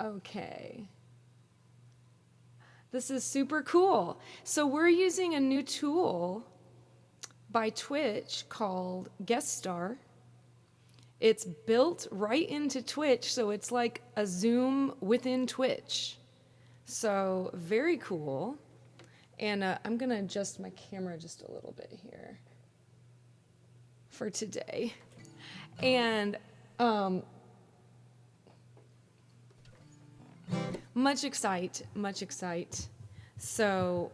Okay. This is super cool. So we're using a new tool by Twitch called Guest Star. It's built right into Twitch, so it's like a Zoom within Twitch. So very cool. And I'm going to adjust my camera just a little bit here for today. And much excite. So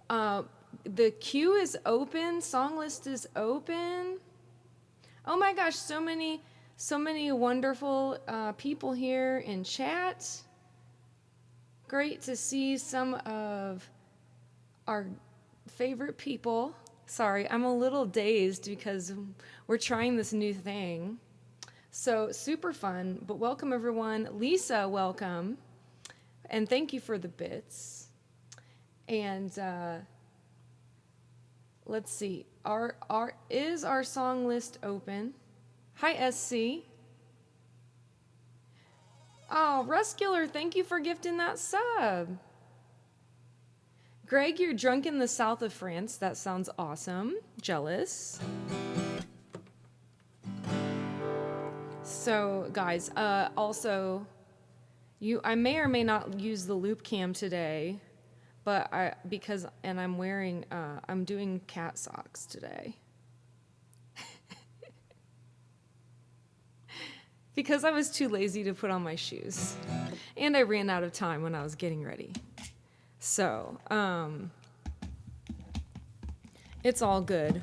the queue is open, song list is open. Oh my gosh, so many wonderful people here in chat. Great to see some of our favorite people. Sorry, I'm a little dazed because we're trying this new thing. So super fun, but welcome everyone. Lisa, welcome. And thank you for the bits. And let's see. Is our song list open? Hi, SC. Oh, Ruscular, thank you for gifting that sub. Greg, you're drunk in the south of France. That sounds awesome. Jealous. So, guys, also, I may or may not use the loop cam today, but I'm doing cat socks today. Because I was too lazy to put on my shoes. And I ran out of time when I was getting ready. So, it's all good.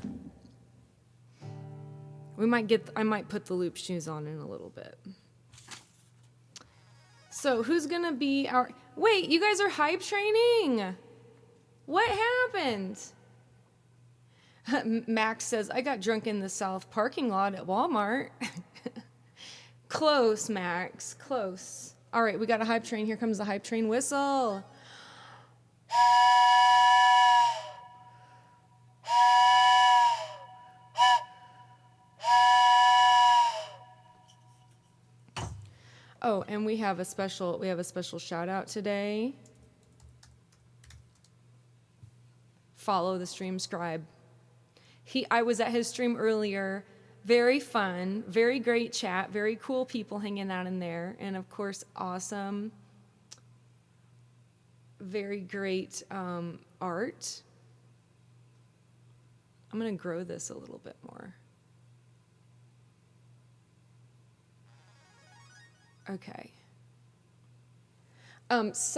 I might put the loop shoes on in a little bit. So who's gonna be wait, you guys are hype training. What happened? Max says, I got drunk in the South parking lot at Walmart. Close, Max, close. All right, we got a hype train. Here comes the hype train whistle. Oh, and we have a special shout out today. Follow the stream, Scribe. I was at his stream earlier. Very fun, very great chat, very cool people hanging out in there, and of course, awesome, very great art. I'm gonna grow this a little bit more. Okay. Oops,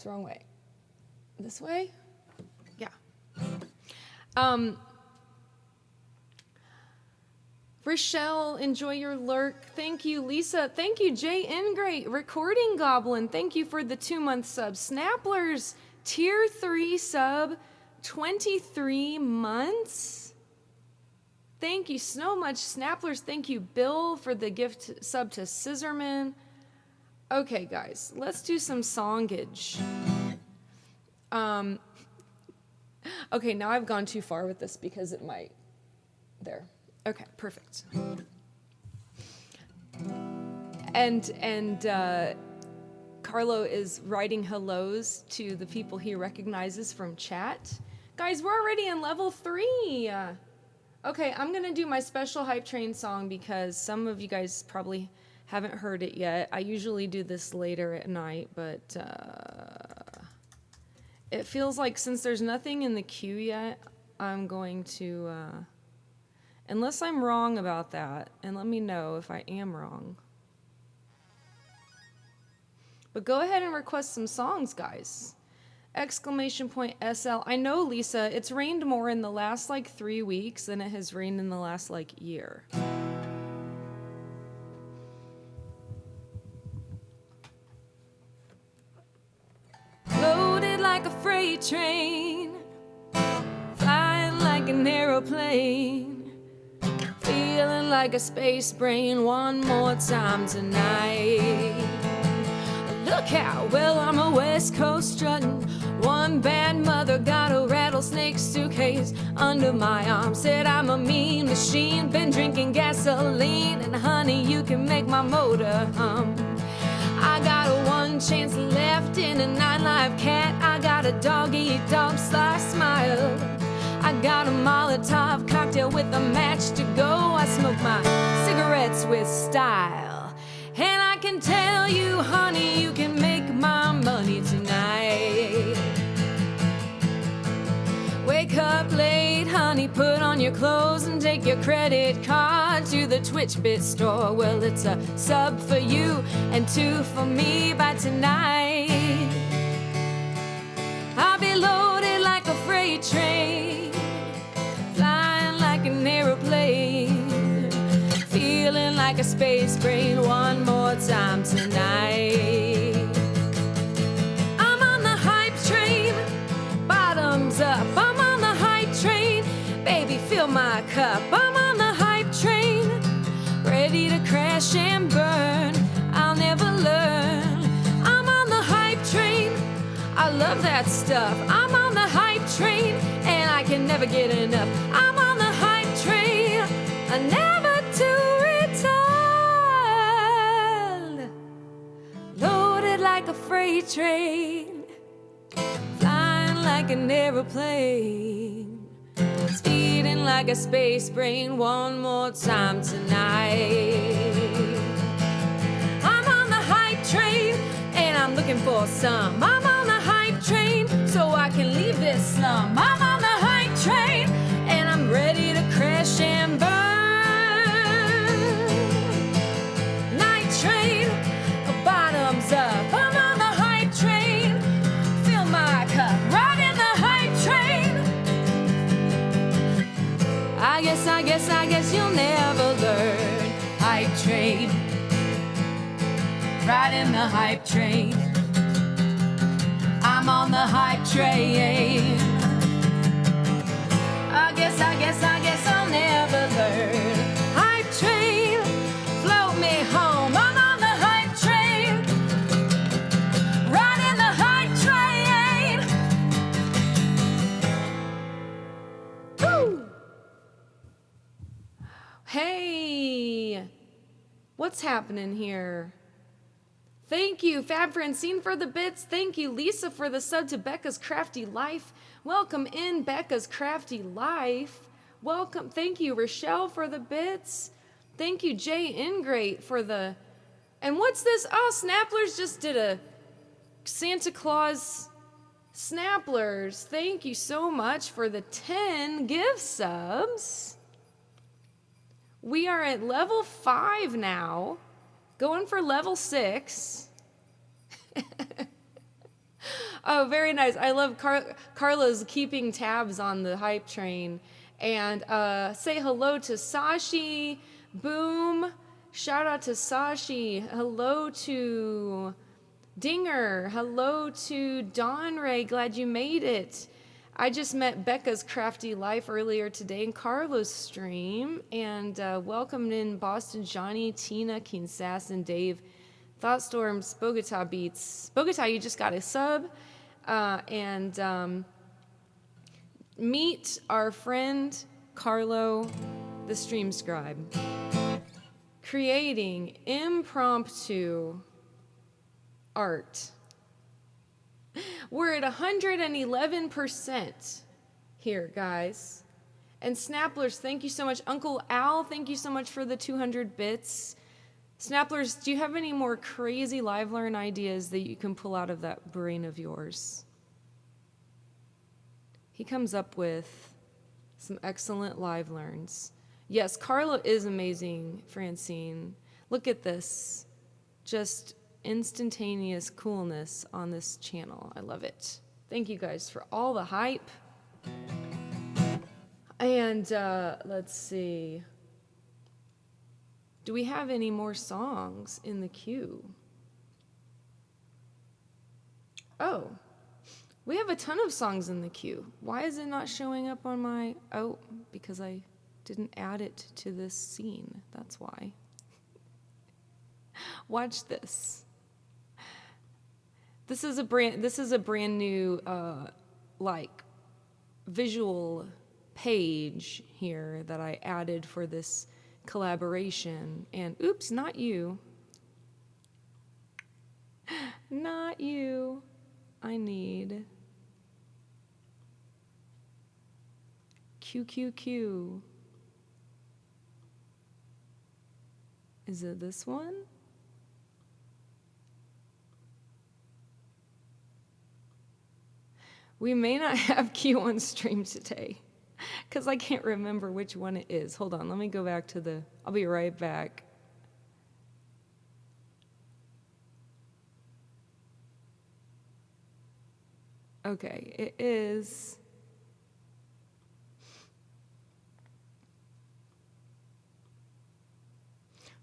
wrong way. This way? Yeah. Rochelle, enjoy your lurk. Thank you, Lisa. Thank you, Jay Ingrate. Recording Goblin, thank you for the 2-month sub. Snapplers, tier 3 sub, 23 months. Thank you so much, Snapplers. Thank you, Bill, for the gift sub to Scissorman. Okay, guys, let's do some songage. Okay, now I've gone too far with this because it might... There. Okay, perfect. And Carlo is writing hellos to the people he recognizes from chat. Guys, we're already in level 3. Okay, I'm gonna do my special hype train song because some of you guys probably haven't heard it yet. I usually do this later at night, but it feels like since there's nothing in the queue yet, I'm going to, unless I'm wrong about that, and let me know if I am wrong. But go ahead and request some songs, guys. Exclamation point SL. I know, Lisa, it's rained more in the last 3 weeks than it has rained in the last year. Loaded like a freight train, flying like an aeroplane, feeling like a space brain one more time tonight. Look how well I'm a West Coast strutting, one one bad mother got a rattlesnake suitcase under my arm. Said I'm a mean machine, been drinking gasoline, and honey, you can make my motor hum. I got a one chance left in a 9-life cat. I got a dog-eat-dog smile. I got a Molotov cocktail with a match to go. I smoke my cigarettes with style. And I can tell you, honey, you can make my money tonight. Wake up late, honey, put on your clothes and take your credit card to the TwitchBit store. Well, it's a sub for you and 2 for me by tonight. I'll be loaded like a freight train, flying like an aeroplane, feeling like a space brain one more time tonight. I'm on the hype train, bottoms up. I'm on the hype train, baby, fill my cup. I'm on the hype train, ready to crash and burn. I'll never learn. I'm on the hype train, I love that stuff. I'm on the hype train, and I can never get enough. I'm on the hype train, never to return. Loaded like a freight train, flying like an aeroplane, speeding like a space brain one more time tonight. I'm on the hype train, and I'm looking for some. I'm on the hype train, so I can leave this slum. I'm on the hype train, and I'm ready to crash and burn. Night train, bottoms up. I'm on the hype train, fill my cup, right in the hype train. I guess you'll never learn. Hype train, right in the hype train. I'm on the hype train. I guess I'll never learn. Hype train, float me home. I'm on the hype train, right in the hype train. Woo! Hey, what's happening here? Thank you, Fab Francine, for the bits. Thank you, Lisa, for the sub to Becca's Crafty Life. Welcome in, Becca's Crafty Life. Welcome. Thank you, Rochelle, for the bits. Thank you, Jay Ingrate, for the... And what's this? Oh, Snapplers just did a Santa Claus Snapplers. Thank you so much for the 10 gift subs. We are at level 5 now. Going for level 6. Oh, very nice. I love Carlo's keeping tabs on the hype train. And say hello to Sashi. Boom. Shout out to Sashi. Hello to Dinger. Hello to Dawn Ray. Glad you made it. I just met Becca's Crafty Life earlier today in Carlo's stream, and welcomed in Boston Johnny, Tina, Keen Sass, and Dave. Thoughtstorms, Bogota Beats. Bogota, you just got a sub. And meet our friend Carlo, the stream scribe, creating impromptu art. We're at 111% here, guys. And Snapplers, thank you so much. Uncle Al, thank you so much for the 200 bits. Snapplers, do you have any more crazy live learn ideas that you can pull out of that brain of yours? He comes up with some excellent live learns. Yes, Carlo is amazing, Francine. Look at this. Just instantaneous coolness on this channel. I love it. Thank you guys for all the hype. And let's see. Do we have any more songs in the queue? Oh, we have a ton of songs in the queue. Why is it not showing up on my... Oh, because I didn't add it to this scene. That's why. Watch this. This is a brand new like visual page here that I added for this collaboration. And oops, not you. Not you. I need QQQ. Is it this one? We may not have Q on stream today because I can't remember which one it is. Hold on, let me go back to I'll be right back. Okay, it is.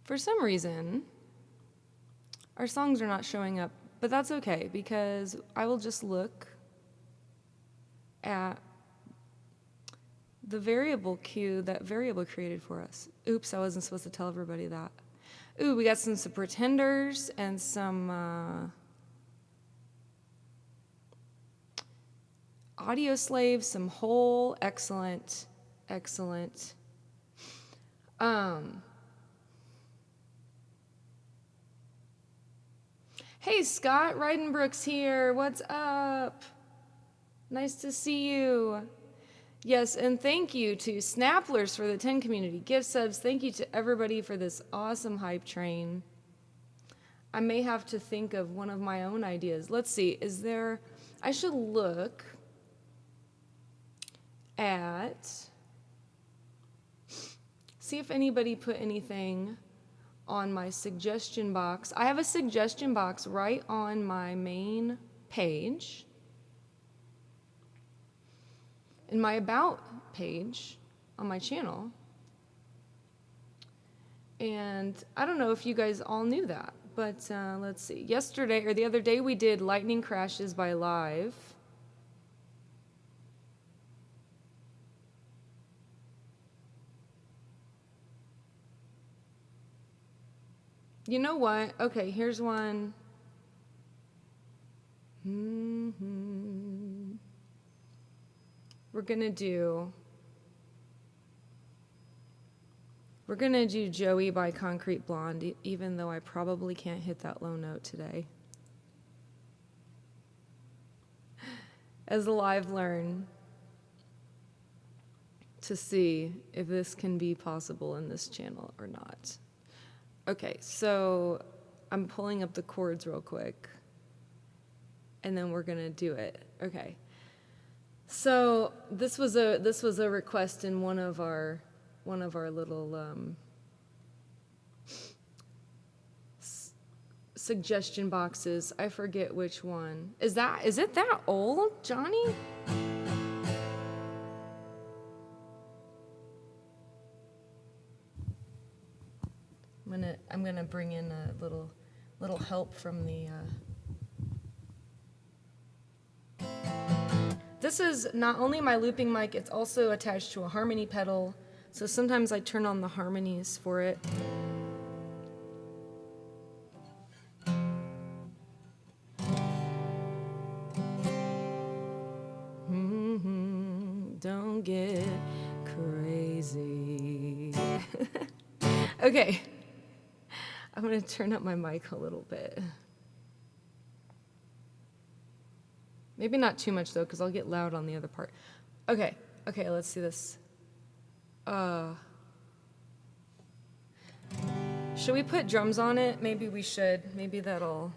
For some reason, our songs are not showing up, but that's okay because I will just look at the variable queue that variable created for us. Oops, I wasn't supposed to tell everybody that. Ooh, we got some pretenders and some audio slaves, some whole, excellent. Hey, Scott Rydenbrooks here. What's up? Nice to see you. Yes, and thank you to Snapplers for the 10 community gift subs. Thank you to everybody for this awesome hype train. I may have to think of one of my own ideas. Let's see, I should look at, see if anybody put anything on my suggestion box. I have a suggestion box right on my main page. In my About page on my channel. And I don't know if you guys all knew that, but let's see. Yesterday or the other day we did Lightning Crashes by Live. You know what? Okay, here's one. We're gonna do Joey by Concrete Blonde, even though I probably can't hit that low note today. As a live learn to see if this can be possible in this channel or not. Okay, so I'm pulling up the chords real quick, and then we're gonna do it. Okay. So this was a request in one of our little suggestion boxes. I forget which one. Is it that old, Johnny? I'm gonna bring in a little help from the. This is not only my looping mic, it's also attached to a harmony pedal, so sometimes I turn on the harmonies for it. Don't get crazy. Okay, I'm gonna turn up my mic a little bit. Maybe not too much, though, because I'll get loud on the other part. Okay, let's see this. Should we put drums on it? Maybe we should. Maybe that'll...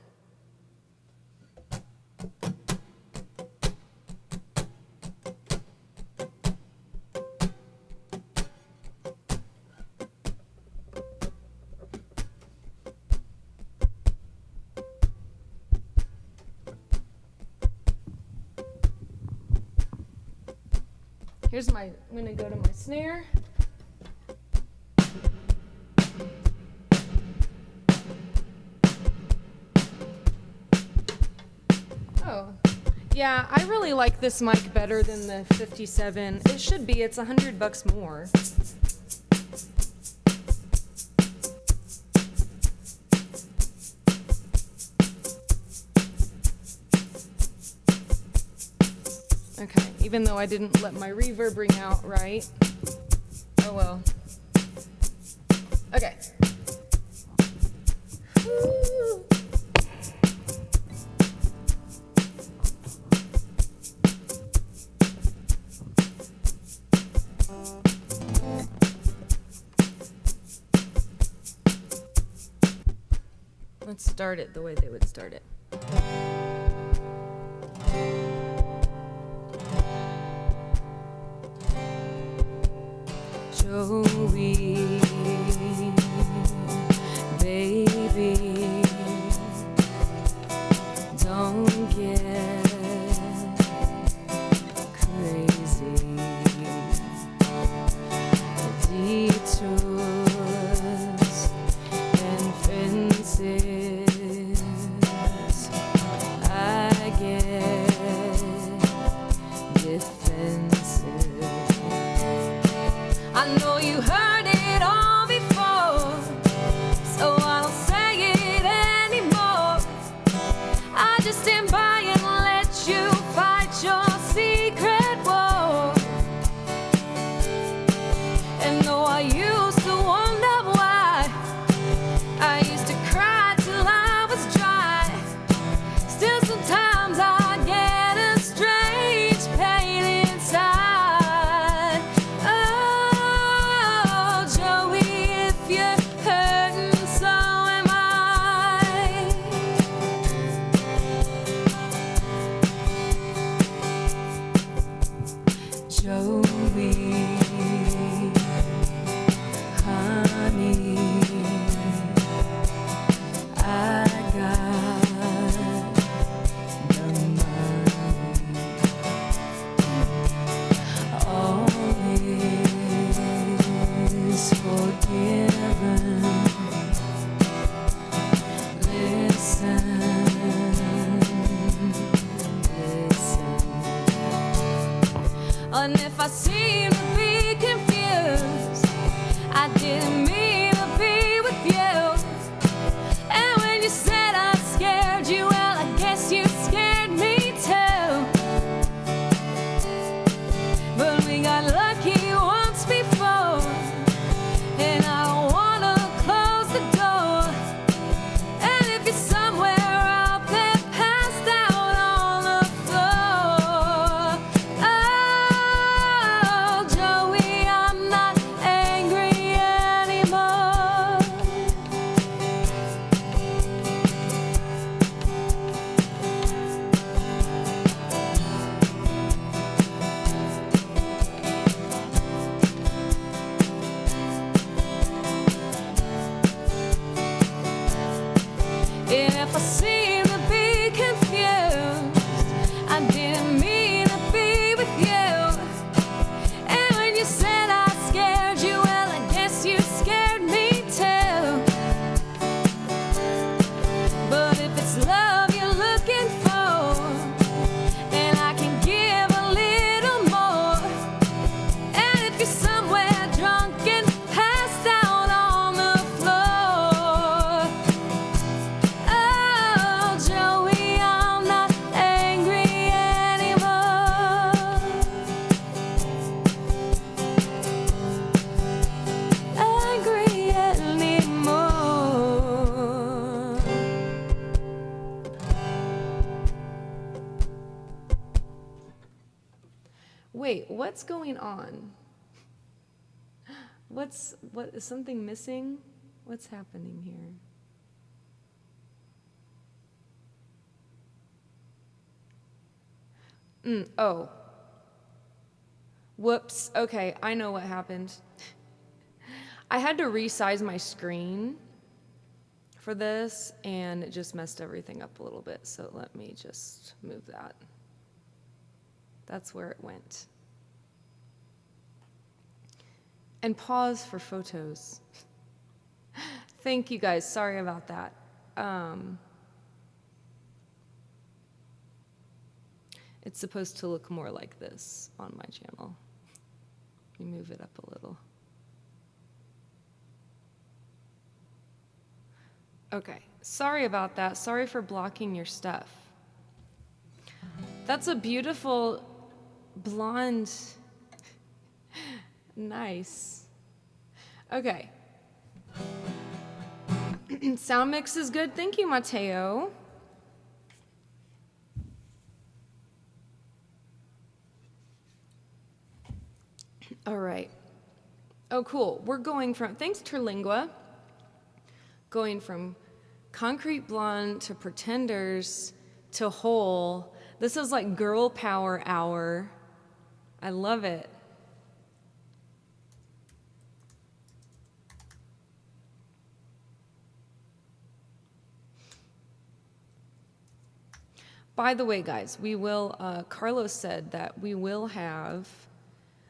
I'm gonna go to my snare. Oh, yeah, I really like this mic better than the 57. It should be, it's $100 more. even though I didn't let my reverb ring out right. Oh well. Okay. Woo. Let's start it the way they would start it. Joey, baby, don't get crazy. Detours and fences, I get defensive. I know you heard it all before, so I don't say it anymore. I just stand by and let you fight your secret war. And though I used to wonder why, I used to cry till I was dry, still sometimes I get a strange pain inside. Oh, Joey, if you're hurting, so am I. Joey, honey, I got the money. All is forgiven. Listen, listen. And if I seem to be confused, I didn't mean to be with you. And when you said I scared you, well, I guess you scared me too. But we got lucky once before, and I don't wanna close the door. And if you're somewhere out there passed out on the floor, oh, Joey, I'm not angry anymore. And if I seem to be confused, I didn't mean to be with you. And when you said I scared you, well, I guess you scared me too. But if it's love you're looking for, and I can give a little more. And if you're somewhere drunk and passed out on the floor, oh, Joey, I'm not angry anymore. Angry anymore. Wait, what's going on? What is something missing? What's happening here? Oh. Whoops. Okay, I know what happened. I had to resize my screen for this, and it just messed everything up a little bit. So let me just move that. That's where it went. And pause for photos. Thank you guys. Sorry about that. It's supposed to look more like this on my channel. Let me move it up a little. Okay, sorry about that. Sorry for blocking your stuff. That's a beautiful blonde. Nice. Okay. Sound mix is good. Thank you, Mateo. All right. Oh, cool. We're going from, thanks, Terlingua, going from Concrete Blonde to Pretenders to Hole. This is like girl power hour. I love it. By the way, guys, we will, Carlo said that we will have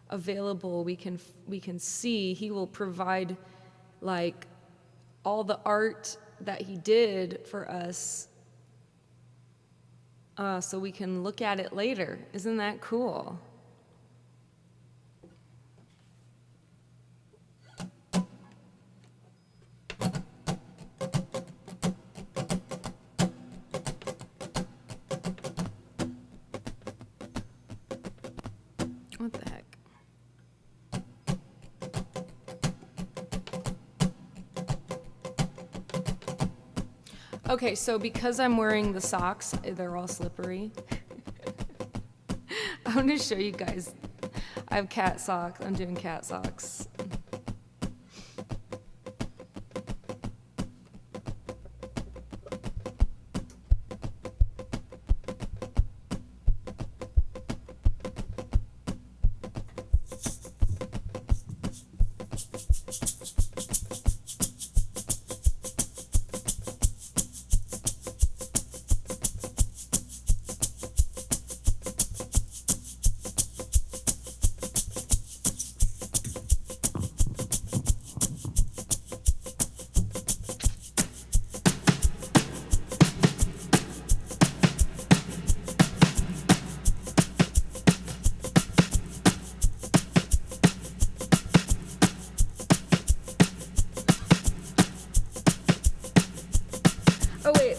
available, we can see, he will provide like all the art that he did for us so we can look at it later. Isn't that cool? What the heck? Okay, so because I'm wearing the socks, they're all slippery. I want to show you guys. I have cat socks. I'm doing cat socks.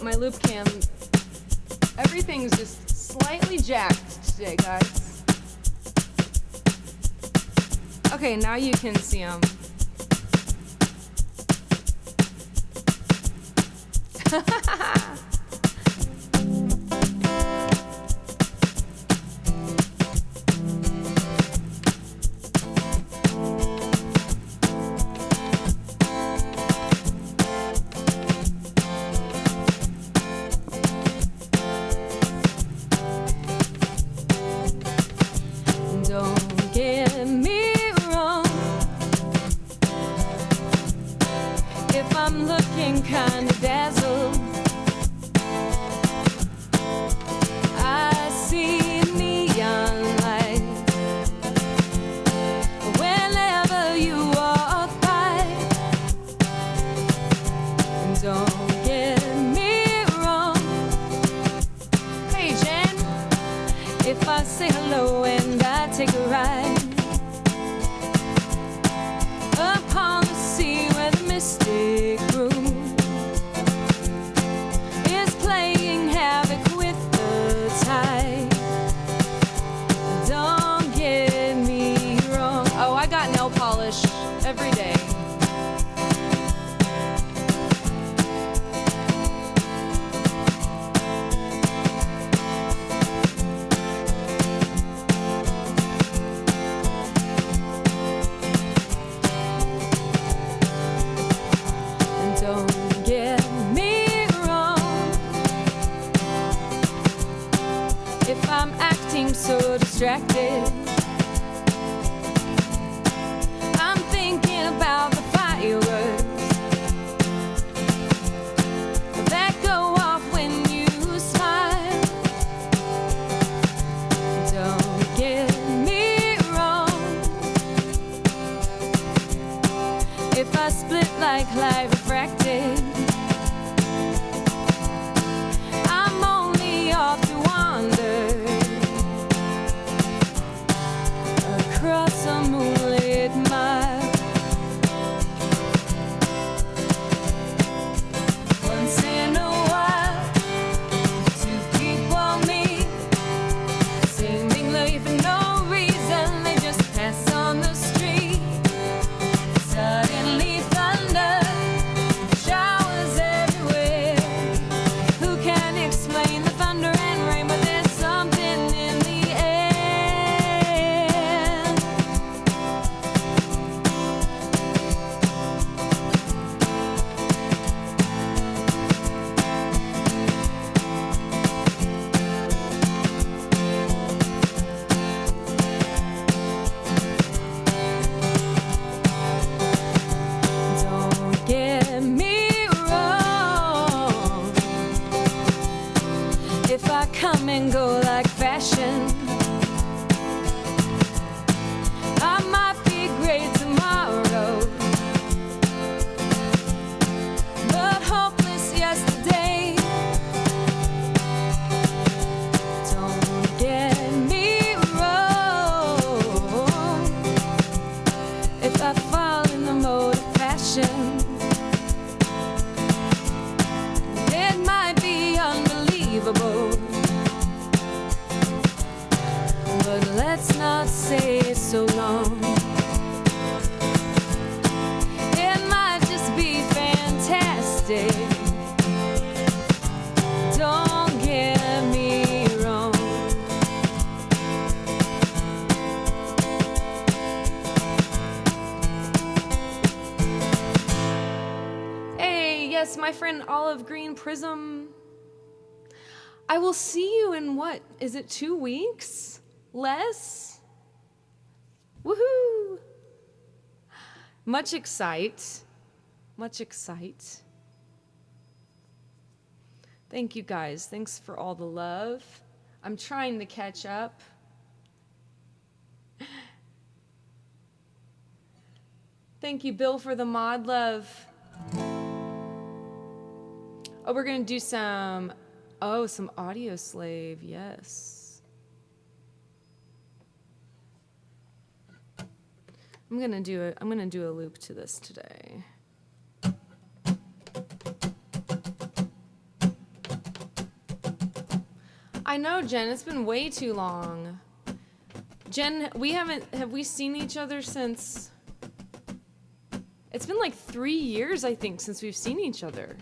My loop cam, everything's just slightly jacked today, guys. Okay, now you can see them. Even though come and go like fashion. I might be great tomorrow, but hopeless yesterday. Don't get me wrong. If I fall in the mode of passion, it might be unbelievable, but let's not say so long. It might just be fantastic. Don't get me wrong. Hey, yes, my friend Olive Green Prism. I will see you in what? Is it 2 weeks? Less? Woohoo! Much excite. Much excite. Thank you guys. Thanks for all the love. I'm trying to catch up. Thank you, Bill, for the mod love. Oh, we're going to do some Audio Slave. Yes. I'm going to do a loop to this today. I know, Jen, it's been way too long. Jen, have we seen each other since? It's been like 3 years, I think, since we've seen each other.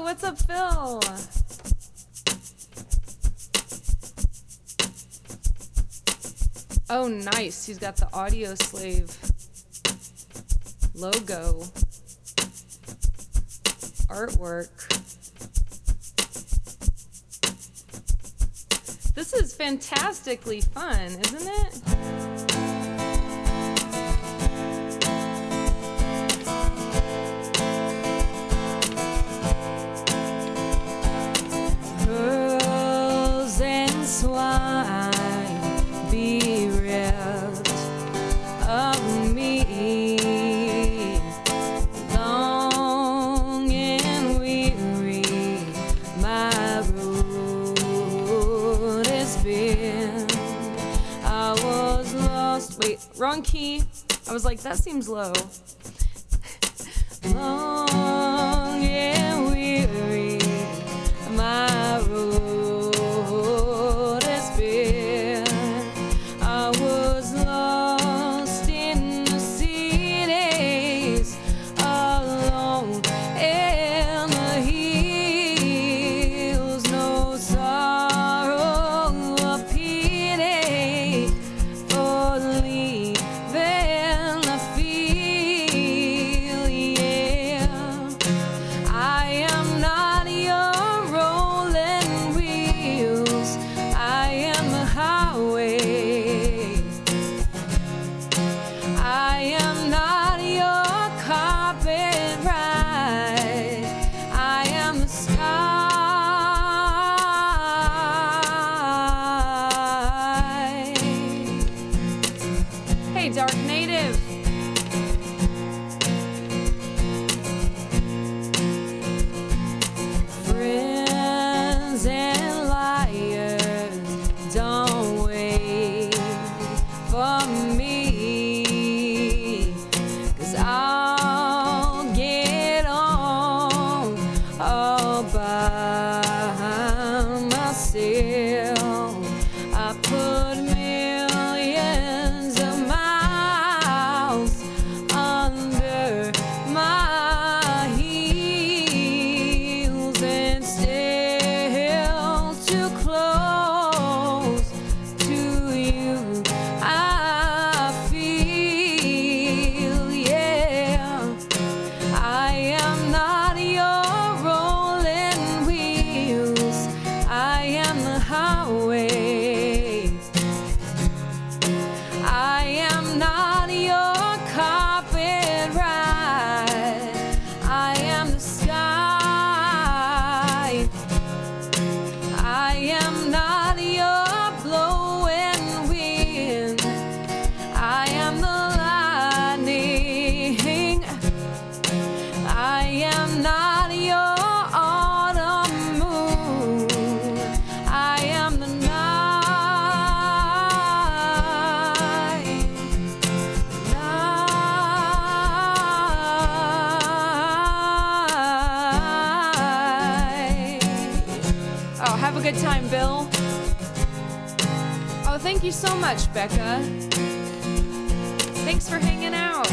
What's up, Phil? Oh, nice. He's got the Audio Slave logo. Artwork. This is fantastically fun, isn't it? Wrong key. I was like, that seems low. Long and weary, my road has been. I was lost in the cities, alone in the hills. No sorrow or pity for leaving. I Oh, have a good time, Bill. Oh, thank you so much, Becca. Thanks for hanging out.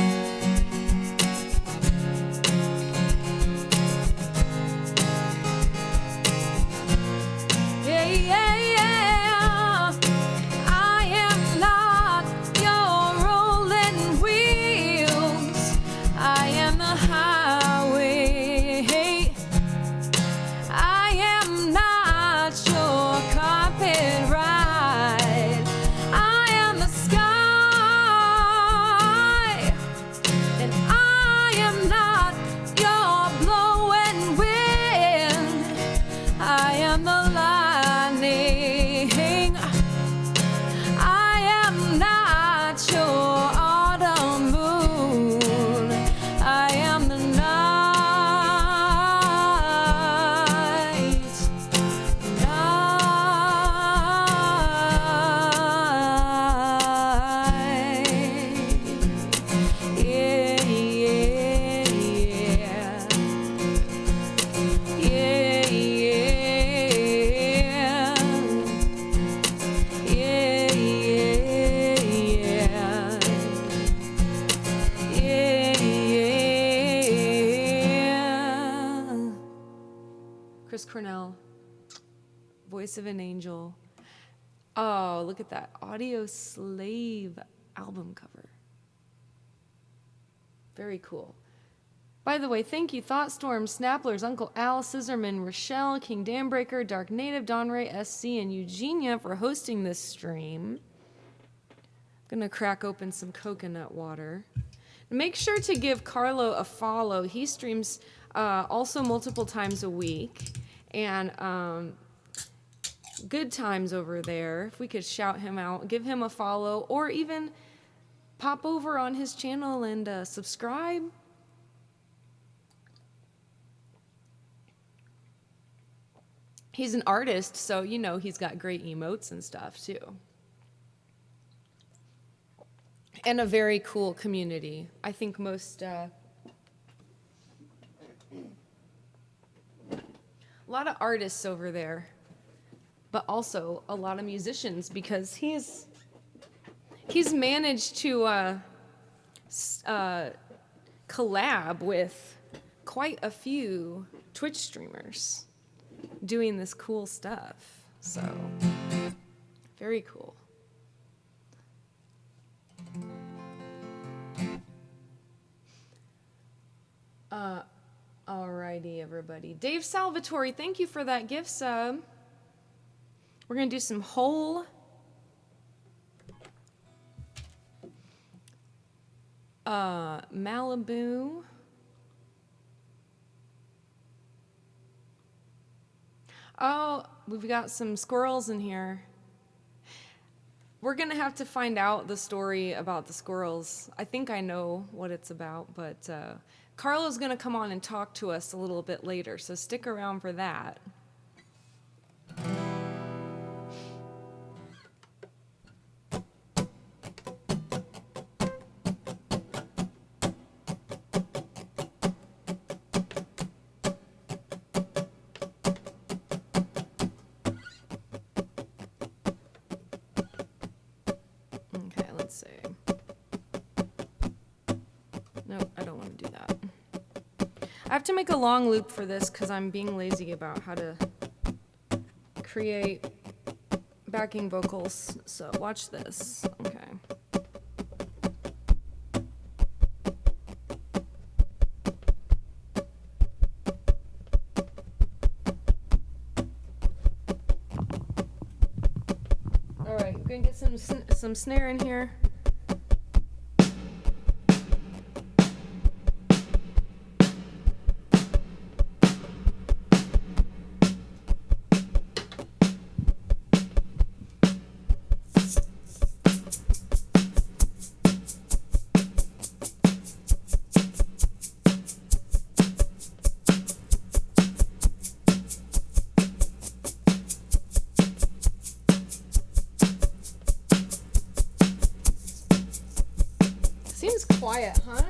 Yeah, yeah, yeah. I am not your rolling wheels. I am the highway. I am not your carpet ride. I am the sky. And I am not your blowing wind. I am the lightning. I am not your autumn moon. I am the night. Yeah, yeah, yeah. Yeah, yeah. Yeah, yeah, yeah. Yeah. Chris Cornell, Voice of an Angel. Oh, look at that. Audio Slave album cover. Very cool. By the way, thank you, Thoughtstorm, Snapplers, Uncle Al, Scissorman, Rochelle, King Dambreaker, Dark Native, Donray, SC, and Eugenia for hosting this stream. I'm gonna crack open some coconut water. Make sure to give Carlo a follow. He streams also multiple times a week, and good times over there. If we could shout him out, give him a follow, or even pop over on his channel and subscribe. He's an artist, so you know he's got great emotes and stuff too. And a very cool community. I think most a lot of artists over there, but also a lot of musicians, because he's managed to collab with quite a few Twitch streamers doing this cool stuff. So, very cool. Alrighty, everybody. Dave Salvatore, thank you for that gift sub. We're gonna do some whole Malibu. Oh, we've got some squirrels in here. We're gonna have to find out the story about the squirrels. I think I know what it's about, but Carlo's gonna come on and talk to us a little bit later, so stick around for that. I have to make a long loop for this because I'm being lazy about how to create backing vocals. So watch this. Okay. All right, we're gonna get some snare in here. Seems quiet, huh?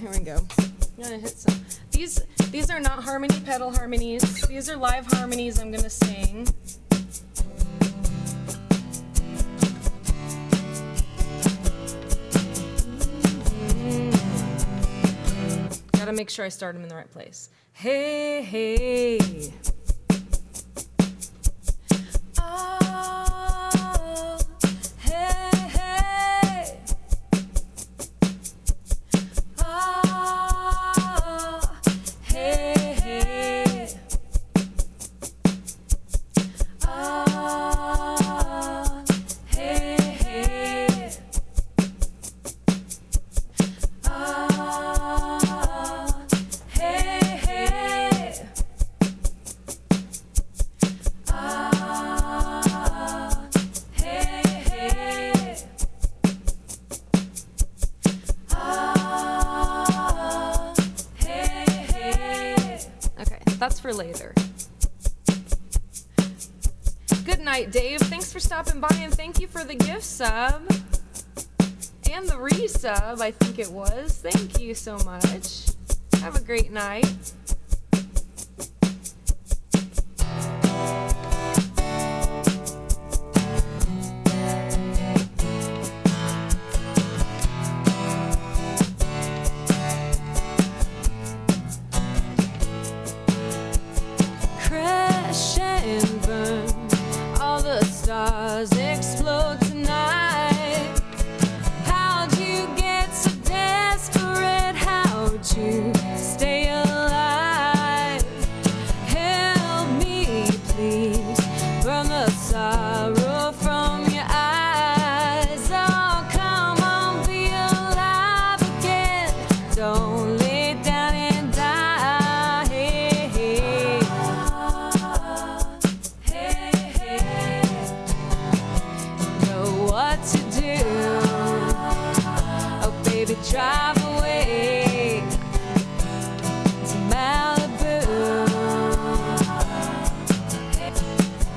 Here we go. I'm gonna hit some. These are not harmony pedal harmonies. These are live harmonies I'm gonna sing. Gotta make sure I start them in the right place. Hey, hey. Oh, hey, hey. Oh, hey, hey. Oh, hey, hey. That's for later. Good night, Dave. Thanks for stopping by, and thank you for the gift sub. And the resub, I think it was. Thank you so much. Have a great night. Stars explode tonight. How'd you get so desperate? How'd you stay alive? Help me, please. Burn the sorrow from your eyes. Oh, come on, be alive again. Don't lay down and die. Hey, hey. Hey, hey. What to do? Oh, baby, drive away to Malibu.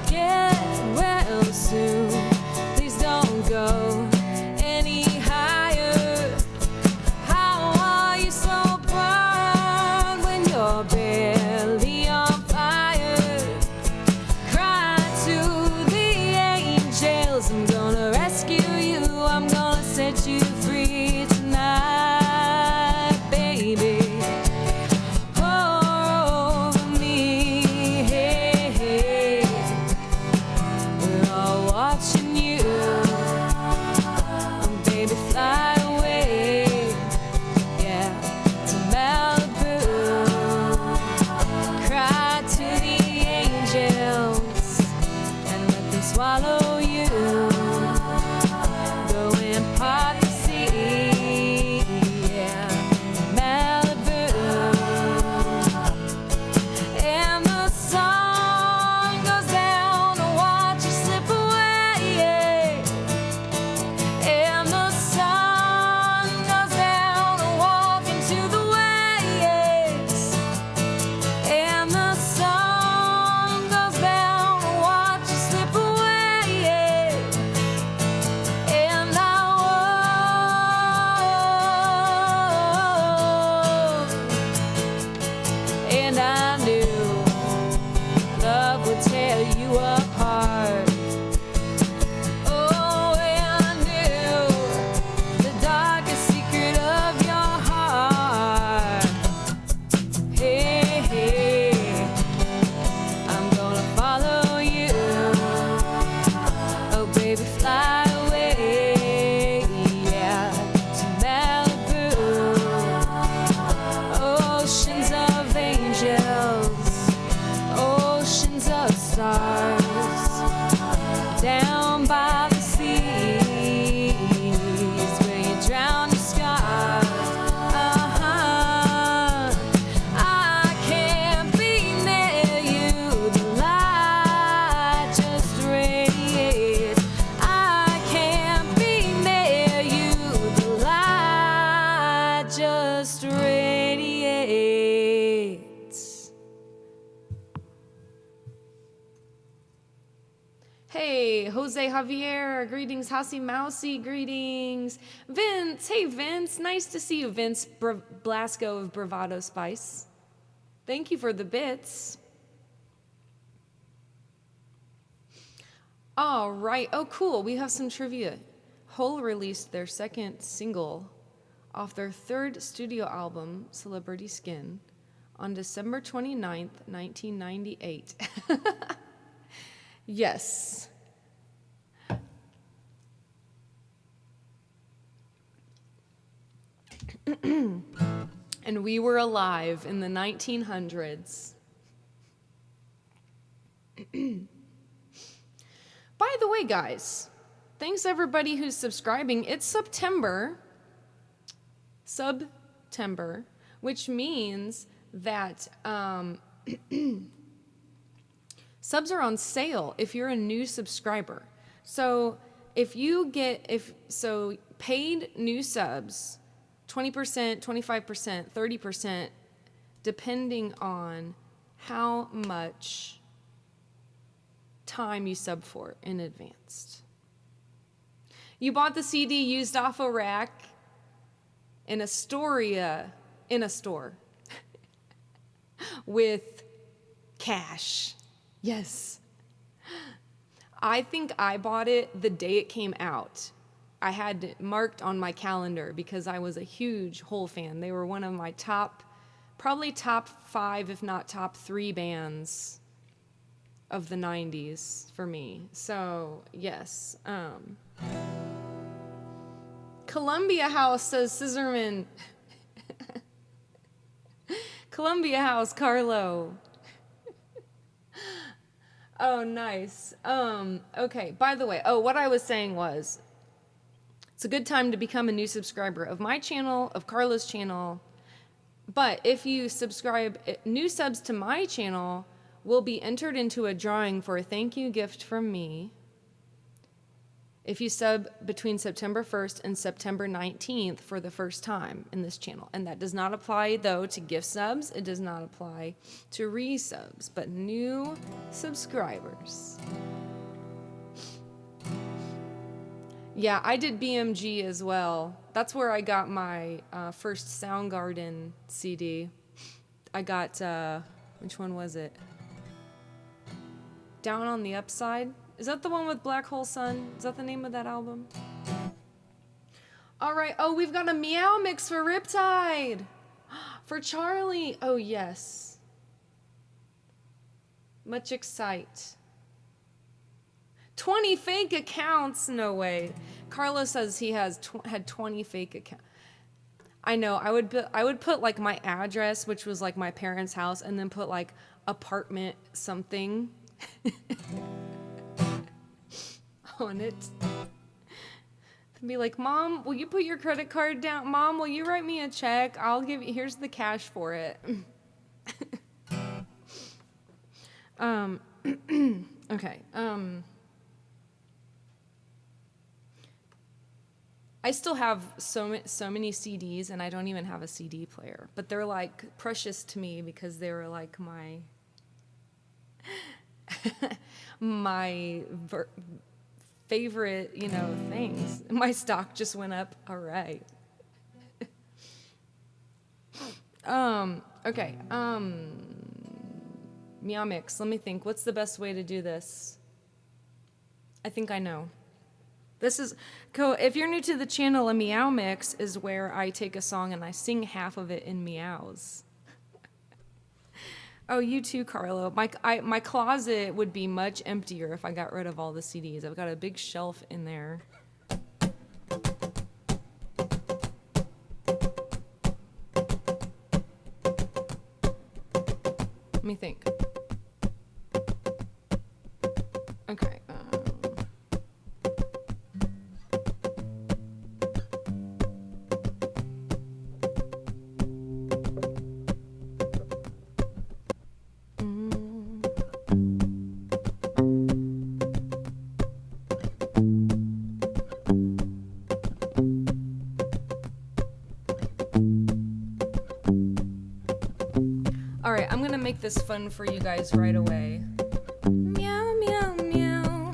Get well soon. Please don't go any higher. How are you so burned when you're barely on fire? Cry to the angels. I'm gonna rescue you, I'm gonna set you free tonight. Jose Javier, greetings. Hasi Mousy, greetings. Vince, hey Vince, nice to see you. Vince Blasco of Bravado Spice. Thank you for the bits. All right, oh cool, we have some trivia. Hole released their second single off their third studio album, Celebrity Skin, on December 29th, 1998. Yes. And we were alive in the 1900s. By the way, guys, thanks everybody who's subscribing. It's September, which means that subs are on sale if you're a new subscriber. So paid new subs, 20%, 25%, 30%, depending on how much time you sub for in advance. You bought the CD used off a rack in Astoria, in a store, with cash. Yes. I think I bought it the day it came out. I had it marked on my calendar because I was a huge Hole fan. They were one of my probably top 5, if not top 3 bands of the 90s for me. So, yes. Columbia House, says Scissorman. Columbia House, Carlo. Oh, nice. Okay, by the way, what I was saying was, it's a good time to become a new subscriber of my channel, of Carlo's channel. But if you subscribe, new subs to my channel will be entered into a drawing for a thank you gift from me if you sub between September 1st and September 19th for the first time in this channel. And that does not apply, though, to gift subs. It does not apply to resubs, but new subscribers. Yeah, I did BMG as well. That's where I got my first Soundgarden CD. I got, which one was it? Down on the Upside. Is that the one with Black Hole Sun? Is that the name of that album? All right. Oh, we've got a Meow mix for Riptide. For Charlie. Oh, yes. Much excite. 20 fake accounts. No way. Carlo says he had 20 fake accounts. I know. I would put like my address, which was like my parents' house, and then put like apartment something on it. And be like, Mom, will you put your credit card down? Mom, will you write me a check? I'll give you, here's the cash for it. Okay. I still have so many CDs, and I don't even have a CD player, but they're like precious to me because they were like my favorite, things. My stock just went up. All right. Okay. Meow mix. Let me think. What's the best way to do this? I think I know. This is cool. If you're new to the channel, a meow mix is where I take a song and I sing half of it in meows. Oh, you too, Carlo. My closet would be much emptier if I got rid of all the CDs. I've got a big shelf in there. Let me think. Okay. Make this fun for you guys right away. Meow, meow, meow.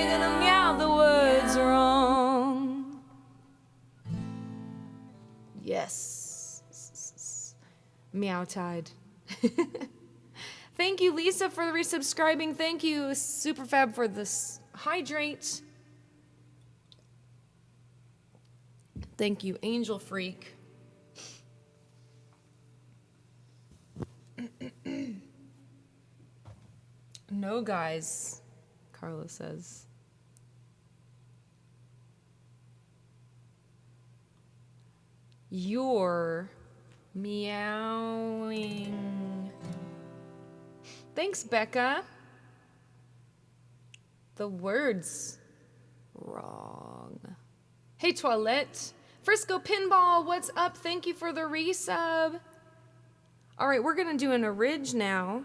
you're gonna meow the words wrong. Yes. Meow tide. Thank you, Lisa, for resubscribing. Thank you, Superfab, for this hydrate. Thank you, Angel Freak. No, guys, Carlo says. You're meowing. Thanks, Becca. The words wrong. Hey, Toilette. Frisco Pinball, what's up? Thank you for the resub. All right, we're going to do an orig now.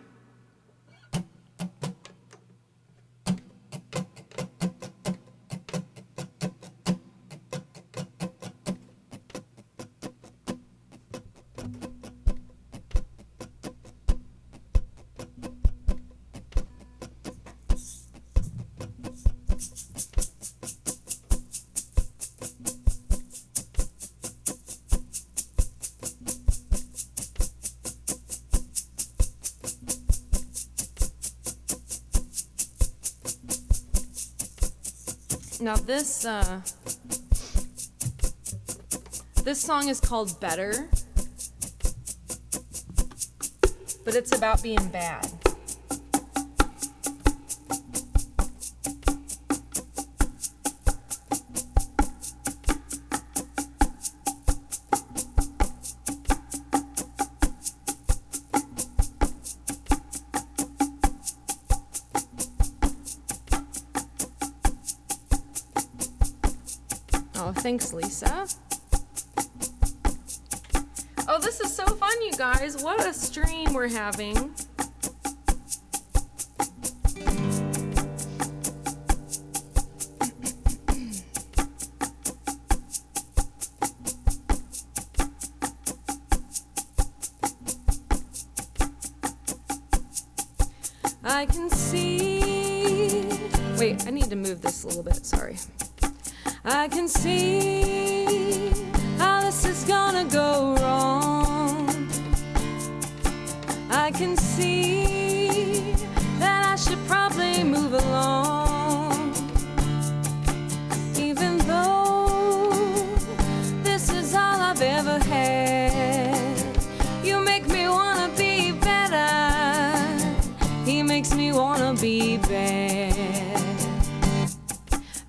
Now this song is called Better, but it's about being bad. Thanks, Lisa. Oh, this is so fun, you guys. What a stream we're having. I can see. Wait, I need to move this a little bit. Sorry. I can see how this is gonna go wrong. I can see that I should probably move along. Even though this is all I've ever had. You make me wanna be better. He makes me wanna be bad.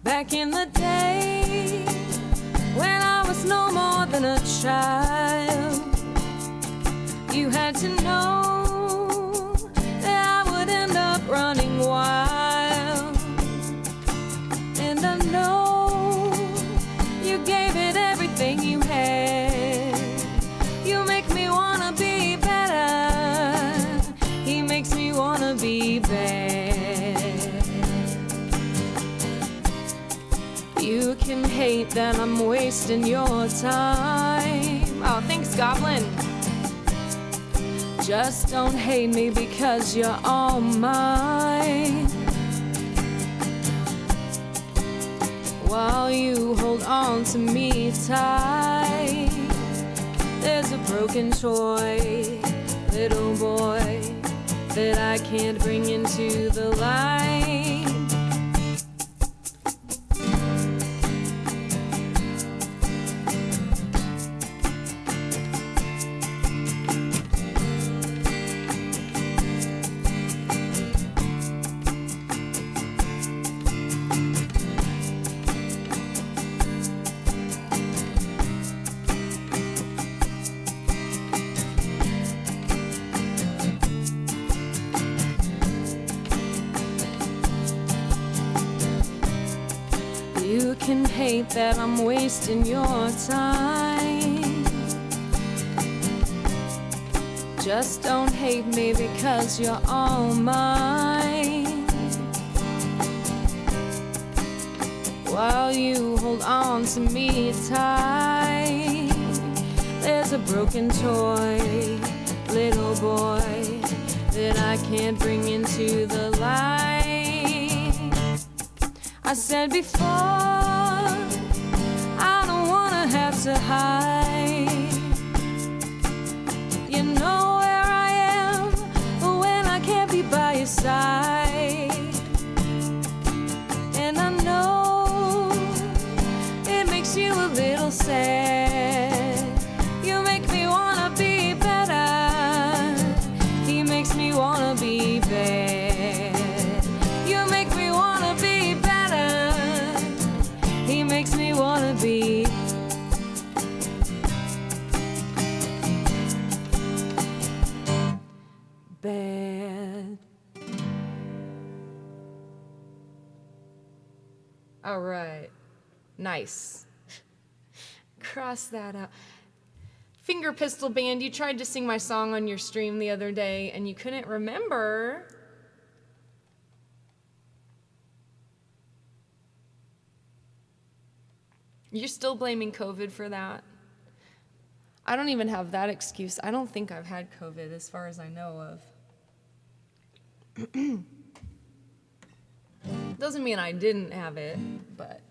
Back in the day, when I was no more than a child, you had to know that I would end up running wild. And I know you gave it everything you had. You make me wanna be better. He makes me wanna be bad. You can hate that I'm wasting your time. Oh, thanks, Goblin. Just don't hate me because you're all mine. While you hold on to me tight, there's a broken toy, little boy, that I can't bring into the light. That I'm wasting your time. Just don't hate me because you're all mine. While you hold on to me tight, there's a broken toy, little boy, that I can't bring into the light. I said before, I don't wanna have to hide. You know where I am when I can't be by your side. And I know it makes you a little sad. You make me wanna be better. He makes me wanna be bad. You make me wanna be better. He makes me wanna be bad. All right. Nice. Cross that out. Finger Pistol Band, you tried to sing my song on your stream the other day and you couldn't remember. You're still blaming COVID for that? I don't even have that excuse. I don't think I've had COVID as far as I know of. Doesn't mean I didn't have it, but...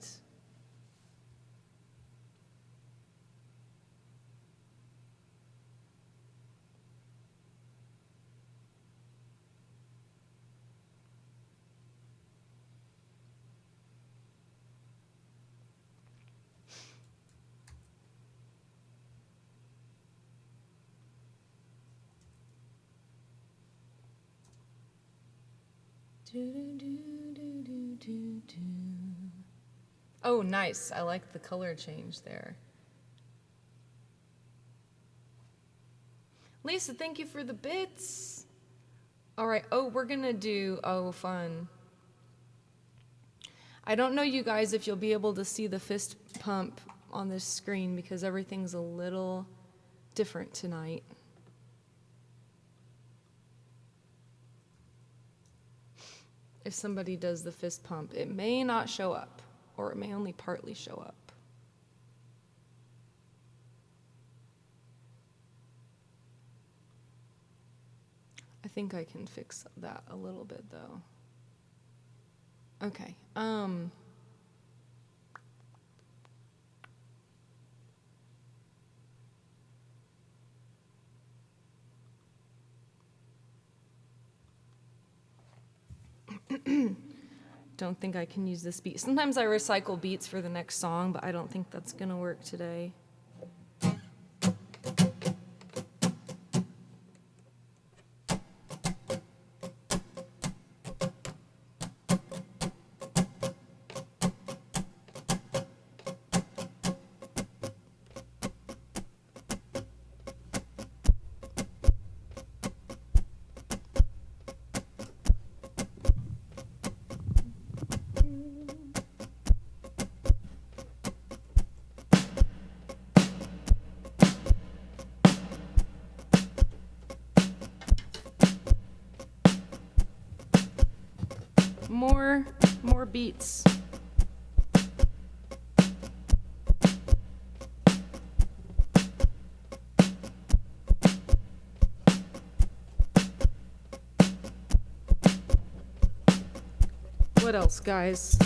Oh, nice. I like the color change there. Lisa, thank you for the bits. All right. Oh, we're going to do, oh, fun. I don't know, you guys, if you'll be able to see the fist pump on this screen because everything's a little different tonight. If somebody does the fist pump, it may not show up, or it may only partly show up. I think I can fix that a little bit, though. Okay. Don't think I can use this beat. Sometimes I recycle beats for the next song, but I don't think that's gonna work today. More beats. What else, guys?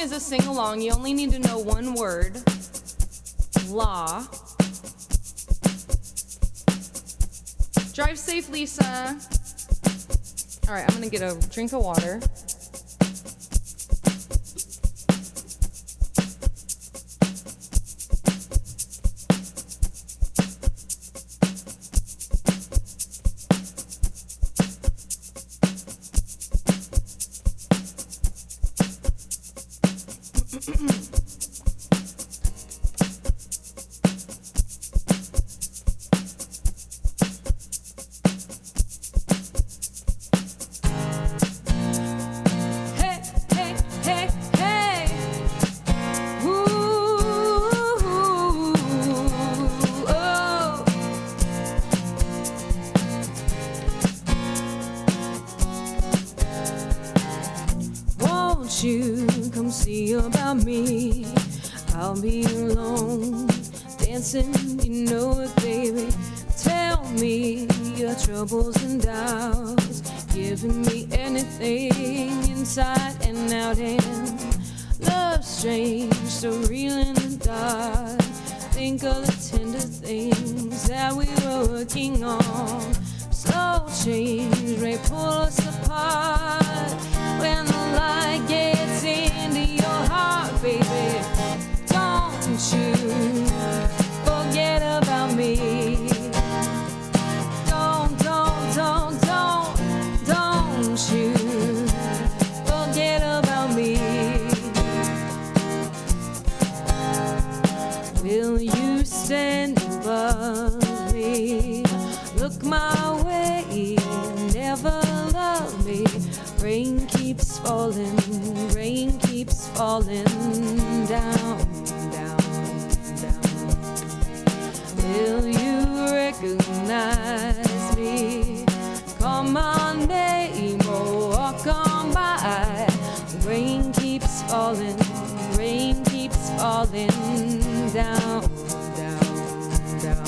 Is a sing-along. You only need to know one word. La. Drive safe, Lisa. All right, I'm gonna get a drink of water. me about me. I'll be alone, dancing, you know it, baby. Tell me your troubles and doubts, giving me anything inside and out, and love strange, so real in the dark. Think of the tender things that we were working on. Slow change may pull us apart. When the light gets into your heart, baby, don't you forget about me. Don't you forget about me. Will you stand above me? Look my way, never love me. Rain keeps falling down, down, down. Will you recognize me? Call my name or walk on by. Rain keeps falling down, down, down, down.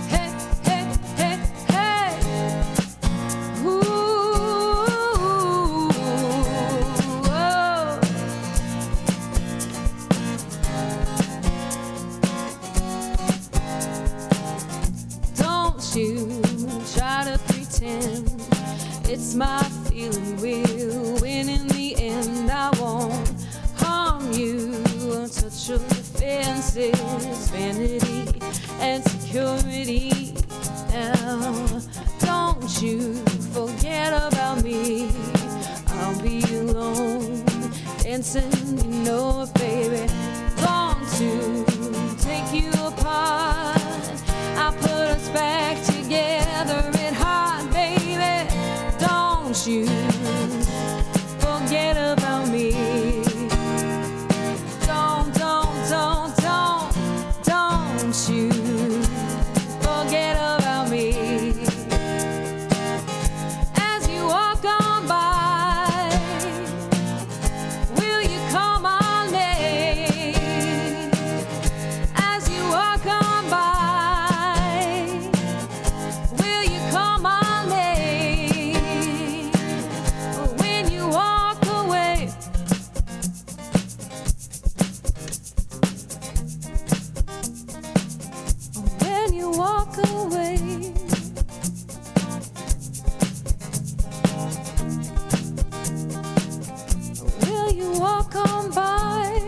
Hey, hey, hey, hey. Ooh, oh. Don't you try to pretend it's my feeling will win in the end. I won't harm you, touch your defenses, vanity and security. Now, don't you forget about me. I'll be alone, dancing, you know it, baby. Long to take you apart. I put us back together at heart, baby. Don't you forget about me. Don't you forget about me. As you walk on by, will you call my name? As you walk on by, will you call my name? When you walk away, when you walk away, will you walk on by?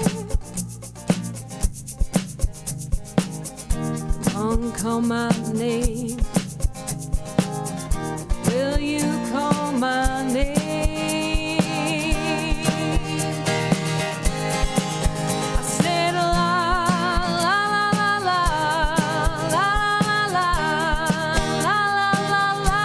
Call my name. Will you call my name? I said la la la la la la la la la la la la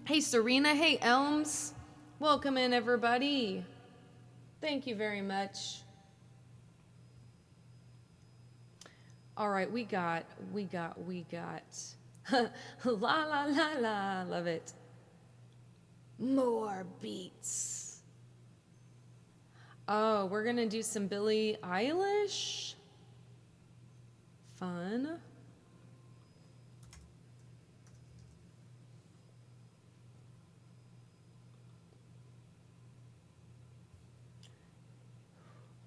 Hey, Serena. Hey, Elms. Welcome in, everybody. Thank you very much. All right, we got. La, la, la, la. Love it. More beats. Oh, we're gonna do some Billie Eilish. Fun.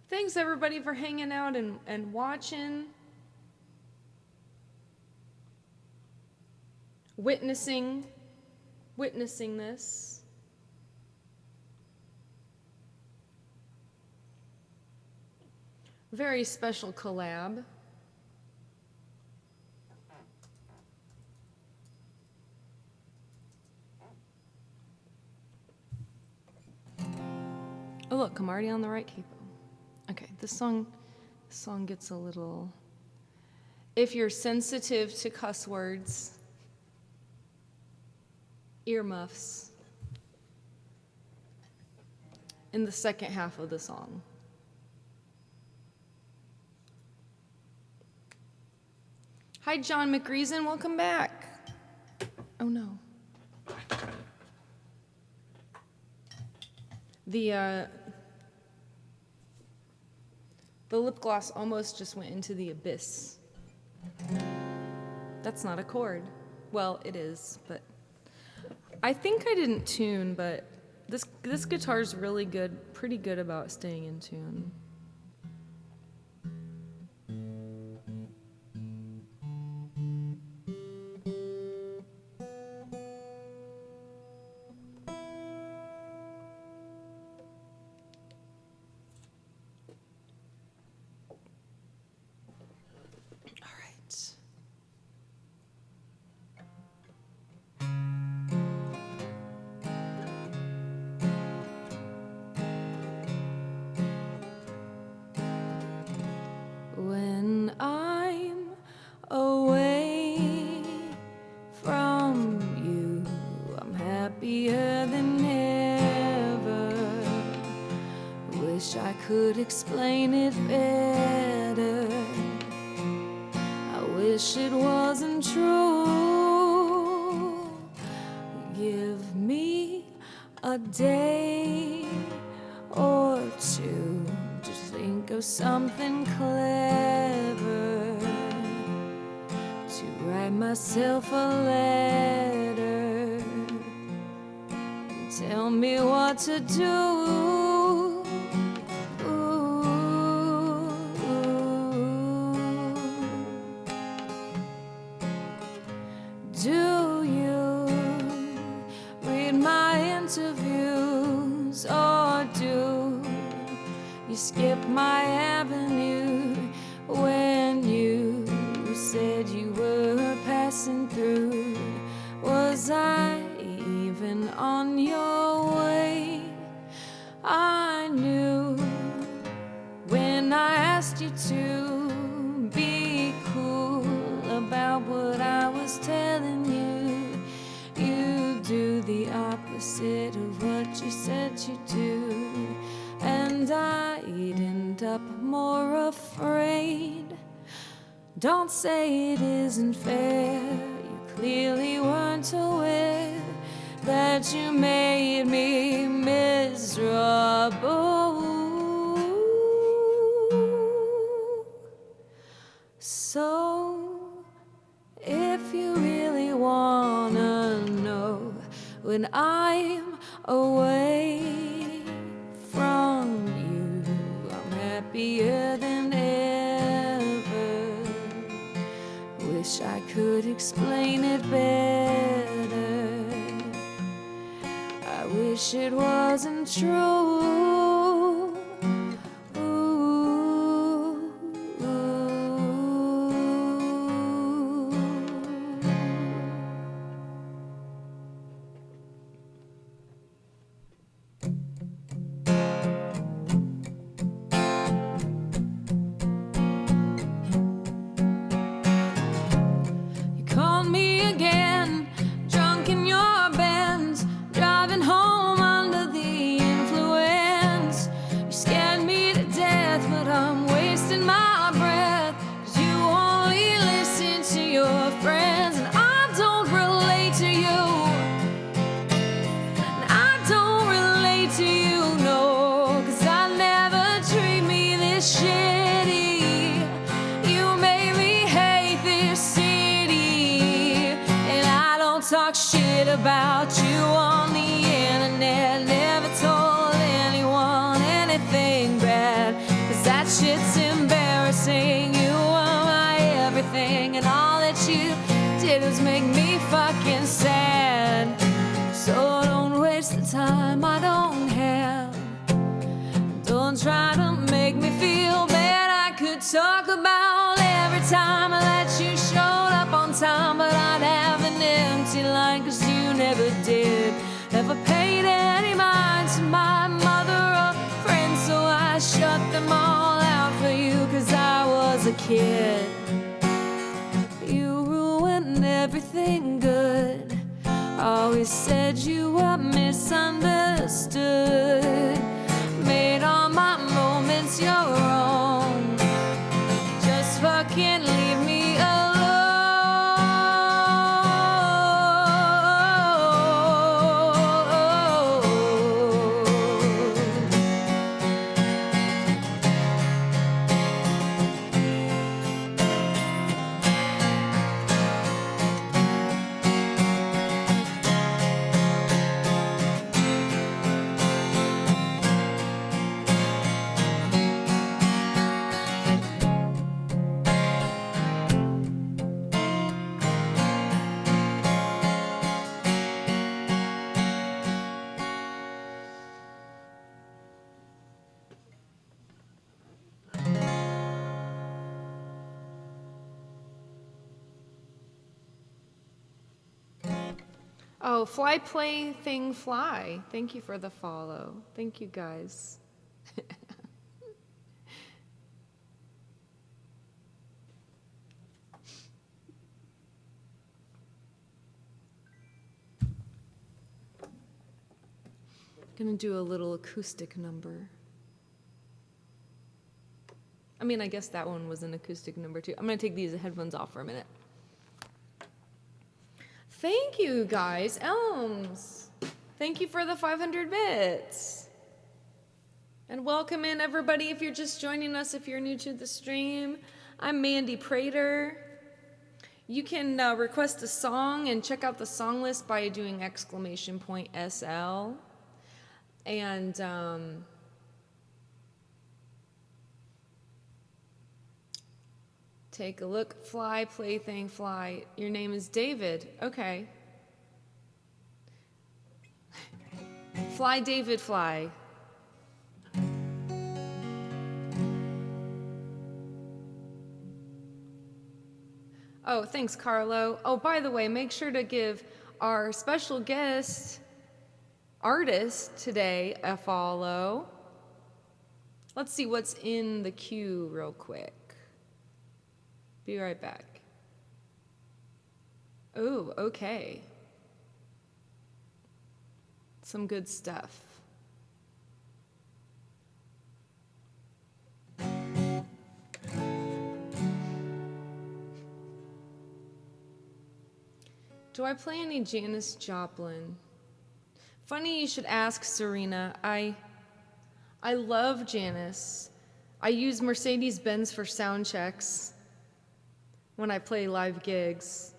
Thanks everybody for hanging out and watching. Witnessing this. Very special collab. Oh look, I'm already on the right capo. Okay, this song gets a little, if you're sensitive to cuss words, earmuffs in the second half of the song. Hi, John McReason, welcome back. Oh no. The lip gloss almost just went into the abyss. That's not a chord. Well, it is, but I think I didn't tune, but this guitar's really good, pretty good about staying in tune. When I'm away from you, I'm happier than ever. Wish I could explain it better. I wish it wasn't true. Give me a day or two to think of something clever, to write myself a letter and tell me what to do. Do you read my interviews, or do you skip my avenue when you said you were passing through? Was I even on your way? I knew when I asked you to be cool about what I was telling you. You do the opposite of what you said you'd do, and I'd end up more afraid. Don't say it isn't fair. You clearly weren't aware that you made me miserable. So if you really wanna know, when I'm away from you, I'm happier than ever. Wish I could explain it better. I wish it wasn't true. Drunk in your Benz, driving home under the influence. about you on the internet. Never told anyone anything bad, 'cause that shit's embarrassing. You were my everything, and all that you did was make me fucking sad. So don't waste the time I don't have. Don't try to make me feel bad. I could talk about every time that you showed up on time, but I'd have an empty line, 'cause you never did. Never paid any mind to my mother or friends, so I shut them all out for you, 'cause I was a kid. You ruined everything good. Always said you were misunderstood. Made all my moments your own. Just fucking leave me alone. Oh, Fly Play Thing Fly. Thank you for the follow. Thank you, guys. Gonna do a little acoustic number. I mean, I guess that one was an acoustic number too. I'm gonna take these headphones off for a minute. Thank you, guys. Elms. Thank you for the 500 bits. And welcome in, everybody, if you're just joining us, if you're new to the stream. I'm Mandy Prater. You can request a song and check out the song list by doing !SL. And take a look. Fly, plaything, fly. Your name is David. Okay. Fly, David, fly. Oh, thanks, Carlo. Oh, by the way, make sure to give our special guest artist today a follow. Let's see what's in the queue real quick. Be right back. Oh, okay. Some good stuff. Do I play any Janis Joplin? Funny you should ask, Serena. I love Janis. I use Mercedes-Benz for sound checks when I play live gigs.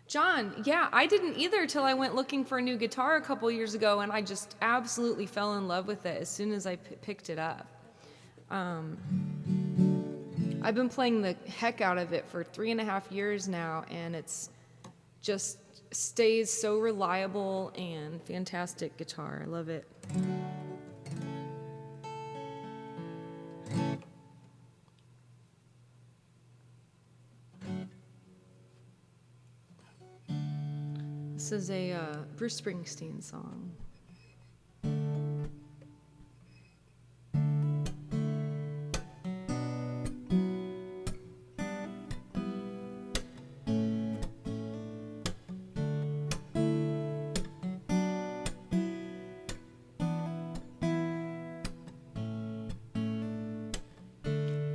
John, yeah, I didn't either till I went looking for a new guitar a couple years ago, and I just absolutely fell in love with it as soon as I picked it up. I've been playing the heck out of it for 3.5 years now, and it's just stays so reliable and fantastic guitar. I love it. This is a Bruce Springsteen song.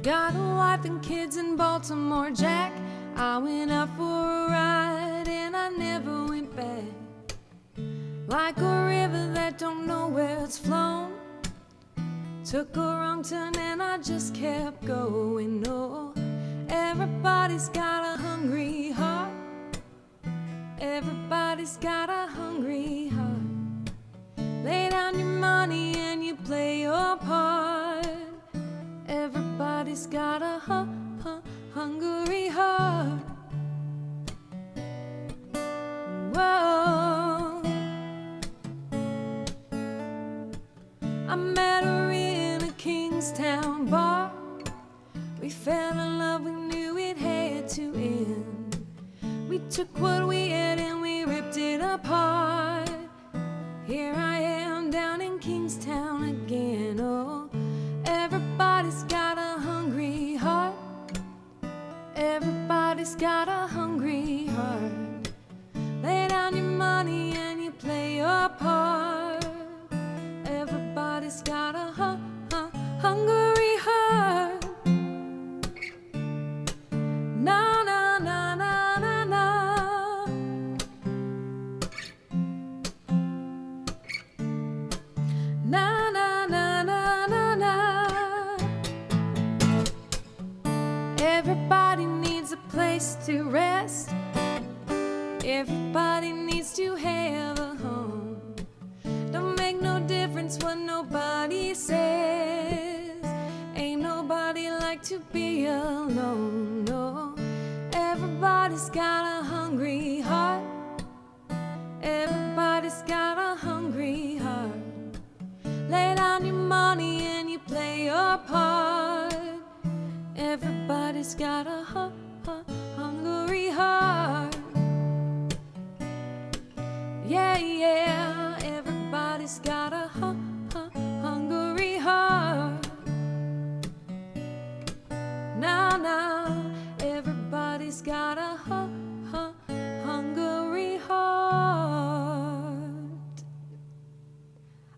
Got a wife and kids in Baltimore, Jack. I went out for a ride and I never went back. Like a river that don't know where it's flown. Took a wrong turn and I just kept going. Oh, everybody's got a hungry heart. Everybody's got a hungry heart. Lay down your money and you play your part. Everybody's got a hungry heart. Whoa. I met her in a Kingstown bar. We fell in love, we knew it had to end. We took what we had and we ripped it apart. Here I am down in Kingstown again. Oh, everybody's got a hungry heart. Everybody's got a hungry heart. Lay down your money and you play your part. Everybody's got a hungry heart. Na na na na na na. Na na na na na na. Everybody needs a place to rest. Everybody needs to have a home. Don't make no difference what nobody says. Ain't nobody like to be alone, no. Everybody's got a hungry heart. Everybody's got a hungry heart. Lay down your money and you play your part. Everybody's got a hungry heart. Yeah, yeah, everybody's got a hungry heart. Now, now, everybody's got a hungry heart.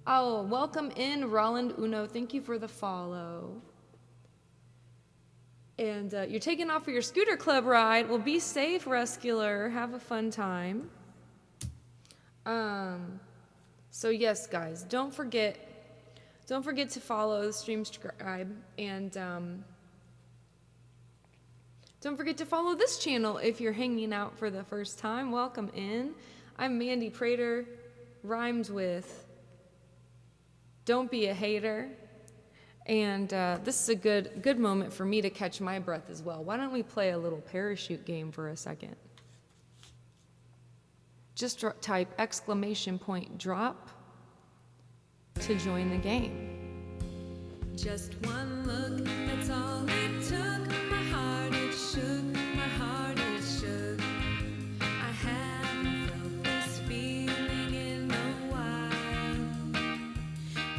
Oh, welcome in, Roland Uno. Thank you for the follow. And you're taking off for your scooter club ride. Well, be safe, Resculer. Have a fun time. So yes, guys, don't forget to follow the stream Scribe, and don't forget to follow this channel if you're hanging out for the first time. Welcome in. I'm Mandy Prater, rhymes with Don't Be a Hater. And this is a good moment for me to catch my breath as well. Why don't we play a little parachute game for a second? Just type !drop to join the game. Just one look, that's all it took. My heart it shook, my heart it shook. I haven't felt this feeling in a while.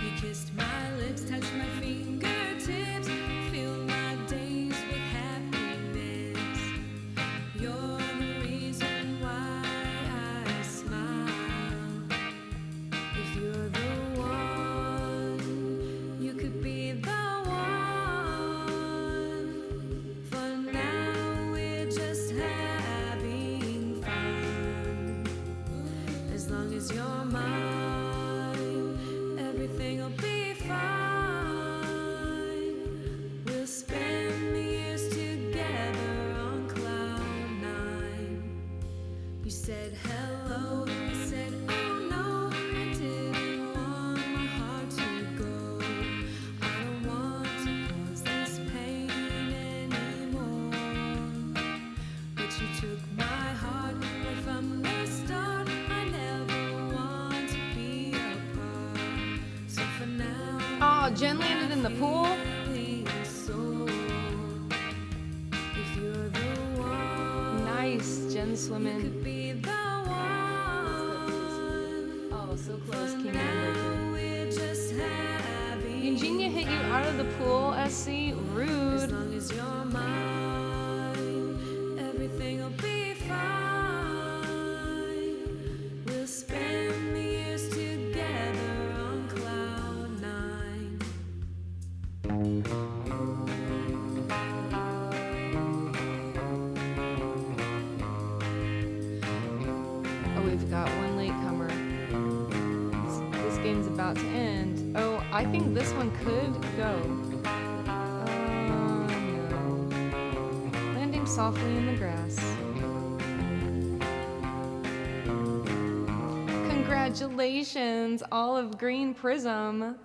You kissed my lips, touched my fingertips, filled my days with happiness. You're the reason why I smile. If you're the one, you could be the one. For now we're just having fun. As long as you're mine, everything will be fine. We'll spend the years together on cloud nine. You said hello, I said oh no. I didn't want my heart to go. I don't want to cause this pain anymore. But you took my heart right from the start. I never want to be apart. So for now, oh, Jen landed in the pool. If you're the one, nice, Jen swimming. Could be the one. Oh, so close, King Hamburger. We're just having Eugenia hit you out of the pool, SC. Rude. As long as you're mine, everything will be fine. We'll spend the years together on cloud nine. Oh, we've got one latecomer. This game's about to end. Oh, I think this one could go. No. Landing softly in the grass. Congratulations, olive green prism.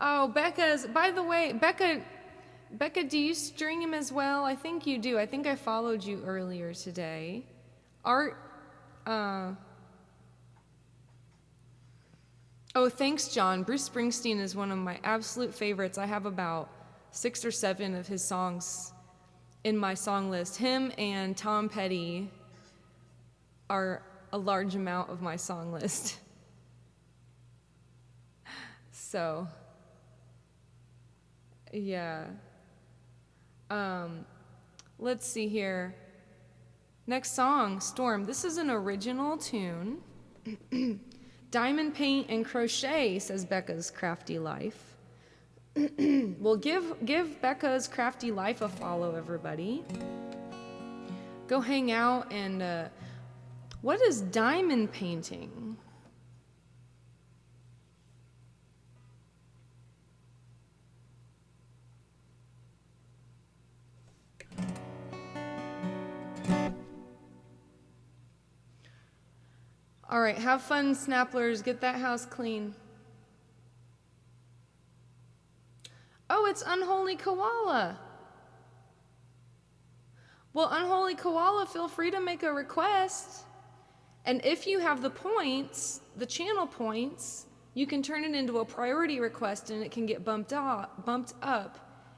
Oh, by the way, Becca, do you stream as well? I think you do. I think I followed you earlier today. Art, oh, thanks, John. Bruce Springsteen is one of my absolute favorites. I have about 6 or 7 of his songs in my song list. Him and Tom Petty are a large amount of my song list. So, yeah. Let's see here. Next song, Storm. This is an original tune. Diamond paint and crochet, says Becca's Crafty Life. Well, give Becca's Crafty Life a follow, everybody. Go hang out and what is diamond painting? All right, have fun, Snapplers. Get that house clean. Oh, it's Unholy Koala. Well, Unholy Koala, feel free to make a request. And if you have the points, the channel points, you can turn it into a priority request and it can get bumped up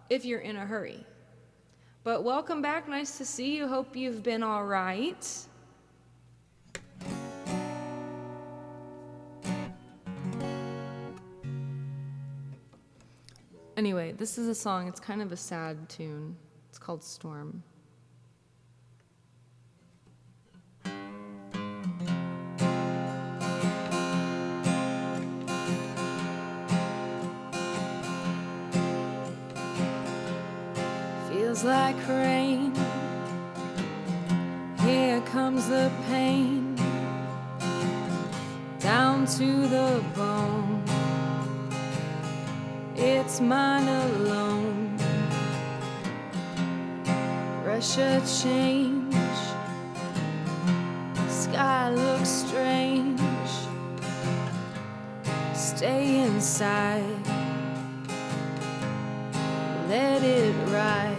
if you're in a hurry. But welcome back. Nice to see you. Hope you've been all right. Anyway, this is a song. It's kind of a sad tune. It's called Storm. Feels like rain. Here comes the pain. Down to the bone. It's mine alone. Pressure change. Sky looks strange. Stay inside. Let it ride.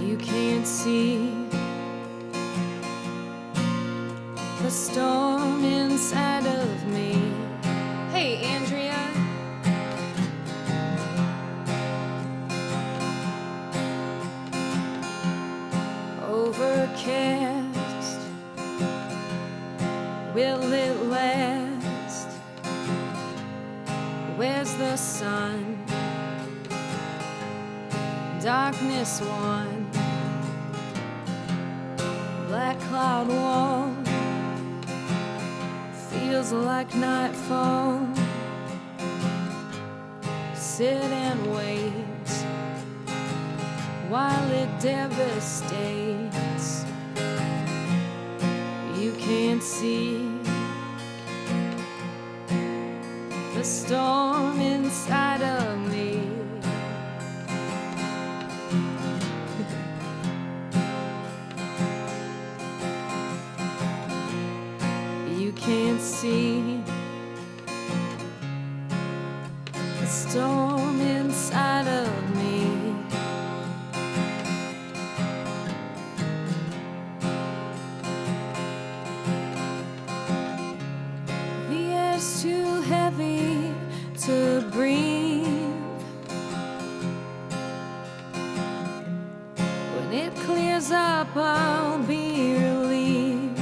You can't see the storm inside of me. Hey, Andrea. Overcast. Will it last? Where's the sun? Darkness won. Black cloud wall. Feels like nightfall. Sit and wait while it devastates. You can't see the storm inside of me. You can't see the storm inside of me. The air's too heavy to breathe. When it clears up, I'll be relieved.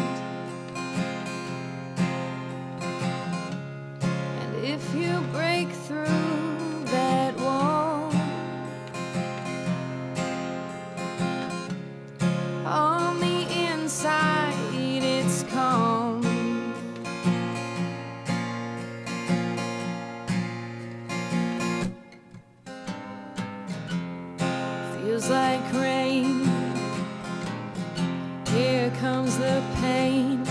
And if you break through that wall, on the inside it's calm. Feels like rain. Here comes the pain.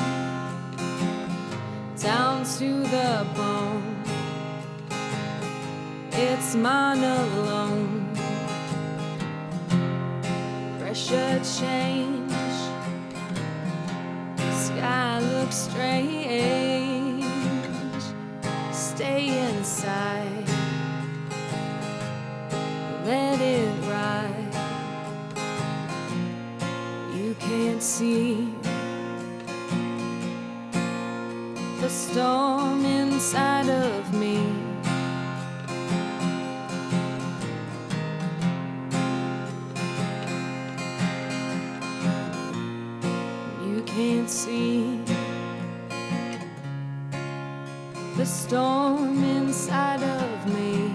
Down to the bone. It's mine alone. temperature change. Sky looks strange. Stay inside. Let it ride. You can't see the storm inside of me. You can't see the storm inside of me.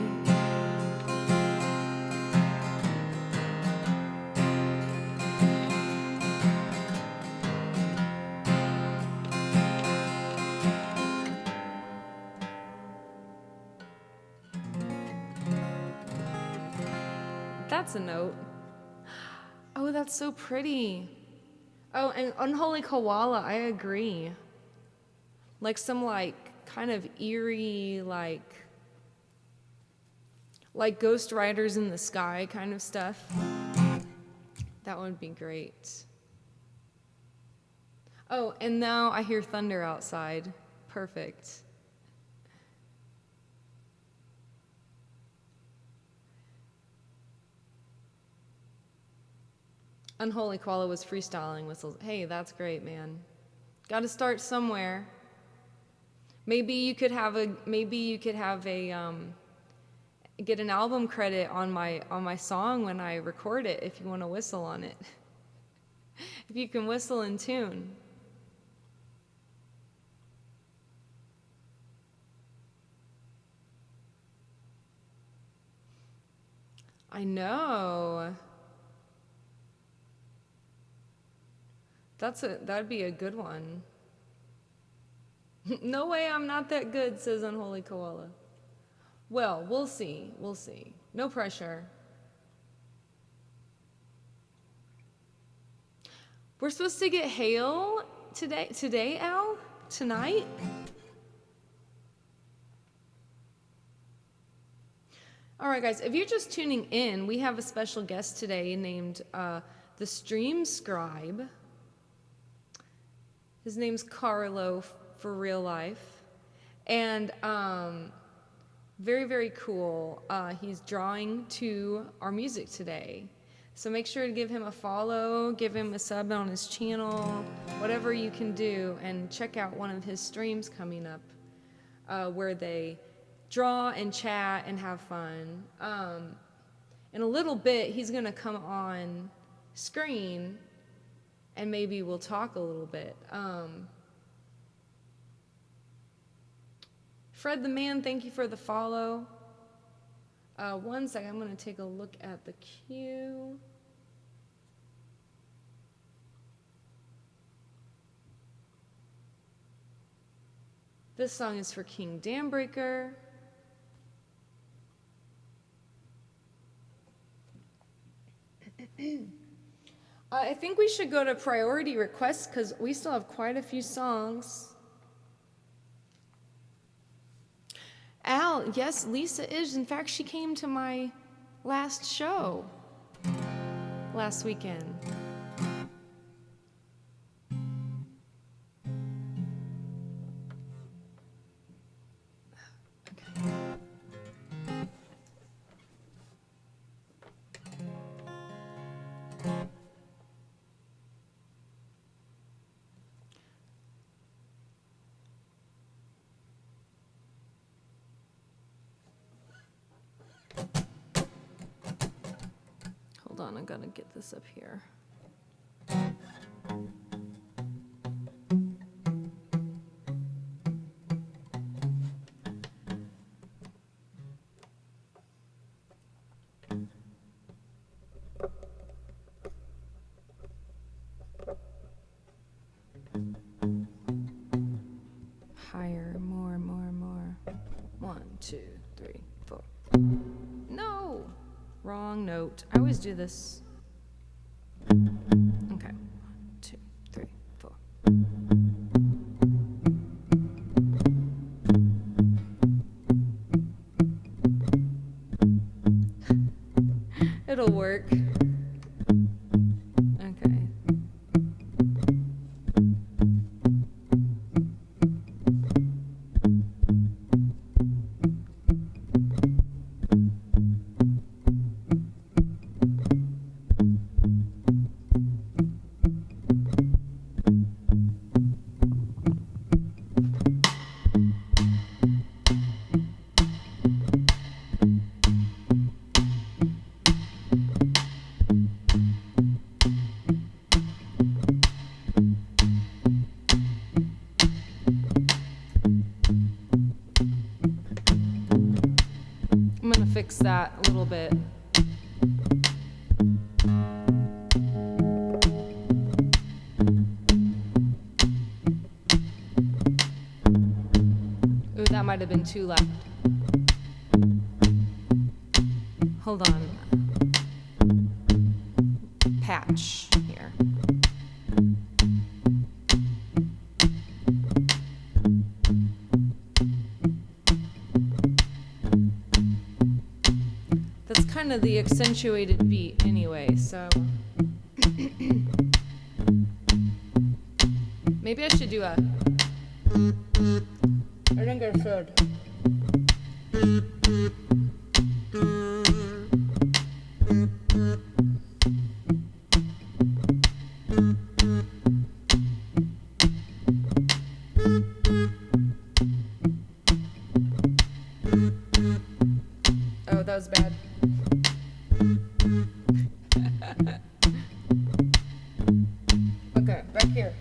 That's a note. Oh, that's so pretty. Oh, and Unholy Koala, I agree. Like some kind of eerie, like Ghost Riders in the Sky kind of stuff. That would be great. Oh, and now I hear thunder outside. Perfect. Unholy Koala was freestyling whistles. Hey, that's great, man. Got to start somewhere. Maybe you could have a get an album credit on my song when I record it if you want to whistle on it. If you can whistle in tune. I know. That'd be a good one. No way, I'm not that good, says Unholy Koala. Well, we'll see. We'll see. No pressure. We're supposed to get hail today, Al? Tonight? All right, guys, if you're just tuning in, we have a special guest today named the Stream Scribe. His name's Carlo for real life. And very, very cool. He's drawing to our music today. So make sure to give him a follow, give him a sub on his channel, whatever you can do, and check out one of his streams coming up where they draw and chat and have fun. In a little bit, he's going to come on screen and maybe we'll talk a little bit. Fred the Man, thank you for the follow. 1 second, I'm going to take a look at the queue. This song is for King Dambreaker. I think we should go to priority requests because we still have quite a few songs. Al, yes, Lisa is. In fact, she came to my last show last weekend. Hold on, I'm gonna get this up here. Higher, more. 1, 2, 3, 4. No! Wrong note. I always do this. Okay. 1, 2, 3, 4. It'll work. fix that a little bit. Ooh, that might have been too loud. Hold on. Patch here. That's kind of the accentuated beat anyway, so maybe I should do a I think I should. Oh, that was bad. Okay, back here.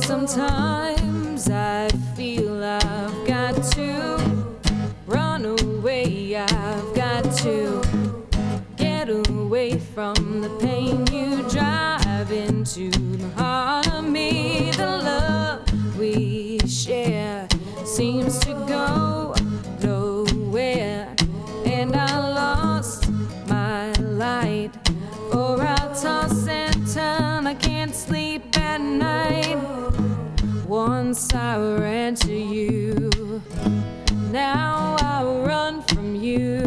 Sometimes I feel I've got to run away, I've got to get away from the pain you drive into the heart of me. The love we share seems to go nowhere, and I lost my light, for I toss and turn, I can't sleep at night. Once I ran to you, now I run from you.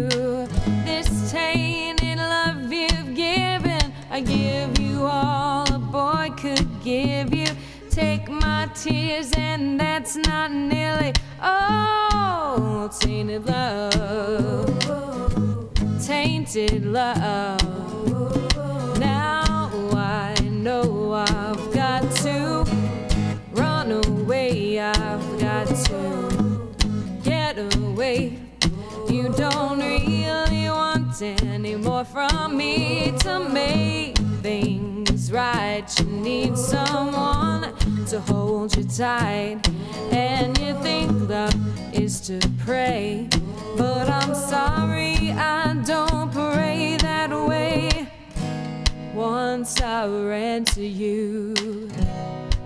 This tainted love you've given, I give you all a boy could give you. Take my tears and that's not nearly all. Tainted love, tainted love. Now I know I've got to run away, I've got to get away. You don't really want any more from me to make things right. You need someone to hold you tight, and you think love is to pray, but I'm sorry, I don't pray that way. Once I ran to you,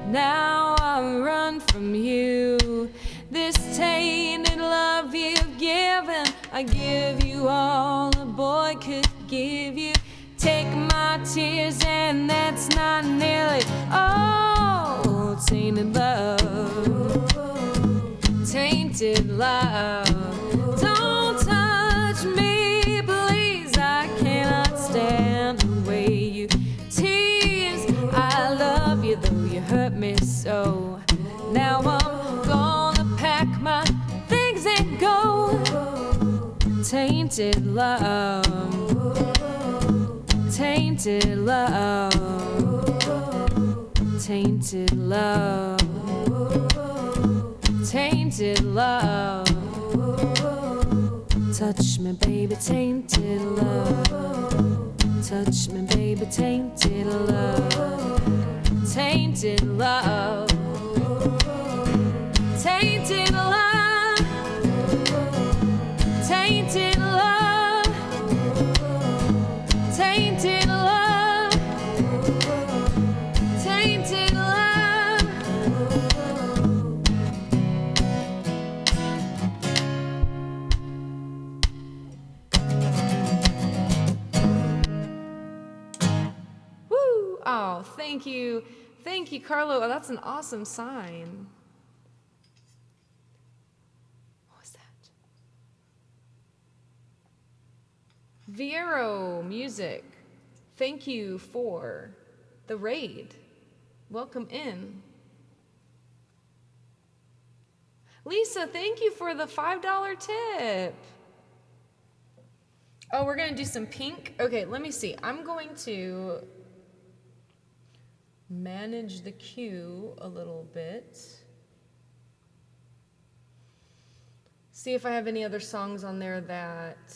now I run from you. This tainted love you've given, I give you all a boy could give you. Take my tears and that's not nearly all. Tainted love, tainted love. Don't touch me, please, I cannot stand the way you tease. I love you though you hurt me so. Now I'm gonna pack my things and go. Tainted love, tainted love, tainted love, tainted love. Touch me, baby, tainted love. Touch me, baby, tainted love. Tainted love, tainted love, tainted love. Wow, thank you. Thank you, Carlo. Oh, that's an awesome sign. What was that? Viero Music, thank you for the raid. Welcome in. Lisa, thank you for the $5 tip. Oh, we're going to do some pink? Okay, let me see. I'm going to manage the queue a little bit. See if I have any other songs on there that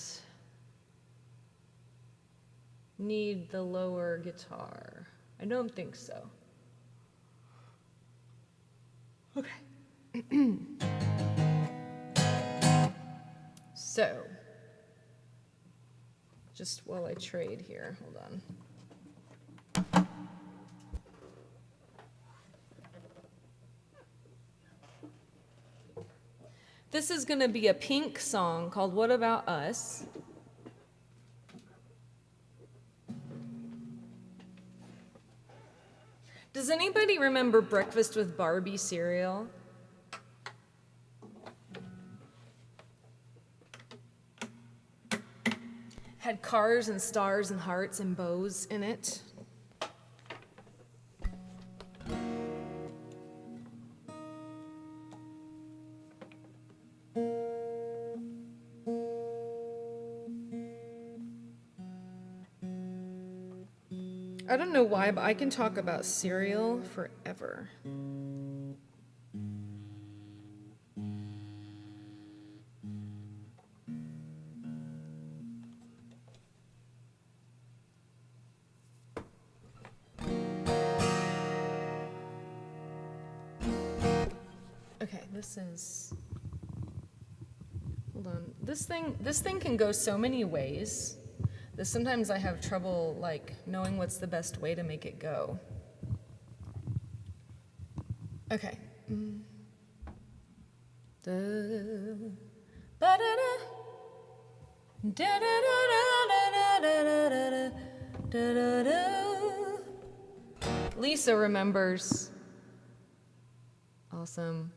need the lower guitar. I don't think so. Okay. So, just while I trade here, hold on. This is going to be a Pink song called What About Us? Does anybody remember Breakfast with Barbie cereal? Had cars and stars and hearts and bows in it. I don't know why, but I can talk about cereal forever. Okay, this is, hold on. This thing can go so many ways that sometimes I have trouble like knowing what's the best way to make it go. Okay. Lisa remembers. Awesome.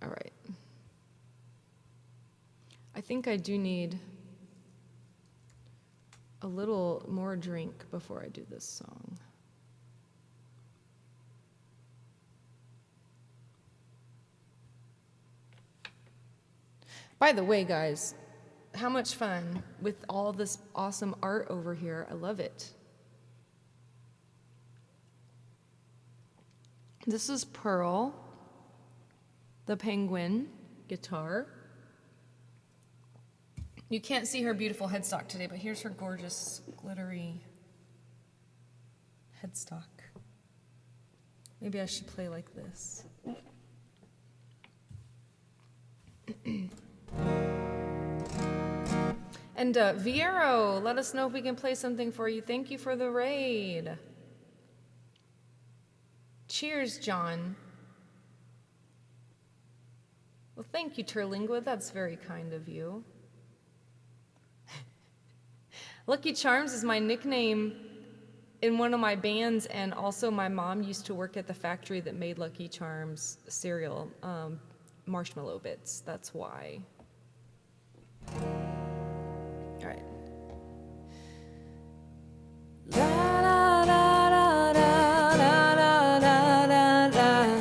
All right. I think I do need a little more drink before I do this song. By the way, guys, how much fun with all this awesome art over here. I love it. This is Pearl, the penguin guitar. You can't see her beautiful headstock today, but here's her gorgeous, glittery headstock. Maybe I should play like this. And Viero, let us know if we can play something for you. Thank you for the raid. Cheers, John. Well, thank you, Terlingua. That's very kind of you. Lucky Charms is my nickname in one of my bands, and also my mom used to work at the factory that made Lucky Charms cereal, marshmallow bits. That's why. All right. La, la, la, la, la, la, la, la, la.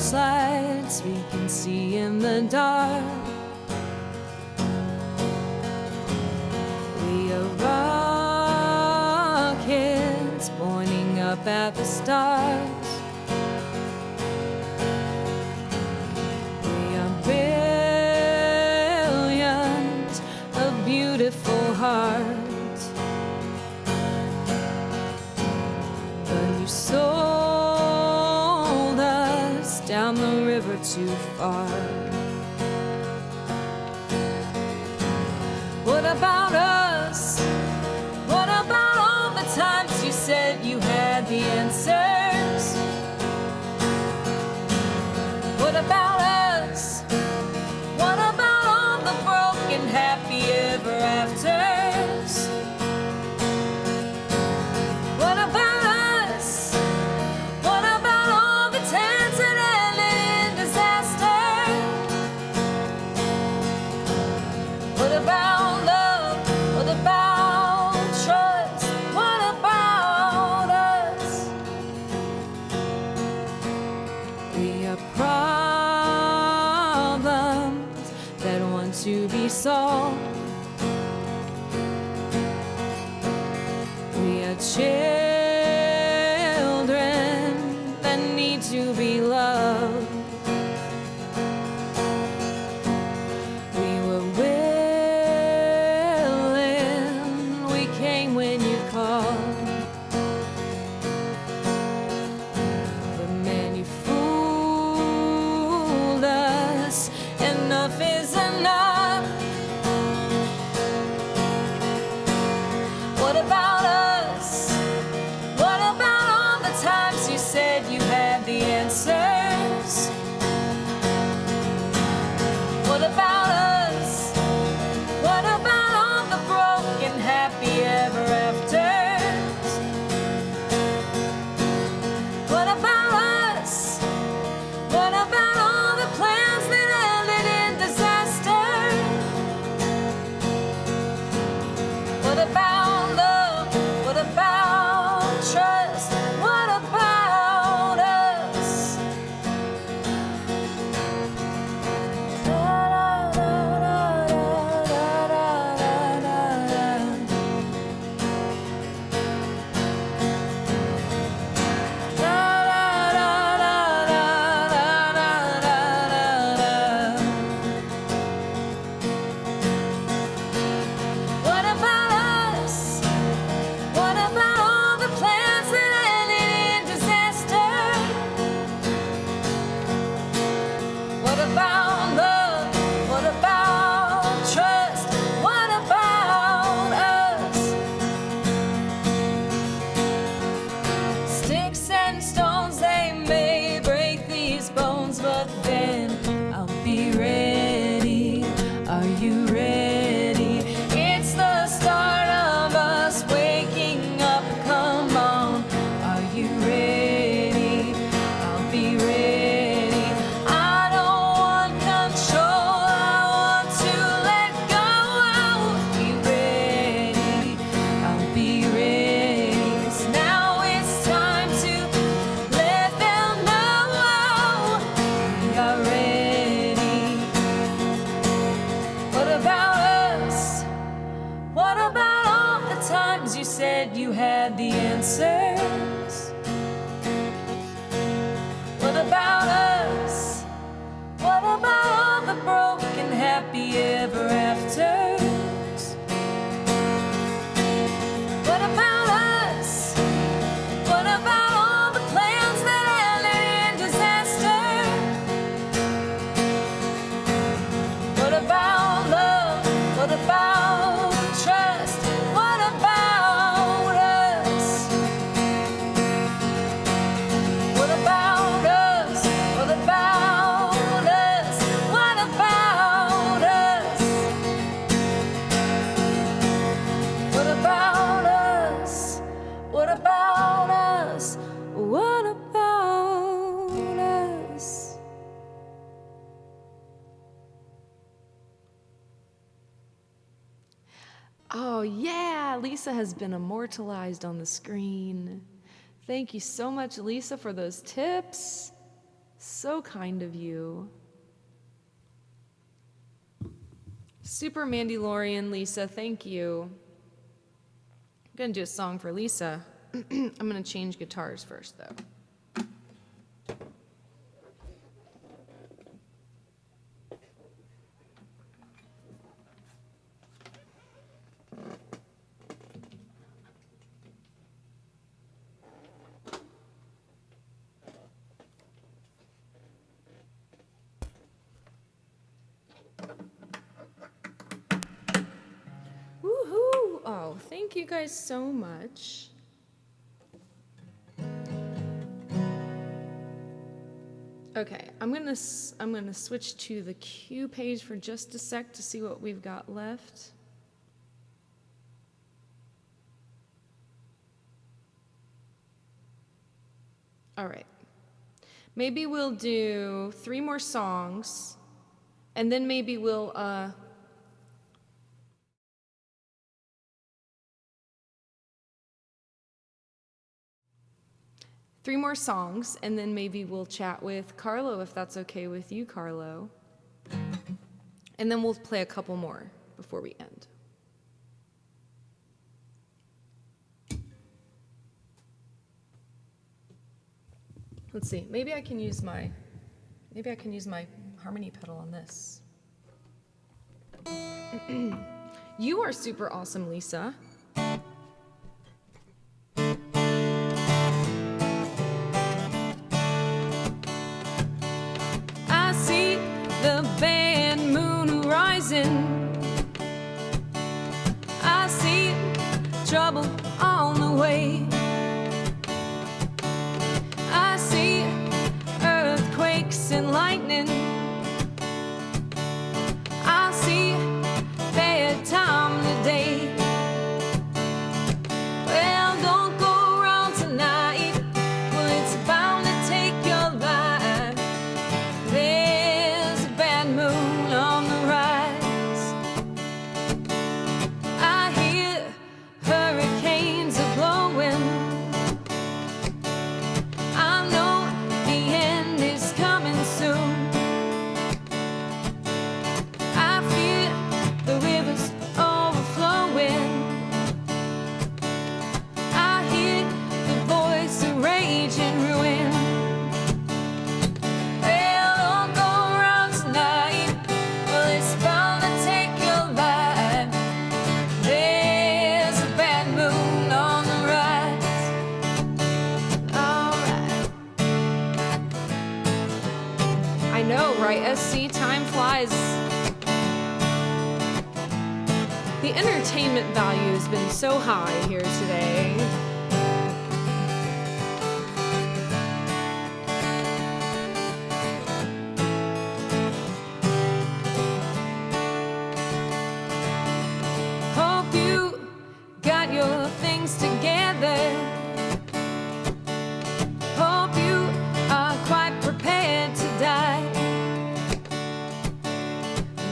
Searchlights we can see in the dark. We are rockets pointing up at the stars. We are billions of beautiful hearts. But you sold us down the river too far. about us? What about all the times you said you had the answers? What about us? What about all the broken happy ever afters? What about us? What about all the times that ended in disaster? What about love? What about trust? What about us? We are problems that want to be solved. We are children that need to be loved. We were willing, we came when you called. But man, you fooled us. Enough is enough. What about us? What about all the times you said you had the answers? What about us? What about all the broken happy ever afters? What about us? What about all the plans that ended in disaster? What about love? What about trust? What about us? Da, da, da, da, da, da, da, da, da. Da, da, da, da, da, da, da, da, da. What about us? What about all the plans that ended in disaster? What about love? What about trust? What about us? Sticks and stones, they may break these bones, but then I'll be ready. Are you ready? It's the start of us waking up. Come on, are you ready? I'll be ready. I don't want control, I want to let go. I'll be ready. I'll be ready. 'Cause now it's time to let them know we are ready. What about us? What about all the times you said you had the answers? What about us? What about all the broken happy ever afters? What about us? What about all the plans that ended in disaster? What about love? What about trust? What about us? What about us? What about us? What about us? What about us? What about us? What about us? Oh, yeah, Lisa has been immortalized on the screen. Thank you so much, Lisa, for those tips. So kind of you. Super Mandalorian, Lisa, thank you. I'm going to do a song for Lisa. I'm going to change guitars first, though. Oh, thank you guys so much. Okay, I'm gonna switch to the queue page for just a sec to see what we've got left. All right. Maybe we'll do 3 more songs, and then maybe we'll 3 more songs, and then maybe we'll chat with Carlo, if that's okay with you, Carlo. And then we'll play a couple more before we end. Let's see, maybe I can use my harmony pedal on this. You are super awesome, Lisa. I see the band moon rising. I see trouble on the way. I see earthquakes and lightning. I see bad time today. Well, don't go around tonight. Well, it's bound to take your life. There's a bad moon on the rise. I hear hurricanes are blowing. I know the end is coming soon. I feel the rivers overflowing. I hear the voice of rage and ruin. Well, don't go around tonight. Well, it's bound to take your life. There's a bad moon on the rise. All right. I know, right? SC, time flies. The entertainment value has been so high here today. Hope you got your things together. Hope you are quite prepared to die.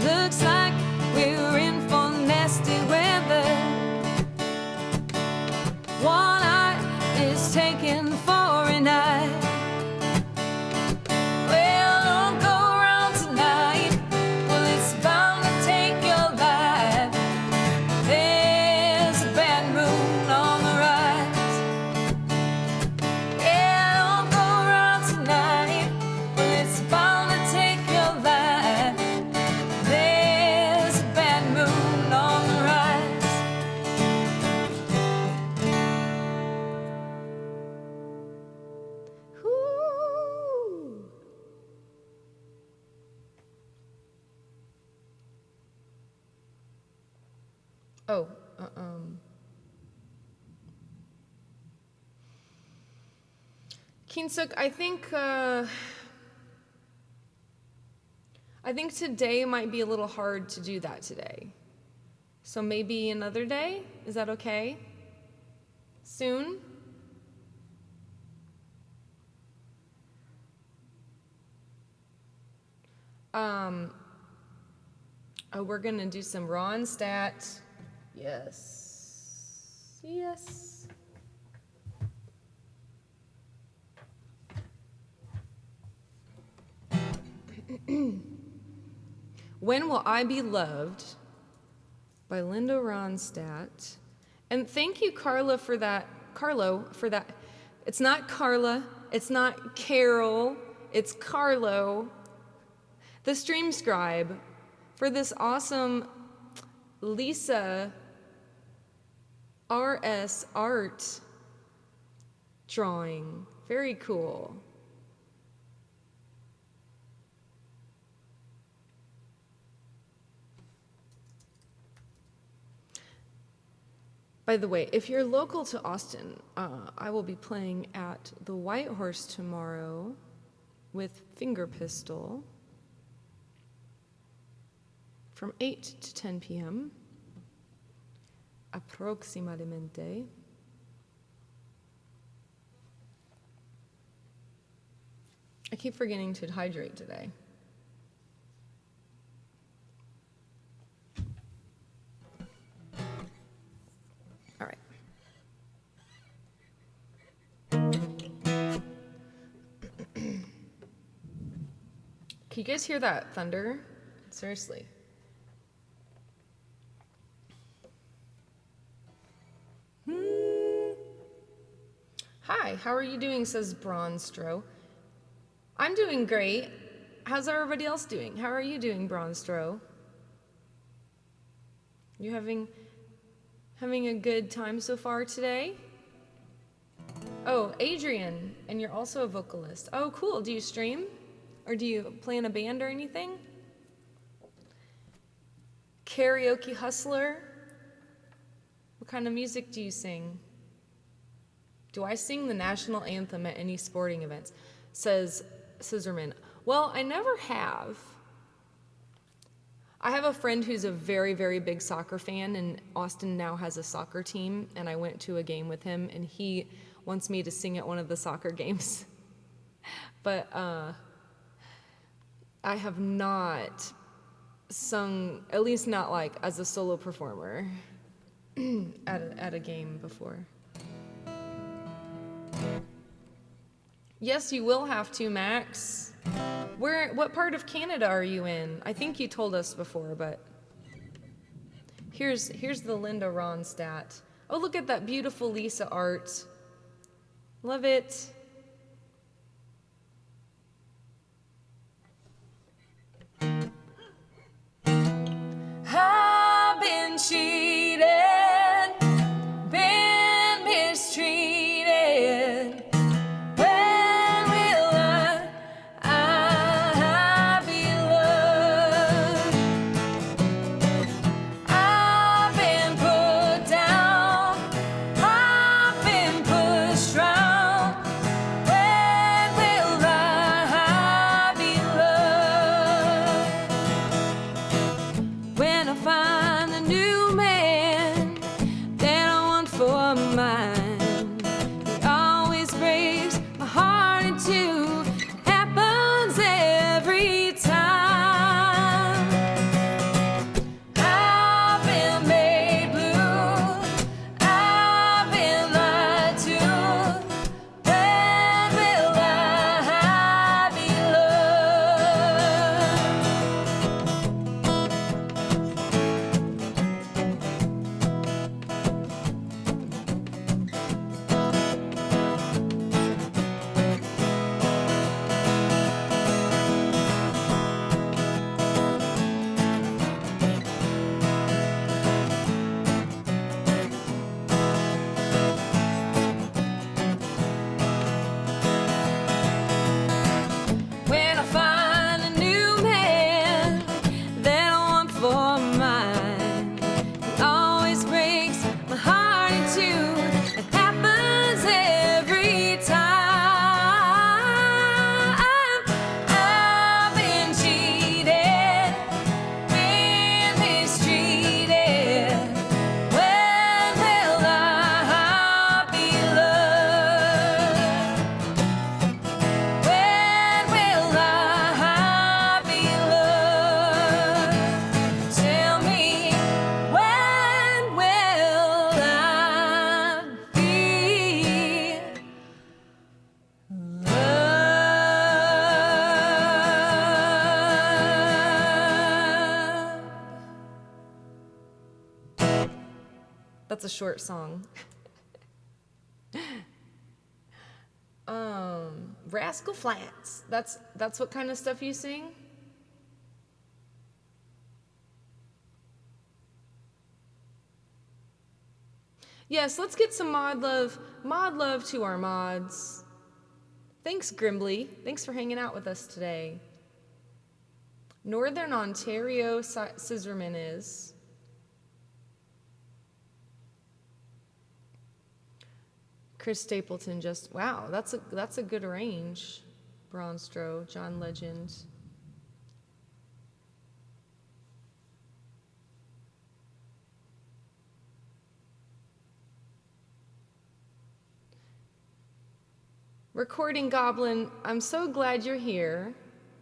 Looks like we're in for nasty weather. One eye is taken for an eye. Well, don't go around tonight. Well, it's bound to take your life. There's a bad moon on the rise. Yeah, don't go around tonight. Well, it's bound to take your life. There's a bad moon on the rise. Whoo. Oh, Kinsuk, I think today might be a little hard to do that today. So maybe another day? Is that okay? Soon? Oh, we're gonna do some Ronstadt. Yes. Yes. When Will I Be Loved by Linda Ronstadt. And thank you, Carlo, for that. It's not Carla, it's not Carol, it's Carlo, the stream scribe, for this awesome Lisa RS art drawing. Very cool. By the way, if you're local to Austin, I will be playing at the White Horse tomorrow with Finger Pistol from 8 to 10 p.m. Aproximadamente. I keep forgetting to hydrate today. All right. Can you guys hear that thunder? Seriously. Hi, how are you doing, says Bronstro. I'm doing great. How's everybody else doing? How are you doing, Bronstro? You having a good time so far today? Oh, Adrian, and you're also a vocalist. Oh, cool. Do you stream? Or do you play in a band or anything? Karaoke hustler? What kind of music do you sing? Do I sing the national anthem at any sporting events? Says Scissorman. Well, I never have. I have a friend who's a very, very big soccer fan, and Austin now has a soccer team, and I went to a game with him, and he wants me to sing at one of the soccer games. But I have not sung, at least not like as a solo performer, at a game before. Yes, you will have to, Max. What part of Canada are you in? I think you told us before, but here's the Linda Ronstadt. Oh, look at that beautiful Lisa art. Love it. I've been cheated, been mistreated. When will I be loved? I've been put down, I've been pushed round. When will I be loved? When I find a new man that I want for mine, he always breaks my heart in two. Happens every time. I've been made blue, I've been lied to. When will I be When I find a new man that I want for mine, he always breaks my heart in two. It happens every time. I've been cheated, been mistreated. When will I be loved? When will I be loved? Tell me, when will I be loved? That's a short song. Rascal Flatts. That's what kind of stuff you sing? Yes, let's get some mod love. Mod love to our mods. Thanks, Grimbly. Thanks for hanging out with us today. Northern Ontario Scissorman is. Chris Stapleton just, wow, that's a good range. Bronstro, John Legend. Recording Goblin, I'm so glad you're here.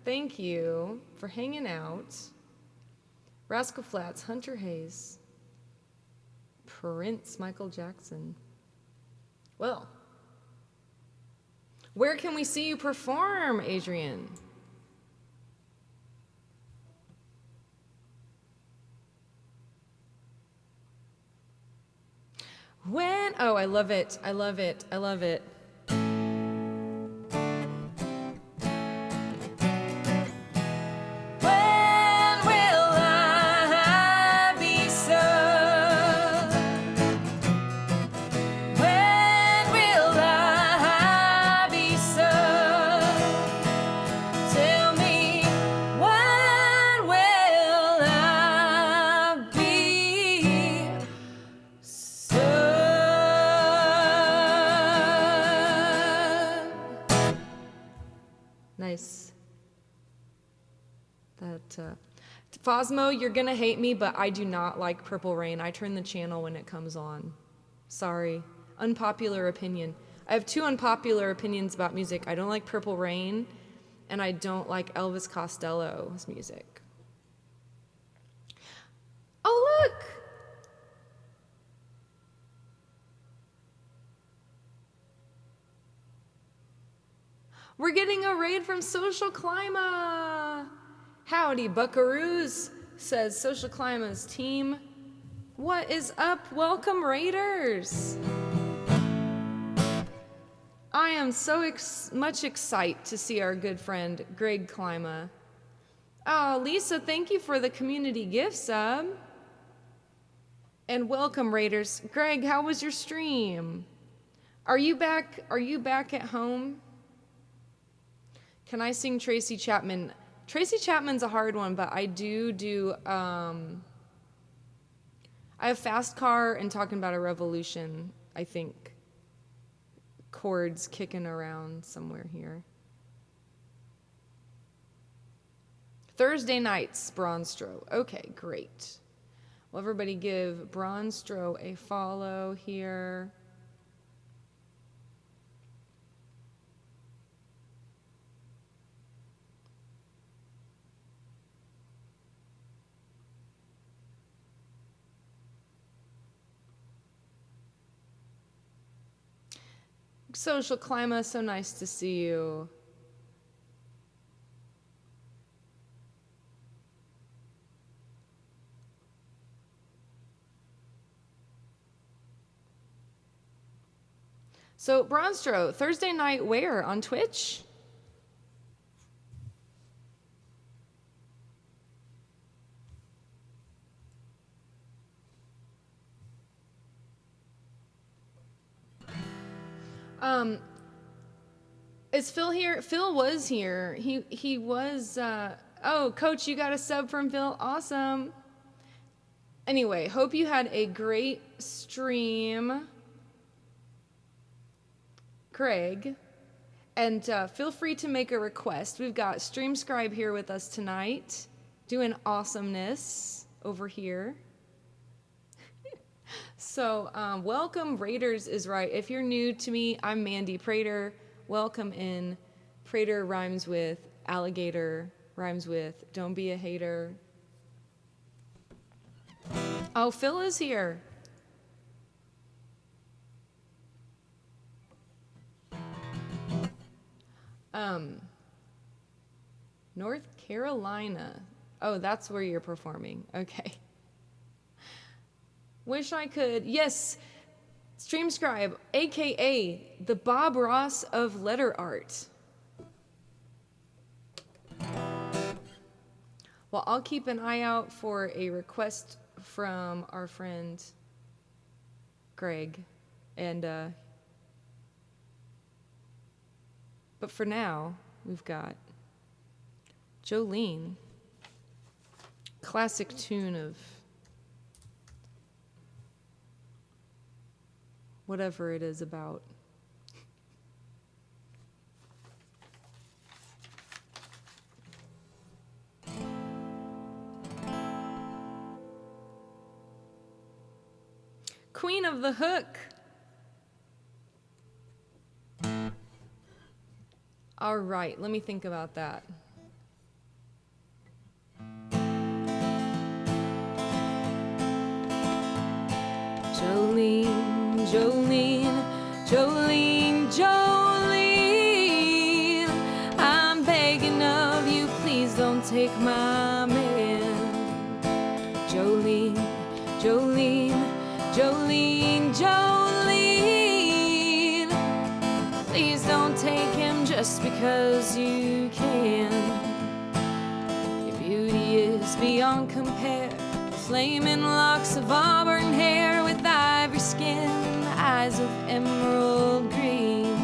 Thank you for hanging out. Rascal Flatts, Hunter Hayes. Prince Michael Jackson. Well, where can we see you perform, Adrian? When, oh, I love it, I love it, I love it. Nice. Fosmo, you're gonna hate me, but I do not like Purple Rain. I turn the channel when it comes on. Sorry. Unpopular opinion. I have two unpopular opinions about music. I don't like Purple Rain, and I don't like Elvis Costello's music. Oh, look! We're getting a raid from Social Clima. Howdy, buckaroos, says Social Clima's team. What is up? Welcome, raiders. I am so much excited to see our good friend, Greg Clima. Oh, Lisa, thank you for the community gift sub. And welcome, raiders. Greg, how was your stream? Are you back at home? Can I sing Tracy Chapman? Tracy Chapman's a hard one, but I do I have Fast Car and Talking About a Revolution, I think. Chords kicking around somewhere here. Thursday nights, Bronstro. Okay, great. Well, everybody give Bronstro a follow here. Social Clima, so nice to see you. So, Bronstro, Thursday night where? On Twitch? Is Phil here? Phil was here. He was, oh, Coach, you got a sub from Phil. Awesome. Anyway, hope you had a great stream, Craig. And feel free to make a request. We've got Stream Scribe here with us tonight, doing awesomeness over here. So, welcome, Raiders is right. If you're new to me, I'm Mandy Prater. Welcome in. Prater rhymes with alligator, rhymes with don't be a hater. Oh, Phil is here. North Carolina. Oh, that's where you're performing. Okay. Wish I could. Yes, Stream Scribe, aka the Bob Ross of letter art. Well, I'll keep an eye out for a request from our friend Greg, and but for now, we've got Jolene, classic tune of whatever it is about. queen of the hook. All right, let me think about that. Jolene, Jolene, Jolene, Jolene, I'm begging of you, please don't take my man. Jolene, Jolene, Jolene, Jolene, please don't take him just because you can. Your beauty is beyond compare, flaming locks of auburn hair with ivory skin and eyes of emerald green.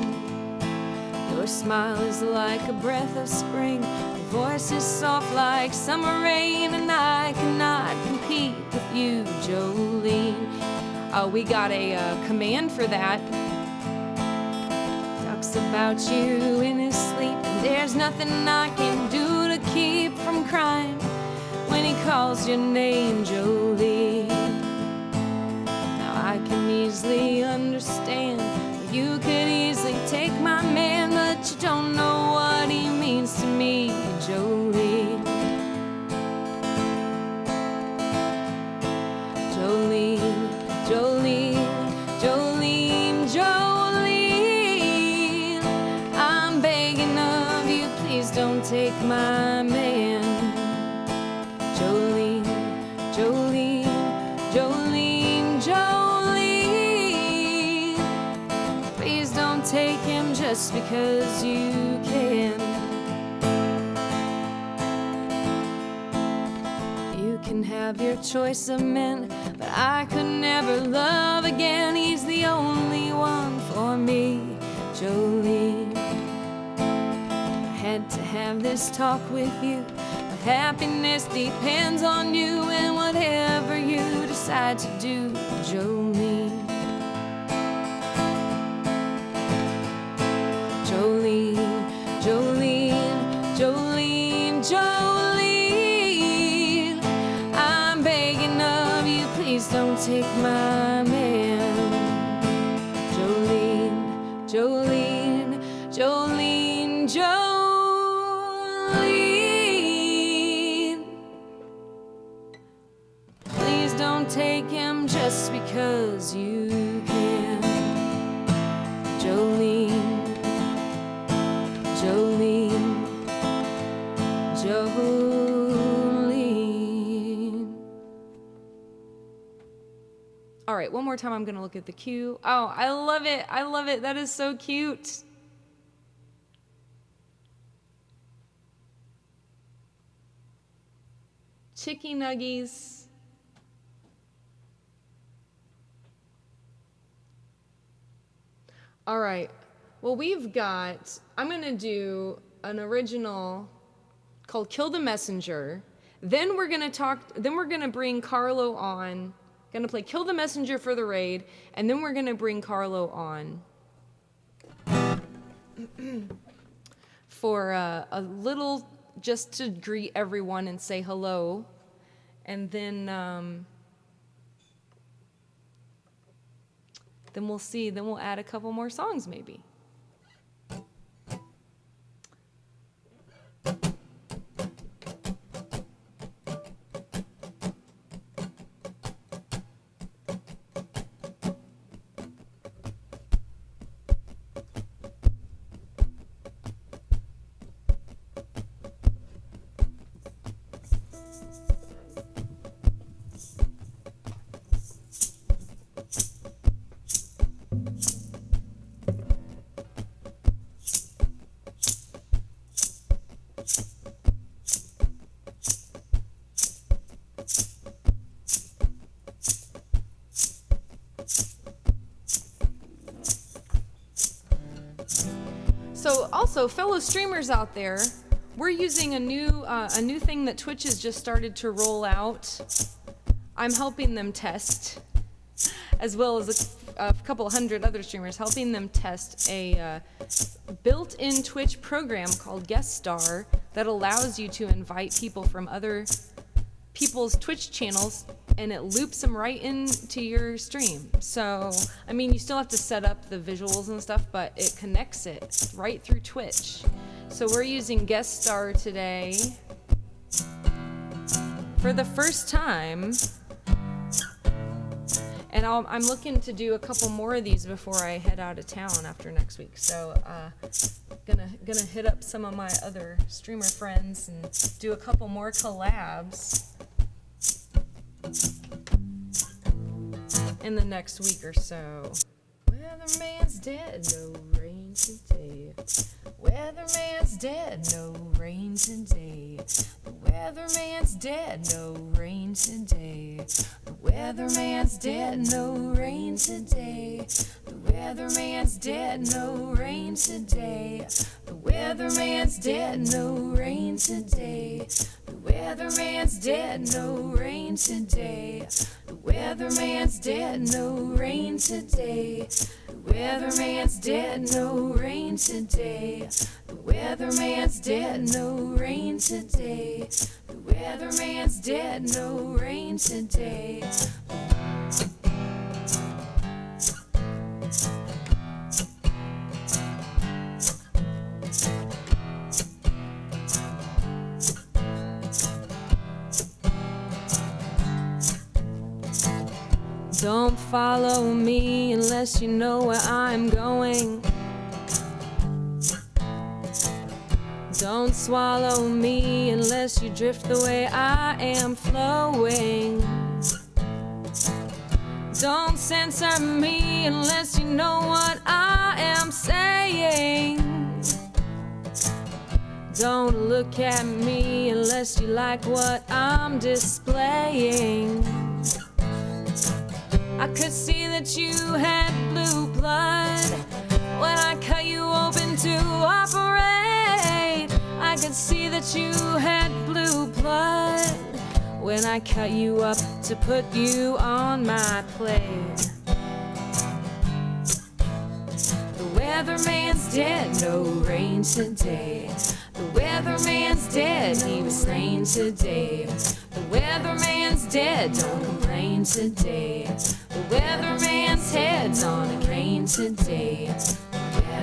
Your smile is like a breath of spring, your voice is soft like summer rain, and I cannot compete with you, Jolene. We got a command for that. Talks about you in his sleep, and there's nothing I can do to keep from crying when he calls your name, Jolene. Now I can easily understand why you could easily take my man, but you don't know what he means to me, Jolene. Jolene, Jolene, Jolene, Jolene, I'm begging of you, please don't take my man. Jolene, Jolene, Jolene, Jolene, please don't take him just because you can. You can have your choice of men, but I could never love again. He's the only one for me, Jolene. I had to have this talk with you. Happiness depends on you and whatever you decide to do, Jolene. Jolene, Jolene, Jolene, Jolene, I'm begging of you, please don't take my man. Jolene, Jolene, Jolene, Jolene, don't take him just because you can. Jolene, Jolene, Jolene. All right, one more time I'm gonna look at the cue. Oh, I love it, I love it, that is so cute. Chicky nuggies. All right, well, I'm gonna do an original called Kill the Messenger. Then we're gonna bring Carlo on, gonna play Kill the Messenger for the raid, and then we're gonna bring Carlo on for a little, just to greet everyone and say hello. And then we'll see, then we'll add a couple more songs maybe. So also, fellow streamers out there, we're using a new thing that Twitch has just started to roll out. I'm helping them test, as well as a couple hundred other streamers, helping them test a built-in Twitch program called Guest Star that allows you to invite people from other people's Twitch channels and it loops them right into your stream. So, I mean, you still have to set up the visuals and stuff, but it connects it right through Twitch. So we're using Guest Star today for the first time. And I'm looking to do a couple more of these before I head out of town after next week. So, gonna hit up some of my other streamer friends and do a couple more collabs in the next week or so. Weatherman's dead, no rain today. Weatherman's dead, no rain today. The weatherman's dead, no rain today. The weatherman's dead, no rain today. The weatherman's dead, no rain today. The weatherman's dead, no rain today. The weatherman's dead, no rain today. The weatherman's dead, no rain today. The weatherman's dead, no rain today. The weatherman's dead, no rain today. The weatherman's dead, no rain today. Don't follow me unless you know where I'm going. Don't swallow me unless you drift the way I am flowing. Don't censor me unless you know what I am saying. Don't look at me unless you like what I'm displaying. I could see that you had blue blood when I cut you open to operate. I could see that you had blue blood when I cut you up to put you on my plate. The weatherman's dead, no rain today. The weatherman's dead, he was slain today. The weatherman's dead, don't complain today. The weatherman's head's on a crane today.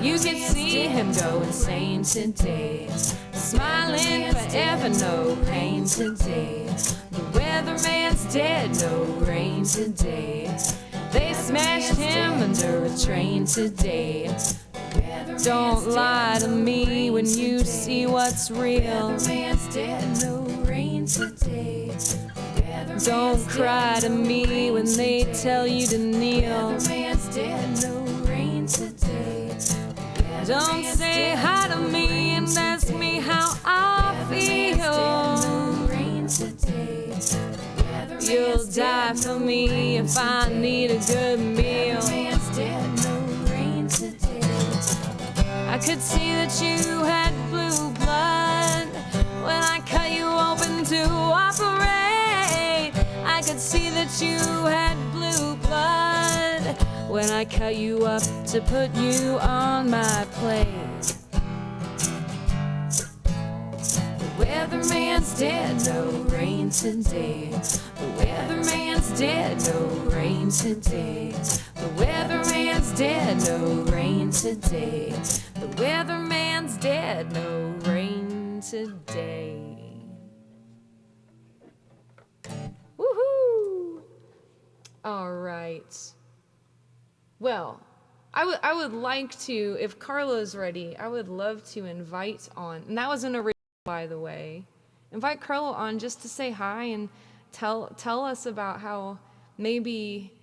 You can see him go insane today. Smiling forever, no pain today. The weatherman's dead, no rain today. They smashed him under a train today. Don't lie to me when you see what's real. Don't cry to me when they tell you to kneel. Don't say hi to me and ask me how I feel. You'll die for me if I need a good meal. I could see that you had blue blood when I cut you open to operate. I could see that you had blue blood when I cut you up to put you on my plate. The weatherman's dead, no rain today. The weatherman's dead, no rain today. The weatherman's dead, no rain today. The weatherman's dead, no rain today. Woohoo! All right. Well, I would like to, if Carlo's ready, I would love to invite on, and that was an original, by the way, invite Carlo on just to say hi and tell us about how maybe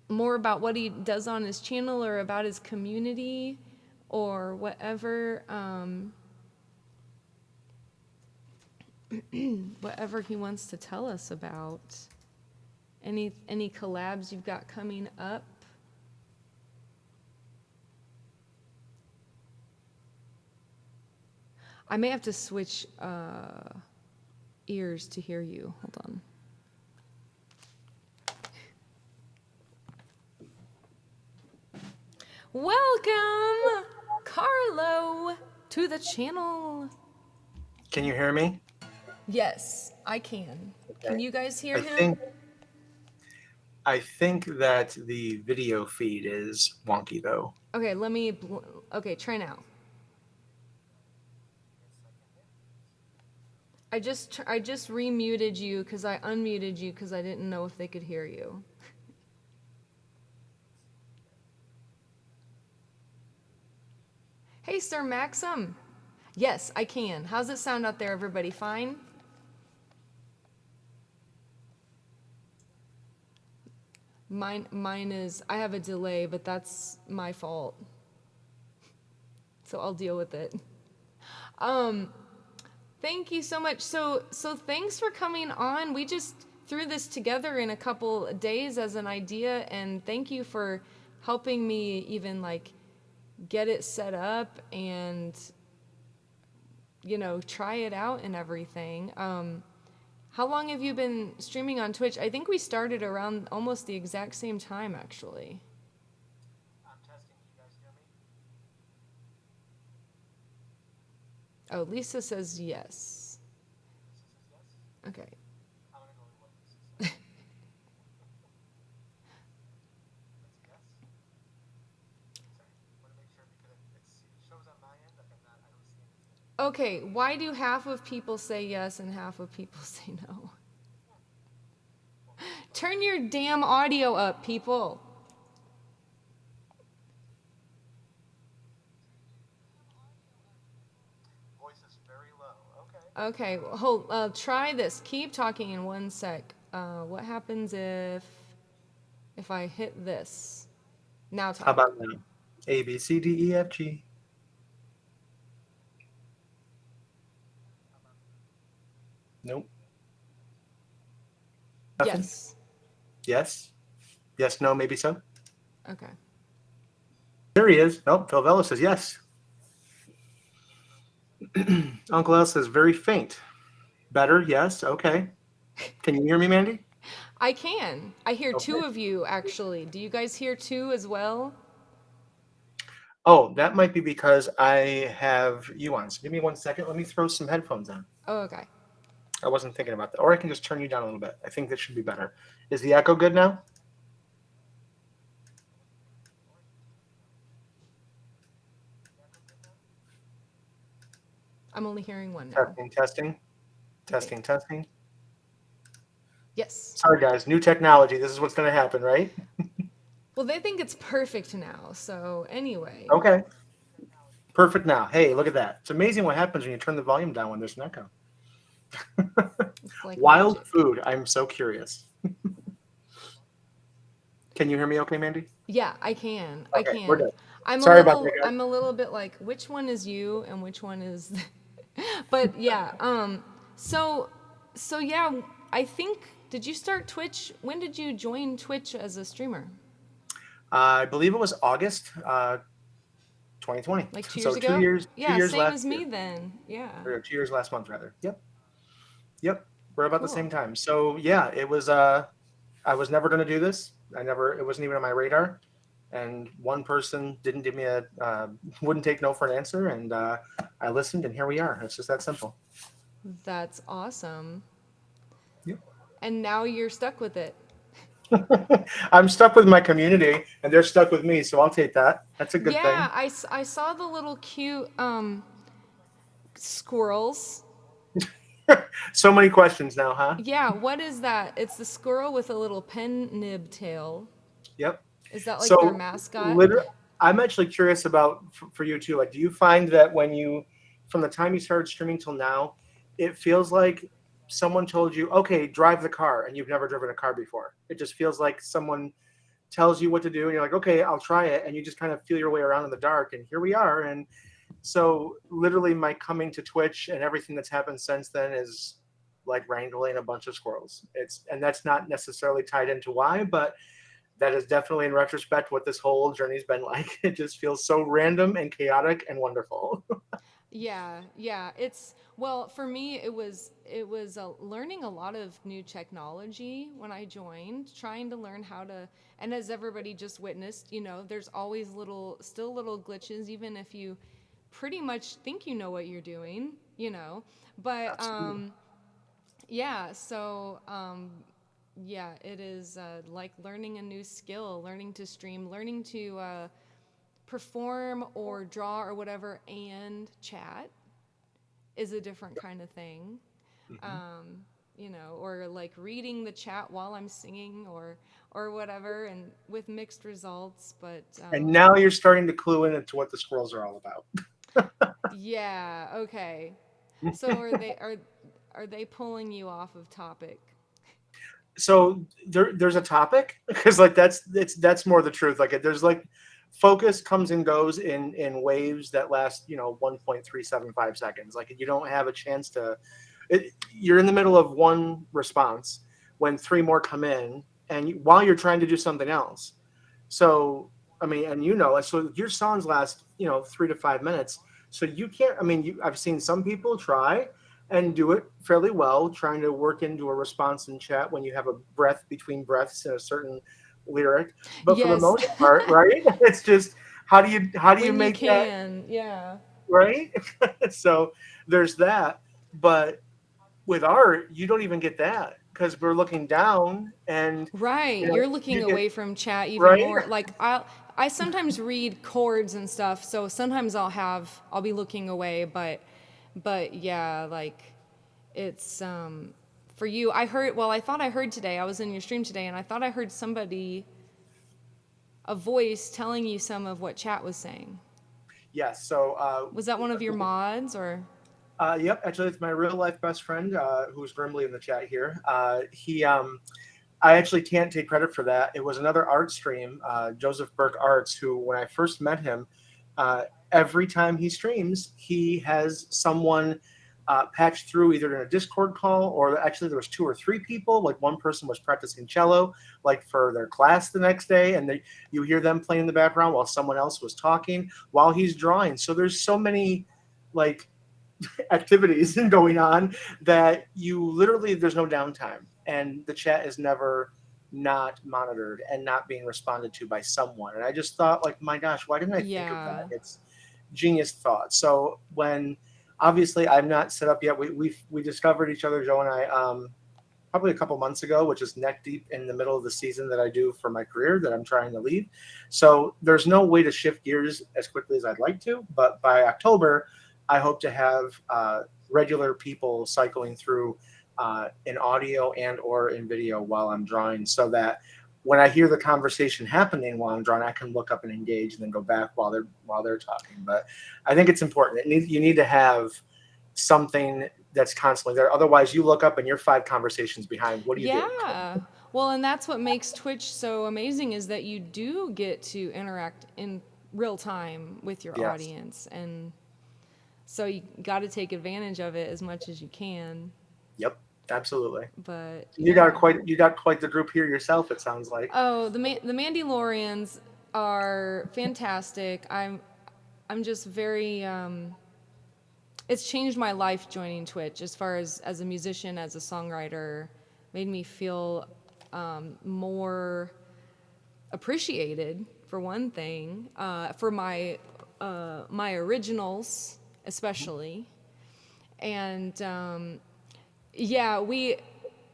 more about what he does on his channel or about his community or whatever, whatever he wants to tell us about. Any collabs you've got coming up? I may have to switch ears to hear you. Hold on. Welcome, Carlo, to the channel. Can you hear me? Yes, I can. Can you guys hear him? I think that the video feed is wonky though. Okay, okay, try now. I just remuted you because I unmuted you because I didn't know if they could hear you. Hey, Sir Maxim. Yes, I can. How's it sound out there, everybody? Fine? Mine is, I have a delay, but that's my fault. So I'll deal with it. Um, Thank you so much. So thanks for coming on. We just threw this together in a couple days as an idea, and thank you for helping me even like get it set up and try it out and everything. How long have you been streaming on Twitch? I think we started around almost the exact same time, actually. Oh, Lisa says yes. Okay. Okay, why do half of people say yes and half of people say no? Turn your damn audio up, people. Okay, well, hold. Try this. Keep talking in 1 sec. What happens if I hit this? Now How talk. about now? A B C D E F G. Nope. Nothing. Yes. Yes. Yes. No. Maybe so. Okay. There he is. Nope. Phil Vela says yes. Uncle L says very faint. Better. Yes. Okay. Can you hear me, Mandy? I can. I hear two Okay. of you actually. Do you guys hear two as well? Oh, that might be because I have you on. So give me 1 second. Let me throw some headphones on. Oh, okay. I wasn't thinking about that. Or I can just turn you down a little bit. I think that should be better. Is the echo good now? I'm only hearing one now. Testing, testing, Okay. testing, testing. Yes. Sorry, guys. New technology. This is what's going to happen, right? Well, they think it's perfect now. So, anyway, Okay. Perfect now. Hey, look at that. It's amazing what happens when you turn the volume down when there's an echo. it's like Wild magic. food. I'm so curious. Can you hear me okay, Mandy? Yeah, I can. I Okay, we're can. good. Sorry about that, guys. I'm a little bit like which one is you and which one is But yeah, so so yeah, I think did you start Twitch? When did you join Twitch as a streamer? I believe it was August 2020. Like 2 years So two ago? years, two Yeah, years same last as year, me then. Yeah. or 2 years last month rather. Yep, yep. We're about the Cool. same time. So yeah, it was. I was never going to do this. I never. It wasn't even on my radar. And one person didn't give me a wouldn't take no for an answer, and I listened, and here we are. It's just that simple. That's awesome. Yep. And now you're stuck with it. I'm stuck with my community, and they're stuck with me. So I'll take that. That's a good Yeah, thing. I saw the little cute squirrels. So many questions now, huh? Yeah, what is that? It's the squirrel with a little pen nib tail. Yep. Is that like their So, mascot? literally, I'm actually curious about for you too. Like, do you find that when you, from the time you started streaming till now, it feels like someone told you, "Okay, drive the car," and you've never driven a car before? It just feels like someone tells you what to do, and you're like, "Okay, I'll try it," and you just kind of feel your way around in the dark, and here we are. And so, literally, my coming to Twitch and everything that's happened since then is like wrangling a bunch of squirrels. It's and that's not necessarily tied into why, but that is definitely in retrospect what this whole journey's been like. It just feels so random and chaotic and wonderful. Yeah, yeah. It's well for me. It was learning a lot of new technology when I joined, trying to learn how to. And as everybody just witnessed, there's always still little glitches, even if you pretty much think you know what you're doing. But Absolutely. yeah. So Yeah, it is like learning a new skill, learning to stream, learning to perform or draw or whatever and chat is a different kind of thing. Hmm. Um, or like reading the chat while I'm singing or whatever, and with mixed results. But And now you're starting to clue in into what the scrolls are all about. yeah, okay. So are they pulling you off of topic? So there's a topic because like that's more the truth. Like there's like focus comes and goes in waves that last 1.375 seconds. Like you don't have a chance to. You're in the middle of one response when three more come in, and while you're trying to do something else. So I mean, and so your songs last 3 to 5 minutes. So you can't. I mean, I've seen some people try and do it fairly well, trying to work into a response in chat when you have a breath between breaths in a certain lyric. But for the Yes. most part, right? It's just how do you When you make that can, yeah. right? So there's that. But with art, you don't even get that because we're looking down and Right. You're looking you get away from chat even right. more. Like I sometimes read chords and stuff, so sometimes I'll be looking away, but yeah, like it's for you. I thought I heard today. I was in your stream today and I thought I heard somebody a voice telling you some of what chat was saying. Yes. So Was that one of your mods or yep, actually, it's my real life best friend who's Grimly in the chat here. I actually can't take credit for that. It was another art stream, Joseph Burke Arts, who, when I first met him, uh, every time he streams, he has someone patched through either in a Discord call or actually there was two or three people. Like one person was practicing cello, like for their class the next day, and you hear them playing in the background while someone else was talking while he's drawing. So there's so many like activities going on that you literally there's no downtime and the chat is never not monitored and not being responded to by someone. And I just thought like, my gosh, why didn't I think of that? yeah. It's genius thought. So when obviously I'm not set up yet, we discovered each other, Joe and I, probably a couple months ago, which is neck deep in the middle of the season that I do for my career that I'm trying to leave. So there's no way to shift gears as quickly as I'd like to, but by October I hope to have regular people cycling through in audio and or in video while I'm drawing, so that when I hear the conversation happening while I'm drawing, I can look up and engage, and then go back while they're talking. But I think it's important. You need to have something that's constantly there. Otherwise, you look up and you're five conversations behind. What do you do? Yeah. Well, and that's what makes Twitch so amazing is that you do get to interact in real time with your Yes. audience. And so you got to take advantage of it as much as you can. Yep. Absolutely. But You got yeah. quite the group here yourself. It sounds like. Oh, the Mandalorians are fantastic. I'm just very it's changed my life joining Twitch as far as a musician, as a songwriter, made me feel more appreciated for one thing, for my originals especially, and yeah,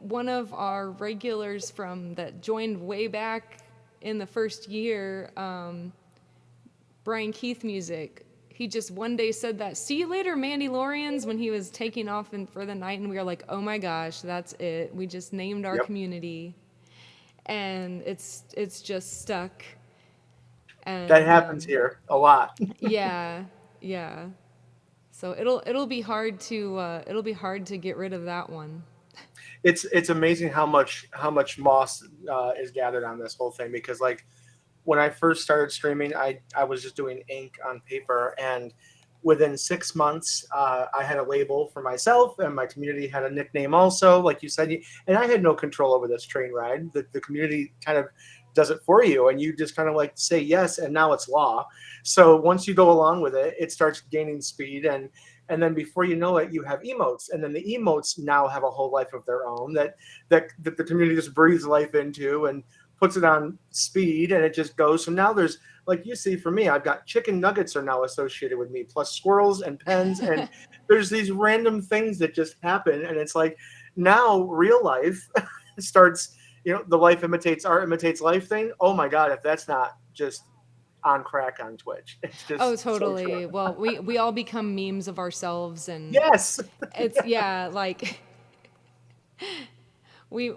one of our regulars from that joined way back in the first year, Brian Keith Music. He just one day said that, "See you later, Mandalorians," when he was taking off for the night, and we were like, "Oh my gosh, that's it. We just named our Yep. community." And it's just stuck. That And happens here a lot. yeah, yeah. So it'll be hard to get rid of that one. It's amazing how much moss is gathered on this whole thing because like when I first started streaming, I was just doing ink on paper, and within 6 months, I had a label for myself, and my community had a nickname also, like you said, and I had no control over this train ride. The community kind of does it for you, and you just kind of like say yes, and now it's law. So once you go along with it, it starts gaining speed, and then before you know it, you have emotes, and then the emotes now have a whole life of their own that the community just breathes life into and puts it on speed, and it just goes. So now there's, like you see for me, I've got chicken nuggets are now associated with me, plus squirrels and pens, and there's these random things that just happen, and it's like now real life starts the life imitates art imitates life thing. Oh my God, if that's not just on crack on Twitch, it's Oh, just so true. totally. Well, we all become memes of ourselves, and Yes. it's yeah, like we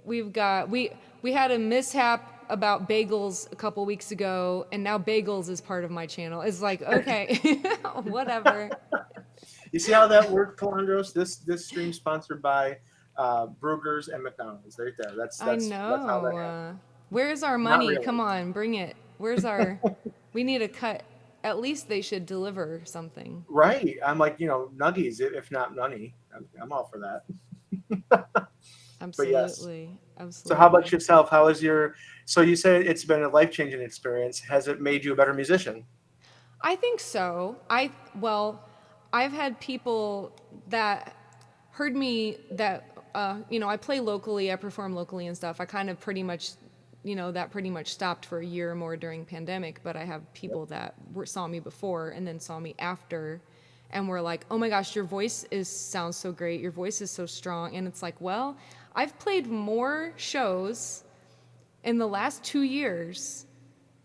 we've got we had a mishap about bagels a couple weeks ago, and now bagels is part of my channel. It's like, okay, whatever. You see how that worked, Calandros? This stream sponsored by Brugger's and McDonald's. Right there. That's I that's how that know. happened. Where's our Not money? really. Come on, bring it. Where's our? We need a cut. At least they should deliver something. Right. I'm like, nuggies, if not nunny. I'm all for that. But yes. Absolutely, So how about absolutely. yourself? How is your? So you said it's been a life-changing experience. Has it made you a better musician? I think so. Well, I've had people that heard me that I play locally, I perform locally and stuff. I kind of pretty much, that pretty much stopped for a year or more during pandemic. But I have Yep. people that saw me before and then saw me after, and were like, "Oh my gosh, your voice is sounds so great. Your voice is so strong." And it's like, well, I've played more shows in the last 2 years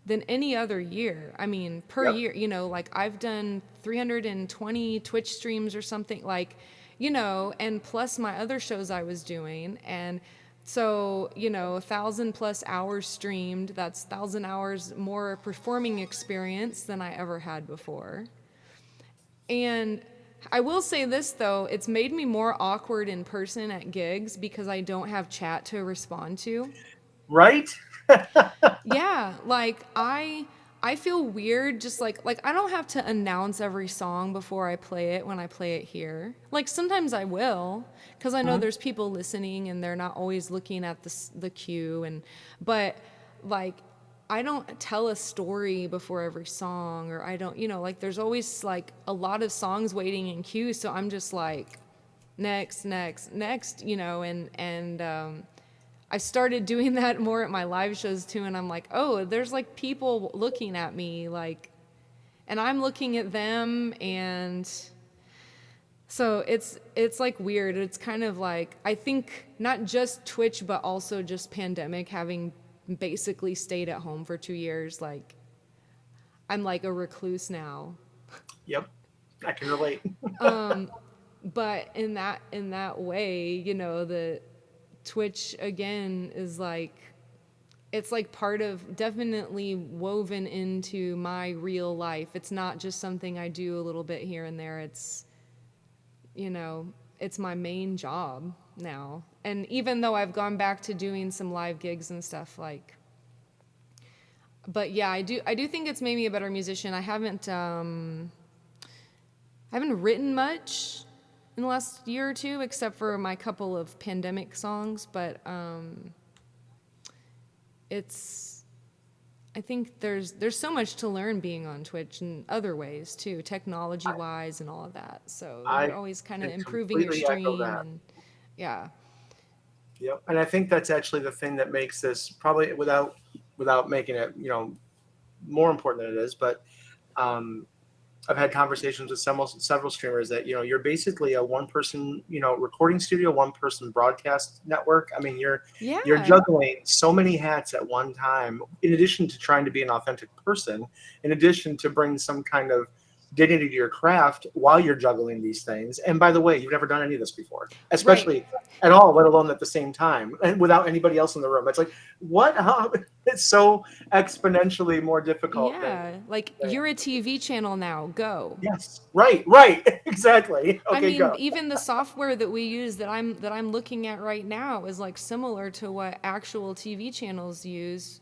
than any other year. I mean, per Yep. year, like I've done 320 Twitch streams or something, like, and plus my other shows I was doing. And so, 1,000+ hours streamed. That's 1,000 hours more performing experience than I ever had before. And I will say this though, it's made me more awkward in person at gigs because I don't have chat to respond to. Right. Yeah, like I feel weird just like I don't have to announce every song before I play it when I play it here. Like sometimes I will cuz I know Mhm. there's people listening and they're not always looking at the queue, and but like I don't tell a story before every song, or I don't, like there's always like a lot of songs waiting in queue, so I'm just like next, next, next, and I started doing that more at my live shows too, and I'm like, oh, there's like people looking at me, like, and I'm looking at them, and so it's like weird. It's kind of like I think not just Twitch, but also just pandemic, having basically stayed at home for 2 years. Like I'm like a recluse now, Yep. I can relate. but in that way, the Twitch again is like it's like part of definitely woven into my real life. It's not just something I do a little bit here and there. You know, it's my main job now. And even though I've gone back to doing some live gigs and stuff, like, but yeah, I do think it's made me a better musician. I haven't written much in the last year or two, except for my couple of pandemic songs. But it's I think there's so much to learn being on Twitch in other ways too, technology wise and all of that. So you're I always kind of can improving your completely echo stream, that. and yeah. Yep. And I think that's actually the thing that makes this probably without making it, more important than it is, but um, I've had conversations with several streamers that you're basically a one person recording studio, one person broadcast network. I mean you're Yeah. juggling so many hats at one time. In addition to trying to be an authentic person, in addition to bring some kind of dignity to your craft while you're juggling these things. And by the way, you've never done any of this before, Right. especially at all, let alone at the same time and without anybody else in the room. It's like what? How? It's so exponentially more difficult than. Yeah. Like you're a TV channel now. Go. Yes. Right. Right. Exactly. I Okay. mean, Go. even the software that we use that I'm looking at right now is like similar to what actual TV channels use.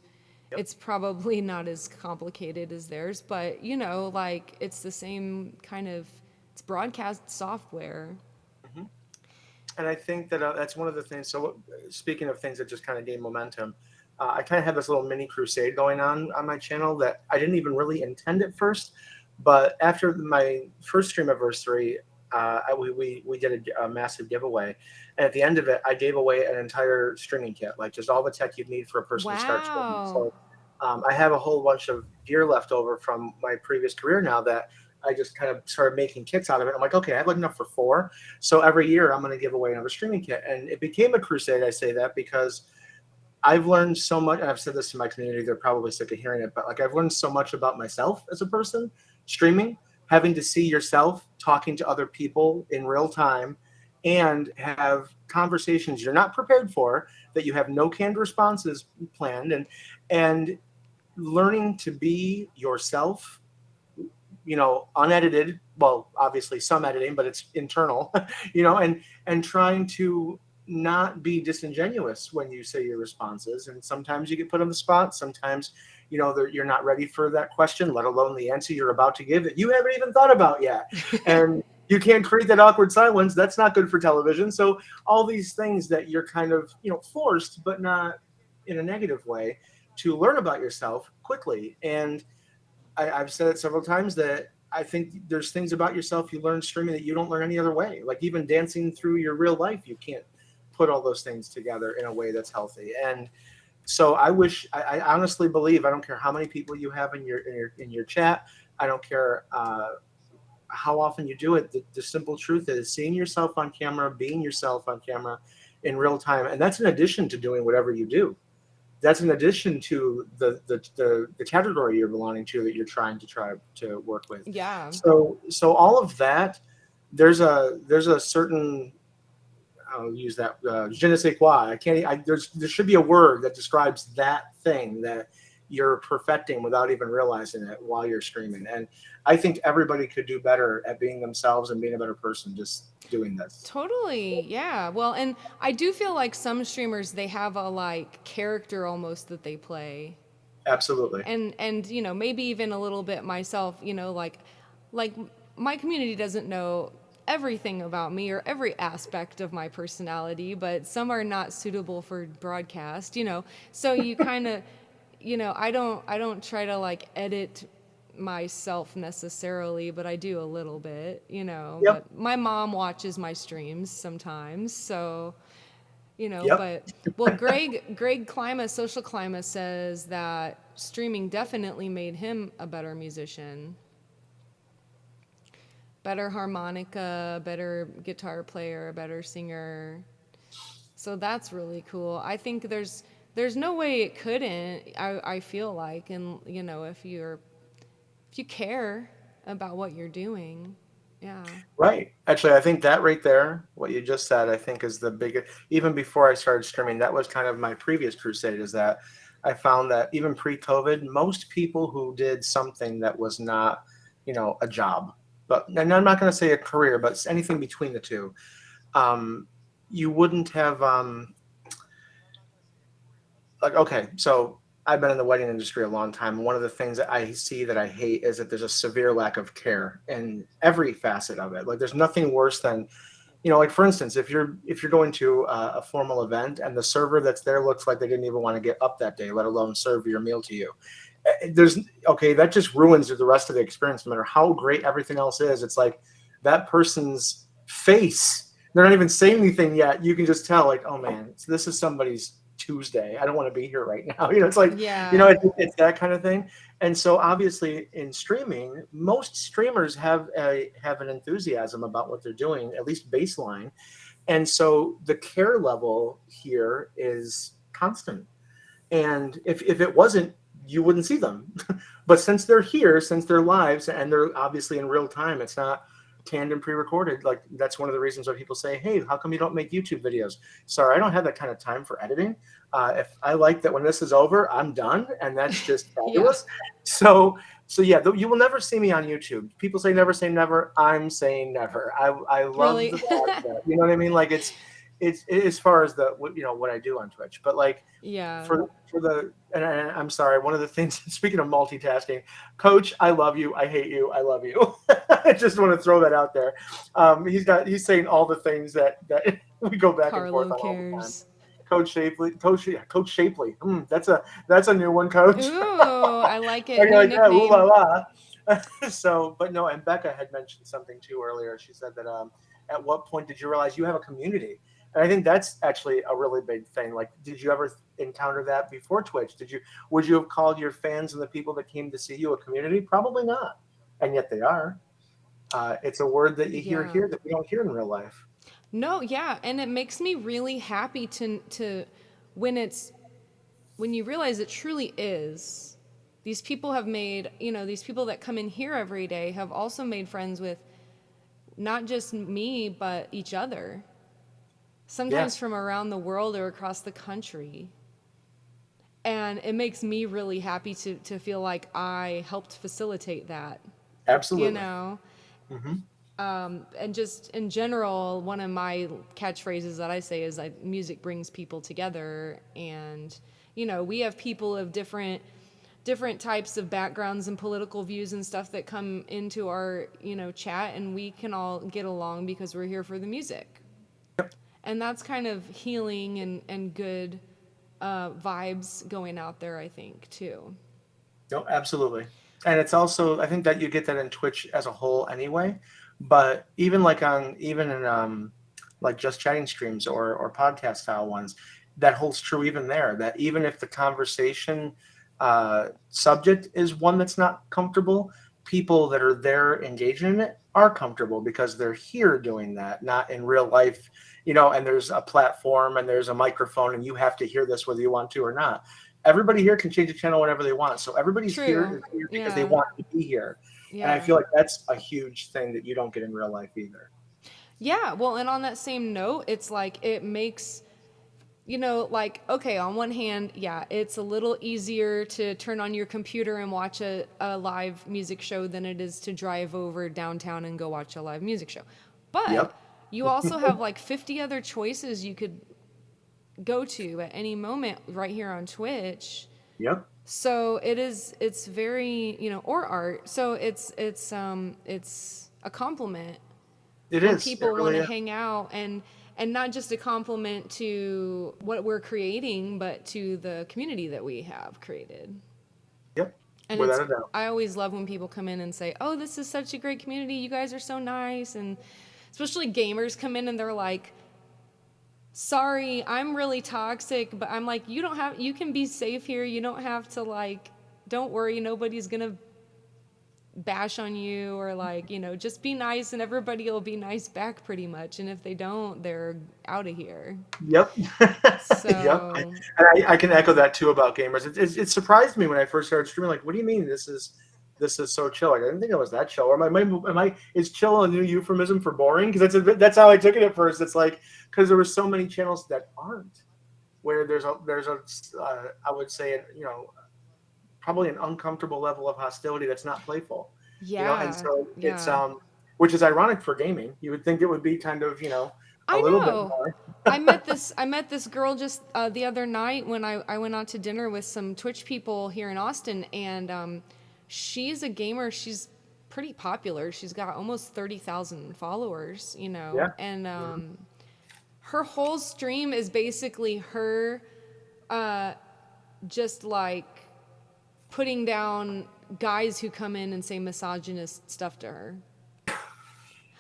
Yep. It's probably not as complicated as theirs, but like it's the same kind of it's broadcast software. hmm And I think that that's one of the things. So, speaking of things that just kind of gain momentum, I kind of have this little mini crusade going on my channel that I didn't even really intend at first, but after my first stream anniversary, we did a massive giveaway, and at the end of it, I gave away an entire streaming kit, like just all the tech you'd need for a person to start streaming. Wow. So, I have a whole bunch of gear left over from my previous career now that I just kind of started making kits out of it. I'm like, okay, I have like enough for 4. So every year I'm going to give away another streaming kit. And it became a crusade. I say that because I've learned so much, and I've said this to my community, they're probably sick of hearing it, but like I've learned so much about myself as a person streaming, having to see yourself talking to other people in real time and have conversations you're not prepared for, that you have no canned responses planned, and learning to be yourself, unedited. Well, obviously some editing, but it's internal, and trying to not be disingenuous when you say your responses. And sometimes you get put on the spot. Sometimes, you're not ready for that question, let alone the answer you're about to give that you haven't even thought about yet. And you can't create that awkward silence. That's not good for television. So all these things that you're kind of, forced, but not in a negative way, to learn about yourself quickly. And I've said it several times that I think there's things about yourself you learn streaming that you don't learn any other way. Like even dancing through your real life, you can't put all those things together in a way that's healthy. And so I honestly believe, I don't care how many people you have in your chat. I don't care how often you do it. The simple truth is seeing yourself on camera, being yourself on camera in real time, and that's in addition to doing whatever you do. That's in addition to the category you're belonging to, that you're try to work with. Yeah. So all of that, there's a certain, I'll use that, je ne sais quoi. I can't. There should be a word that describes that thing that you're perfecting without even realizing it while you're streaming. And I think everybody could do better at being themselves and being a better person just doing this. Totally. Yeah. Well, and I do feel like some streamers, they have a like character almost that they play. Absolutely. And maybe even a little bit myself, like my community doesn't know everything about me or every aspect of my personality, but some are not suitable for broadcast, so you kind of, I don't try to like edit myself necessarily, but I do a little bit, Yep. but my mom watches my streams sometimes, so Yep. but well, Greg Klima, Social Klima, says that streaming definitely made him a better musician, better harmonica, better guitar player, a better singer. So that's really cool. I think there's no way it couldn't. I feel like, and if you care about what you're doing, yeah. Right. Actually, I think that right there, what you just said, I think is the biggest. Even before I started streaming, that was kind of my previous crusade. Is that I found that even pre-COVID, most people who did something that was not, a job, but and I'm not going to say a career, but anything between the two, um, you wouldn't have like, okay, so I've been in the wedding industry a long time. One of the things that I see that I hate is that there's a severe lack of care in every facet of it. Like there's nothing worse than, like for instance, if you're going to a formal event and the server that's there looks like they didn't even want to get up that day, let alone serve your meal to you. There's okay, that just ruins the rest of the experience. No matter how great everything else is, it's like that person's face. They're not even saying anything yet. You can just tell, like, oh man, this is somebody's Tuesday. I don't want to be here right now. It's like, Yeah. it's that kind of thing. And so obviously in streaming, most streamers have an enthusiasm about what they're doing, at least baseline. And so the care level here is constant. And if it wasn't, you wouldn't see them. But since they're here, since they're lives, and they're obviously in real time, it's not canned and pre-recorded. Like that's one of the reasons why people say, hey, how come you don't make YouTube videos? Sorry, I don't have that kind of time for editing. If I like that when this is over, I'm done, and that's just Yeah. fabulous. So yeah, you will never see me on YouTube. People say never. I'm saying never. I love Really. the fact that, you know what I mean. Like it's as far as what I do on Twitch, but like Yeah. for the and I'm sorry. One of the things, speaking of multitasking, Coach, I love you. I hate you. I love you. I just want to throw that out there. He's saying all the things that we go back and forth Carlo on all the time. cares. Coach Shapley. That's a new one, Coach. Ooh, I like it. You're New like, yeah, ooh la nickname. la. So, but no, and Becca had mentioned something too earlier. She said that at what point did you realize you have a community? And I think that's actually a really big thing. Like, did you ever encounter that before Twitch? Would you have called your fans and the people that came to see you a community? Probably not. And yet they are. It's a word that you hear Yeah. here that we don't hear in real life. No, yeah, and it makes me really happy to when it's when you realize it truly is, these people have made, these people that come in here every day have also made friends with not just me, but each other, sometimes Yes, from around the world or across the country. And it makes me really happy to feel like I helped facilitate that, you absolutely. know? Hmm. And just in general, one of my catchphrases that I say is like music brings people together. And, we have people of different types of backgrounds and political views and stuff that come into our, chat, and we can all get along because we're here for the music. And that's kind of healing and good vibes going out there, I think, too. No, absolutely. And it's also, I think that you get that in Twitch as a whole anyway, but even like even in like just chatting streams or podcast style ones, that holds true even there. That even if the conversation subject is one that's not comfortable, people that are there engaging in it are comfortable because they're here doing that, not in real life, and there's a platform and there's a microphone and you have to hear this whether you want to or not. Everybody here can change the channel whenever they want. So everybody's here True. is here because they Yeah. want to be here. And I Yeah. feel like that's a huge thing that you don't get in real life either. Yeah. Well, and on that same note, it's like it makes, like, okay, on one hand, yeah, it's a little easier to turn on your computer and watch a live music show than it is to drive over downtown and go watch a live music show. But Yep. you also have like 50 other choices you could go to at any moment right here on Twitch. Yep. So it's very, or art. So it's a compliment It when is. It people want really to is. hang out, and not just a compliment to what we're creating, but to the community that we have created. Yep. And Without a doubt. I always love when people come in and say, "Oh, this is such a great community. You guys are so nice." And especially gamers come in and they're like, "Sorry, I'm really toxic," but I'm like, you can be safe here. You don't have to like, don't worry, nobody's going to bash on you, or like, just be nice and everybody will be nice back pretty much. And if they don't, they're out of here. Yep. Yep. So, I can echo that too about gamers. It surprised me when I first started streaming. Like, what do you mean this is so chill? Like, I didn't think it was that chill. Or is chill a new euphemism for boring? Because that's how I took it at first. It's like because there were so many channels that aren't, where there's a I would say, probably an uncomfortable level of hostility that's not playful, and yeah, so it's yeah. which is ironic for gaming. You would think it would be kind of, a I little bit know. more. I met this girl just the other night when I went out to dinner with some Twitch people here in Austin, and she's a gamer. She's pretty popular. She's got almost 30,000 followers, Yeah. and Mhm. her whole stream is basically her just like putting down guys who come in and say misogynist stuff to her.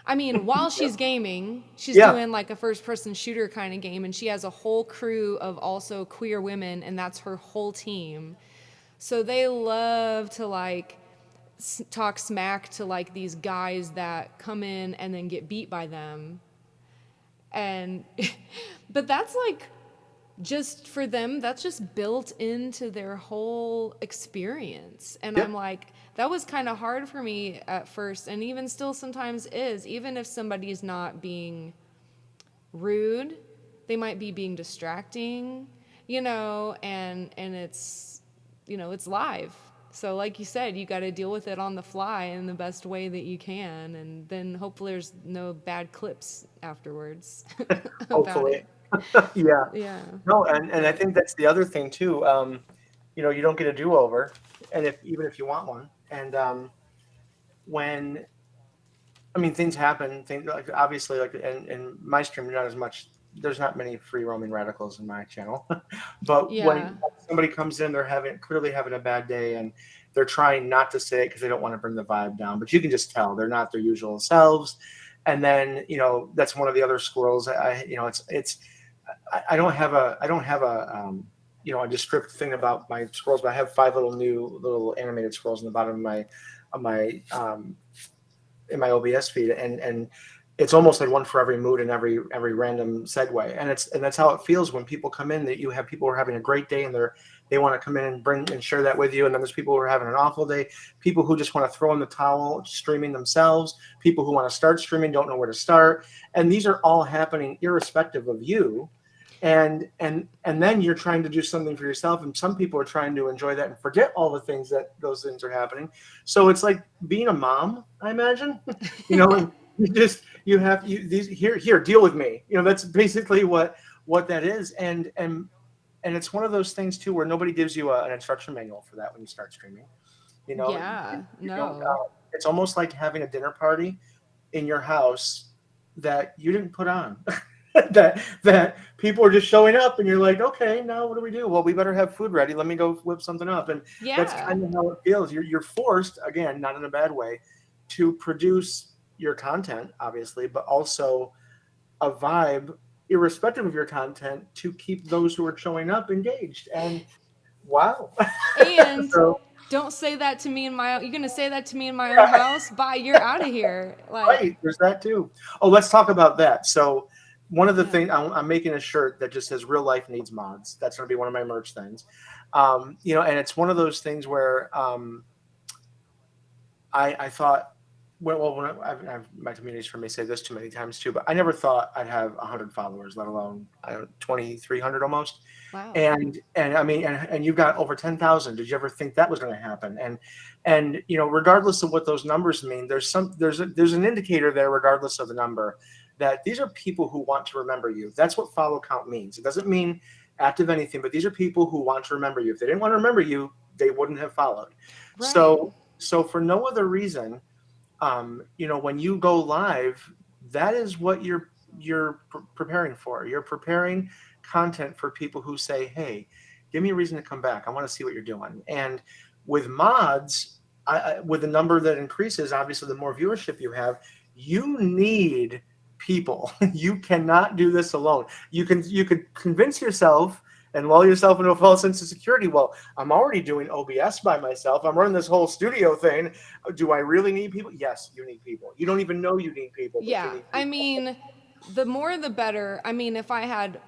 I mean, while she's gaming, she's Yeah. doing like a first person shooter kind of game, and she has a whole crew of also queer women, and that's her whole team. So they love to like talk smack to like these guys that come in and then get beat by them. And, but that's like, just for them, that's just built into their whole experience. And I'm Yep. like, that was kind of hard for me at first, and even still sometimes is. Even if somebody's not being rude, they might be being distracting, and it's live. So like you said, you got to deal with it on the fly in the best way that you can, and then hopefully there's no bad clips afterwards about Hopefully. it. Yeah. Yeah. No, and I But think that's the other thing too. You don't get a do-over, and even if you want one, and when I mean things happen, things like obviously like in my stream, not as much. There's not many free roaming radicals in my channel, but yeah. when somebody comes in, they're clearly having a bad day, and they're trying not to say it because they don't want to bring the vibe down. But you can just tell they're not their usual selves. And then that's one of the other squirrels. I don't have a descriptive thing about my scrolls, but I have five little animated scrolls in the bottom of my in my OBS feed, and it's almost like one for every mood and every random segue, and that's how it feels when people come in. That you have people who are having a great day and they want to come in and bring and share that with you. And then there's people who are having an awful day, people who just want to throw in the towel streaming themselves, people who want to start streaming, don't know where to start. And these are all happening irrespective of you. And then you're trying to do something for yourself, and some people are trying to enjoy that and forget all the things that those things are happening. So it's like being a mom, I imagine. And you have these here deal with me. That's basically what that is. And it's one of those things too where nobody gives you an instruction manual for that when you start streaming. Yeah, You don't. no. It's almost like having a dinner party in your house that you didn't put on. that people are just showing up, and you're like, okay, now what do we do? Well, we better have food ready. Let me go whip something up. And that's Yeah. kind of how it feels. You're forced, again, not in a bad way, to produce your content, obviously, but also a vibe, irrespective of your content, to keep those who are showing up engaged. And wow. And So don't say that to me in my own, you're gonna say that to me in my own house? Bye, you're out of here. Like, right, there's that too. Oh, let's talk about that. So one of the yeah. things, I'm making a shirt that just says "Real Life Needs Mods." That's going to be one of my merch things. And it's one of those things where I thought, well, when my community's heard me say this too many times too, but I never thought I'd have 100 followers, let alone 2,300 almost. Wow. And I mean, and you've got over 10,000. Did you ever think that was going to happen? And regardless of what those numbers mean, there's an indicator there, regardless of the number, that these are people who want to remember you. That's what follow count means. It doesn't mean active anything, but these are people who want to remember you. If they didn't want to remember you, they wouldn't have followed. Right. So for no other reason, when you go live, that is what you're preparing for. You're preparing content for people who say, hey, give me a reason to come back. I want to see what you're doing. And with mods, with the number that increases, obviously the more viewership you have, you need people. You cannot do this alone. You could convince yourself and lull yourself into a false sense of security. Well, I'm already doing OBS by myself. I'm running this whole studio thing. Do I really need people? Yes, you need people. You don't even know you need people, but you Yeah. need I people. mean, the more the better. I mean, if I had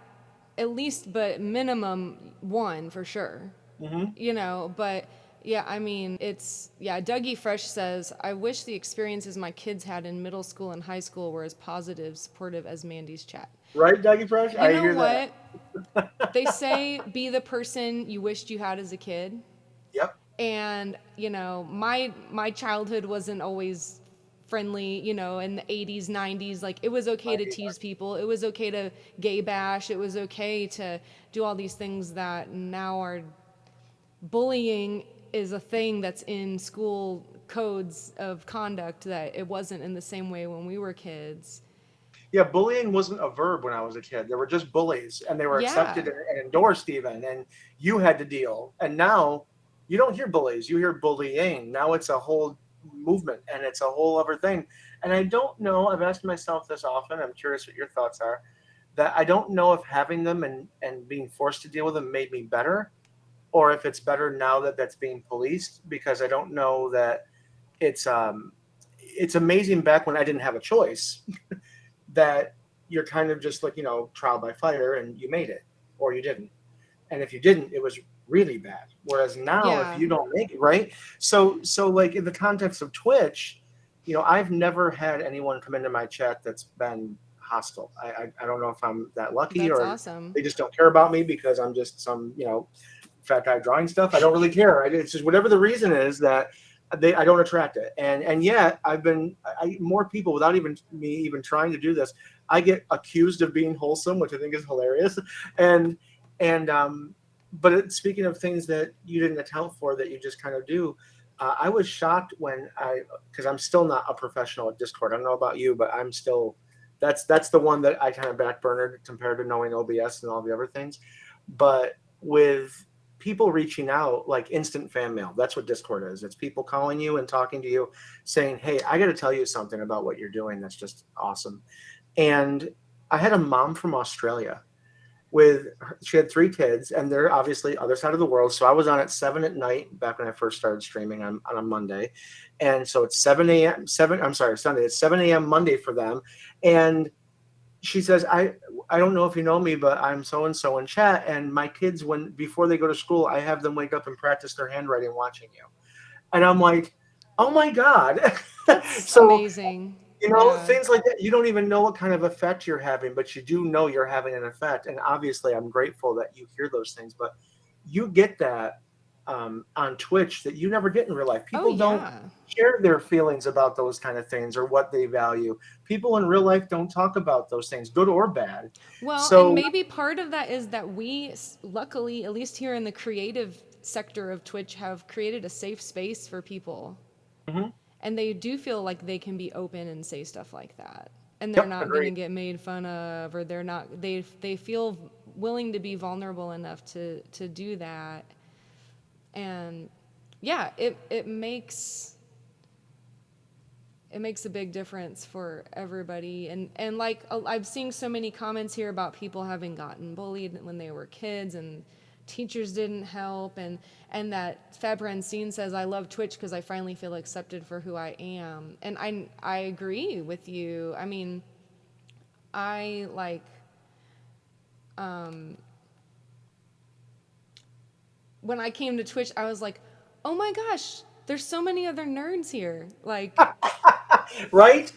at least, but minimum one for sure. Mm-hmm. But yeah, I mean, Dougie Fresh says, I wish the experiences my kids had in middle school and high school were as positive, supportive as Mandy's chat. Right, Dougie Fresh? You I know hear that. what? They say be the person you wished you had as a kid. Yep. And, my childhood wasn't always friendly, in the 80s, 90s. Like, it was okay to tease people. It was okay to gay bash. It was okay to do all these things that now are bullying is a thing that's in school codes of conduct that it wasn't in the same way when we were kids. Yeah, bullying wasn't a verb when I was a kid. There were just bullies, and they were accepted Yeah. and endorsed even, and you had to deal. And now you don't hear bullies, you hear bullying. Now it's a whole movement, and it's a whole other thing. And I don't know, I've asked myself this often, I'm curious what your thoughts are, that I don't know if having them and being forced to deal with them made me better, or if it's better now that that's being policed, because I don't know that it's amazing back when I didn't have a choice that you're kind of just like, trial by fire, and you made it or you didn't. And if you didn't, it was really bad. Whereas now, if Yeah. you don't make it, right? So like in the context of Twitch, I've never had anyone come into my chat that's been hostile. I don't know if I'm that lucky, That's or awesome. they just don't care about me because I'm just some, fat guy drawing stuff. I don't really care. It's just whatever the reason is that I don't attract it. And yet more people, without even me even trying to do this, I get accused of being wholesome, which I think is hilarious. And but speaking of things that you didn't account for that you just kind of do, I was shocked because I'm still not a professional at Discord. I don't know about you, but I'm still, that's the one that I kind of backburnered compared to knowing OBS and all the other things. But with people reaching out, like instant fan mail, that's what Discord is. It's people calling you and talking to you saying, hey, I got to tell you something about what you're doing that's just awesome. And I had a mom from Australia she had 3 kids, and they're obviously other side of the world. So I was on at 7 at night back when I first started streaming on a Monday. And so it's 7 a.m. Sunday. It's 7 a.m. Monday for them. And she says, I don't know if you know me, but I'm so and so in chat, and my kids, when before they go to school, I have them wake up and practice their handwriting watching you, and I'm like, oh my god. That's So amazing. Yeah. things like that, you don't even know what kind of effect you're having, but you do know you're having an effect. And obviously, I'm grateful that you hear those things, but you get that on Twitch that you never get in real life. Oh People don't yeah. share their feelings about those kind of things or what they value. People in real life don't talk about those things, good or bad. Well, and So, maybe part of that is that luckily, at least here in the creative sector of Twitch, have created a safe space for people. mhm, And they do feel like they can be open and say stuff like that. And they're yep, not going to agreed. get made fun of, or they feel willing to be vulnerable enough to do that. And yeah, it makes a big difference for everybody. And like I'm seeing so many comments here about people having gotten bullied when they were kids, and teachers didn't help, and that Fab Francine says, I love Twitch because I finally feel accepted for who I am. And I agree with you. I mean, I like when I came to Twitch, I was like, oh my gosh, there's so many other nerds here. Like, Right?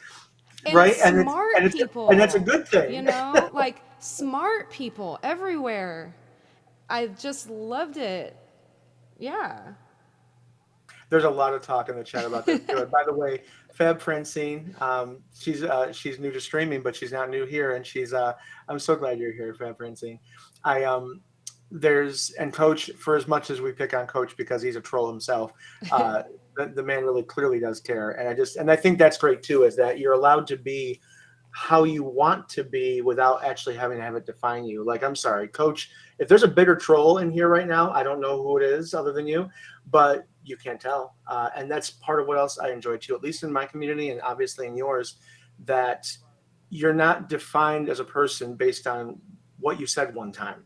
and Right? smart And that's a people, good thing. like smart people everywhere. I just loved it. Yeah. There's a lot of talk in the chat about that too. And by the way, Fab Francine, she's new to streaming, but she's not new here, and I'm so glad you're here, Fab Francine. I there's and Coach, for as much as we pick on Coach because he's a troll himself, uh, the man really clearly does care, and I think that's great too, is that you're allowed to be how you want to be without actually having to have it define you. Like, I'm sorry, Coach, if there's a bigger troll in here right now, I don't know who it is other than you, but you can't tell. And that's part of what else I enjoy too, at least in my community and obviously in yours, that you're not defined as a person based on what you said one time.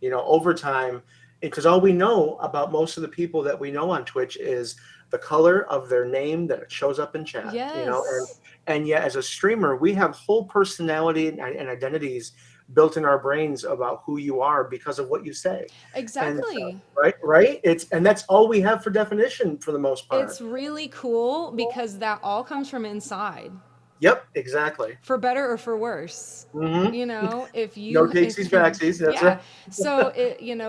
Over time, because all we know about most of the people that we know on Twitch is the color of their name that shows up in chat, Yes. and yet as a streamer, we have whole personality and identities built in our brains about who you are because of what you say. And so, Exactly. right, and that's all we have for definition for the most It's part. really cool because that all comes from inside, Yep, exactly. for better or for worse. Hmm. If No you takesies if you backsies, that's yeah. right. So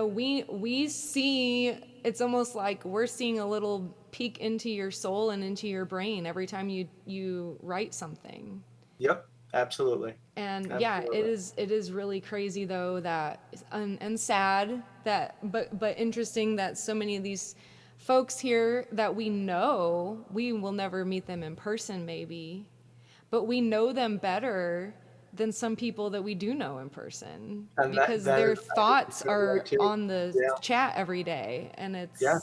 we see, it's almost like we're seeing a little peek into your soul and into your brain every time you write something. Yep, absolutely. And yeah, Absolutely. it is really crazy though that, and sad that, but interesting that so many of these folks here that we will never meet them in person maybe, but we know them better than some people that we do know in person And because that their is, I think you're thoughts totally right are too. on the Yeah. chat every day, and Yeah.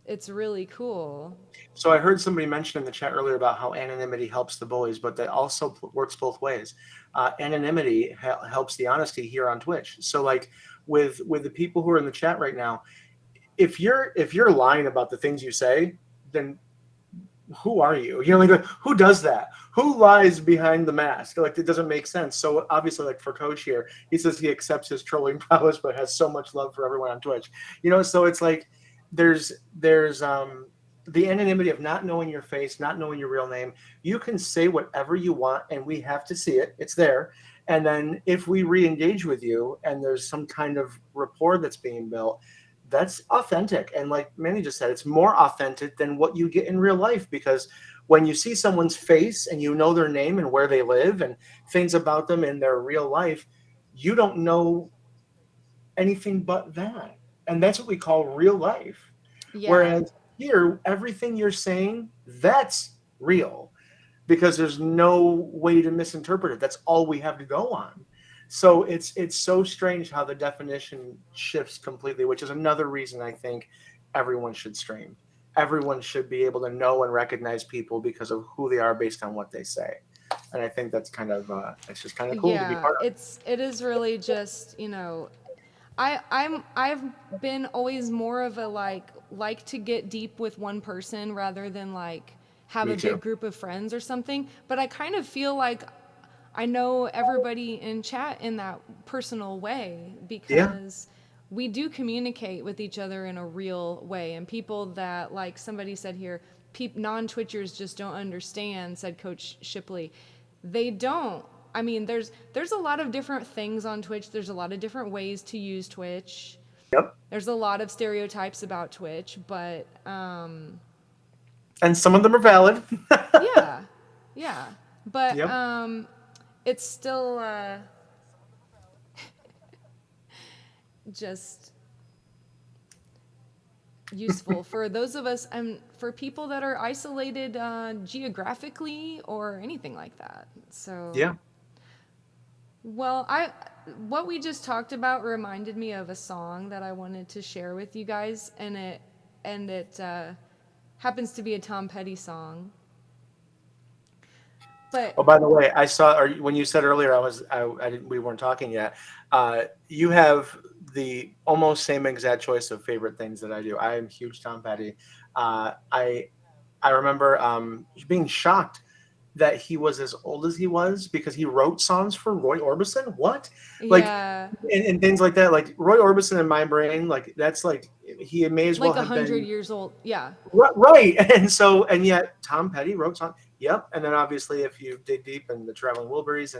it's really cool. So I heard somebody mention in the chat earlier about how anonymity helps the bullies, but that also works both ways. Anonymity helps the honesty here on Twitch. So like with the people who are in the chat right now, if you're lying about the things you say, then who are you? Like, who does that? Who lies behind the mask? Like, it doesn't make sense. So obviously, like for Coach here, he says he accepts his trolling prowess, but has so much love for everyone on Twitch. So it's like there's the anonymity of not knowing your face, not knowing your real name. You can say whatever you want, and we have to see it. It's there. And then if we re-engage with you, and there's some kind of rapport that's being built, that's authentic. And like Manny just said, it's more authentic than what you get in real life, because when you see someone's face and you know their name and where they live and things about them in their real life, you don't know anything but that. And that's what we call real life. Yeah. Whereas here, everything you're saying, that's real, because there's no way to misinterpret it. That's all we have to go on. So it's so strange how the definition shifts completely, which is another reason I think everyone should stream. Everyone should be able to know and recognize people because of who they are based on what they say. And I think that's it's just kind of cool to be Yeah, part of. it is really just, I've been always more of a like to get deep with one person rather than like have Me a too. big group of friends or something, but I kind of feel like I know everybody in chat in that personal way Yeah. because we do communicate with each other in a real way. And people that, like somebody said here, non-Twitchers just don't understand, said Coach Shipley. They don't. I mean, there's a lot of different things on Twitch. There's a lot of different ways to use Twitch. Yep. There's a lot of stereotypes about Twitch, but And some of them are valid. yeah, yeah. But Yep. it's still just useful for those of us and for people that are isolated geographically or anything like that. So Yeah. well, what we just talked about reminded me of a song that I wanted to share with you guys, and it happens to be a Tom Petty song. But Oh, by the way, I saw, or when you said earlier, I didn't, we weren't talking yet. You have the almost same exact choice of favorite things that I do. I am a huge Tom Petty. I remember being shocked that he was as old as he was because he wrote songs for Roy Orbison. What? Like, yeah, and things like that. Like Roy Orbison in my brain, like that's like he may as well like have 100 been years old. Yeah. right. And so, and yet Tom Petty wrote songs. Yep. And then obviously, if you dig deep in the Traveling Wilburys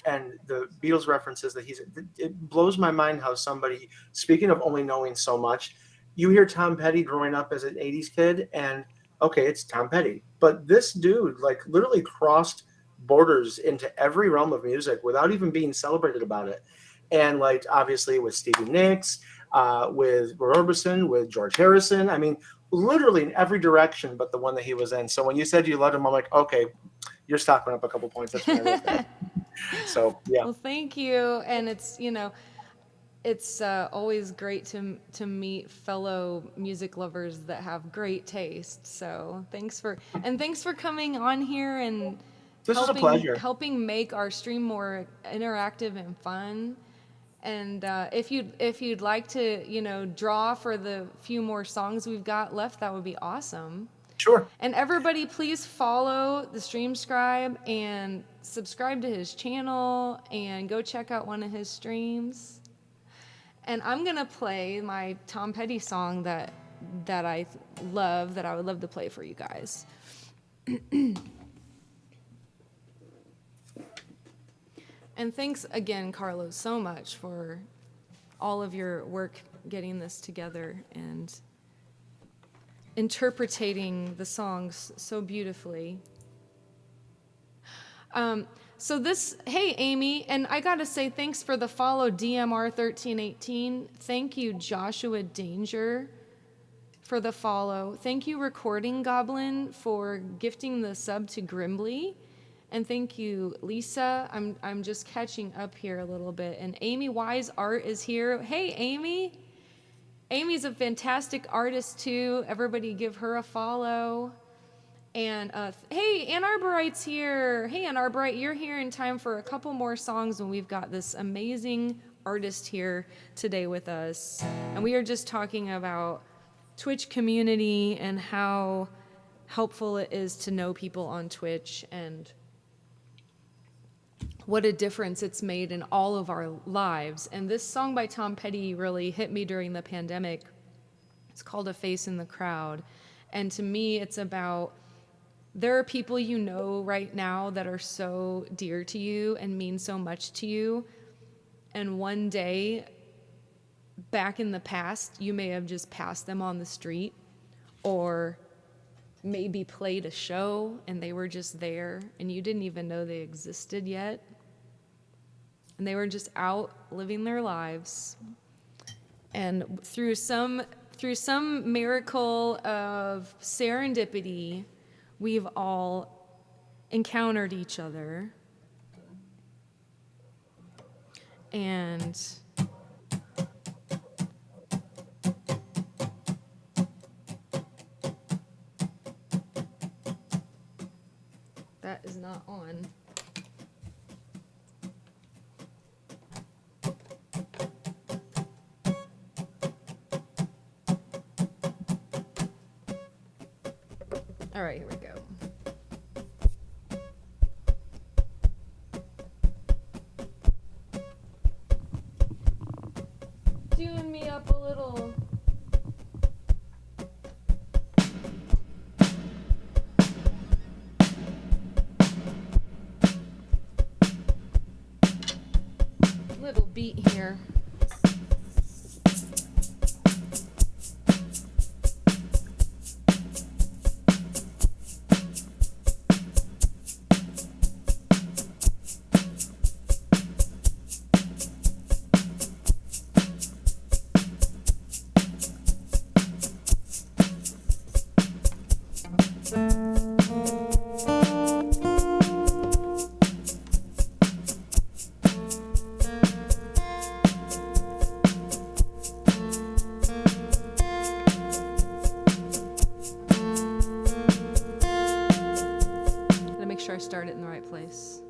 and the Beatles references that it blows my mind how somebody, speaking of only knowing so much, you hear Tom Petty growing up as an 80s kid and okay, it's Tom Petty. But this dude like literally crossed borders into every realm of music without even being celebrated about it. And like obviously with Stevie Nicks, with Roy Orbison, with George Harrison. I mean, literally in every direction but the one that he was in. So when you said you loved him, I'm like, okay, you're stocking up a couple points. That's what So yeah. Well, thank you. And it's, it's always great to meet fellow music lovers that have great taste. So thanks for coming on here and This is a pleasure. helping make our stream more interactive and fun. And if you'd like to draw for the few more songs we've got left, that would be awesome. Sure. And everybody, please follow the Stream Scribe and subscribe to his channel and go check out one of his streams. And I'm gonna play my Tom Petty song that I love, that I would love to play for you guys. And thanks again, Carlo, so much for all of your work getting this together and interpreting the songs so beautifully. Hey, Amy, and I gotta say thanks for the follow, DMR1318. Thank you, Joshua Danger, for the follow. Thank you, Recording Goblin, for gifting the sub to Grimbly. And thank you, Lisa. I'm just catching up here a little bit. And Amy Wise Art is here. Hey, Amy. Amy's a fantastic artist, too. Everybody give her a follow. And hey, Ann Arborite's here. Hey, Ann Arborite, you're here in time for a couple more songs when we've got this amazing artist here today with us. And we are just talking about Twitch community and how helpful it is to know people on Twitch and what a difference it's made in all of our lives. And this song by Tom Petty really hit me during the pandemic. It's called A Face in the Crowd. And to me, it's about there are people you know right now that are so dear to you and mean so much to you. And one day, back in the past, you may have just passed them on the street or maybe played a show and they were just there and you didn't even know they existed yet. And they were just out living their lives. And through some miracle of serendipity, we've all encountered each other. And that is not on. All right, here we go. doing me up a little. Little beat here. Sure I start it in the right place.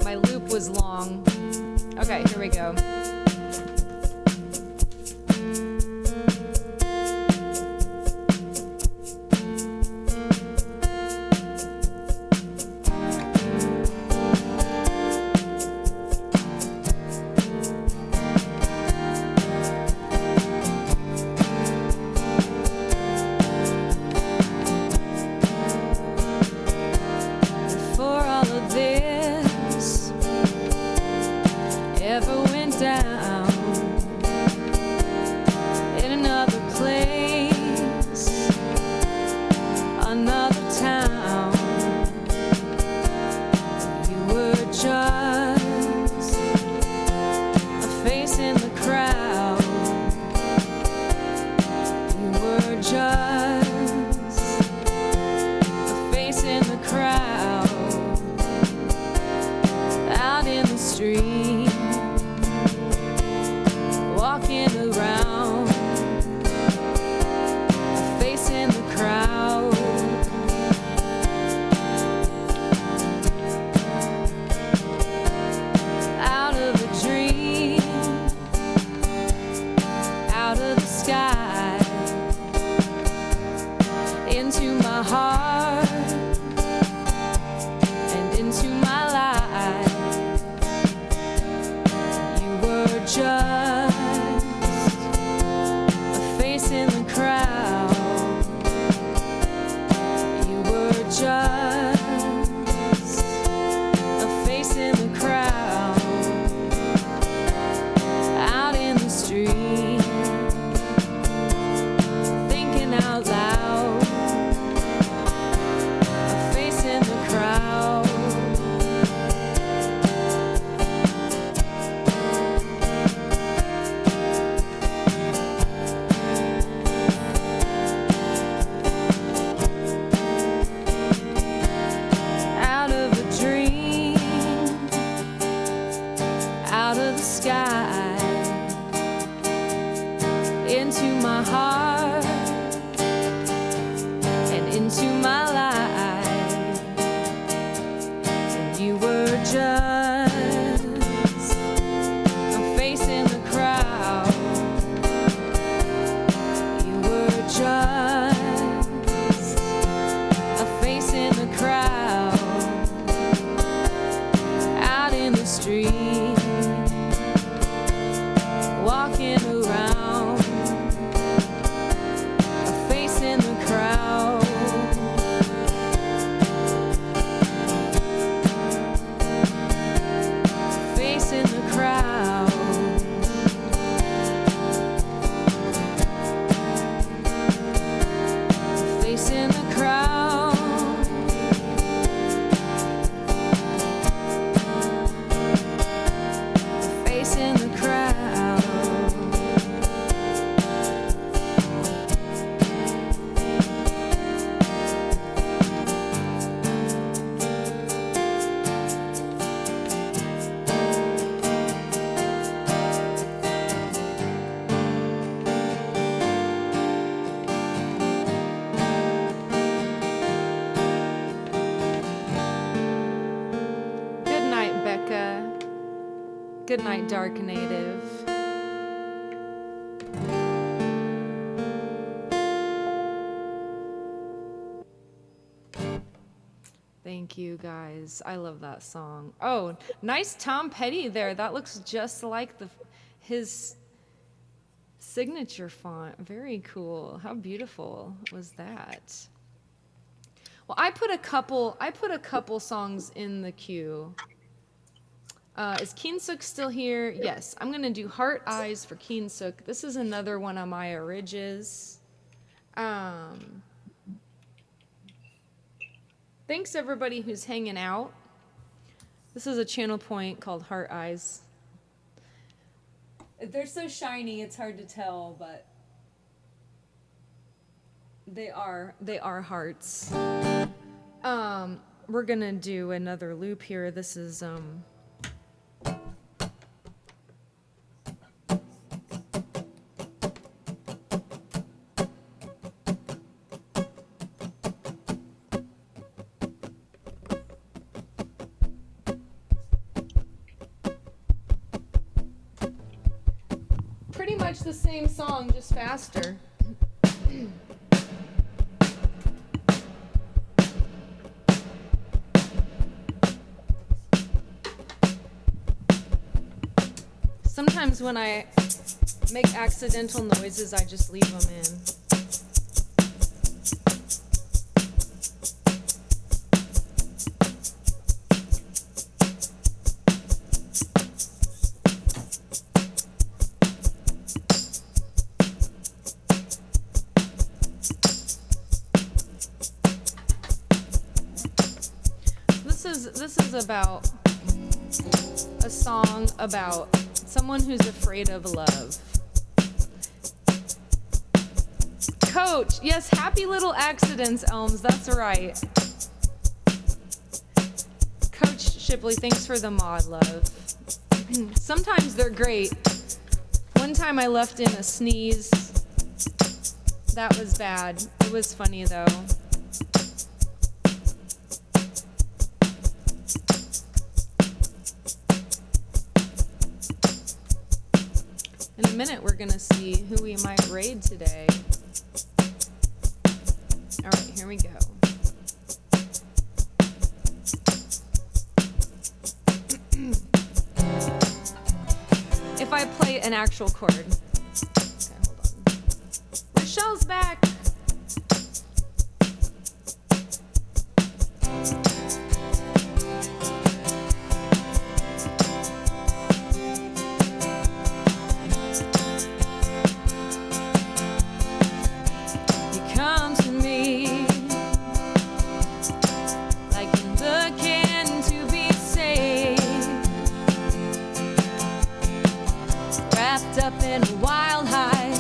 My loop was long. Okay, here we go. Around, a face in the crowd. Good night, Dark Native. Thank you, guys. I love that song. Oh, nice Tom Petty there. That looks just like his signature font. Very cool. How beautiful was that? Well, I put a couple songs in the queue. Is Keensook still here? Yes. I'm gonna do Heart Eyes for Keensook. This is another one of my Ridges. Thanks everybody who's hanging out. This is a channel point called Heart Eyes. They're so shiny, it's hard to tell, but they are hearts. We're gonna do another loop here. This is pretty much the same song, just faster. Sometimes when I make accidental noises, I just leave them in. This is about a song about someone who's afraid of love. Coach, yes, happy little accidents, Elms, that's right. Coach Shipley, thanks for the mod, love. Sometimes they're great. One time I left in a sneeze. That was bad. It was funny though. In a minute, we're gonna see who we might raid today. All right, here we go. If I play an actual chord. Okay, hold on. Rochelle's back. Up in a wild high,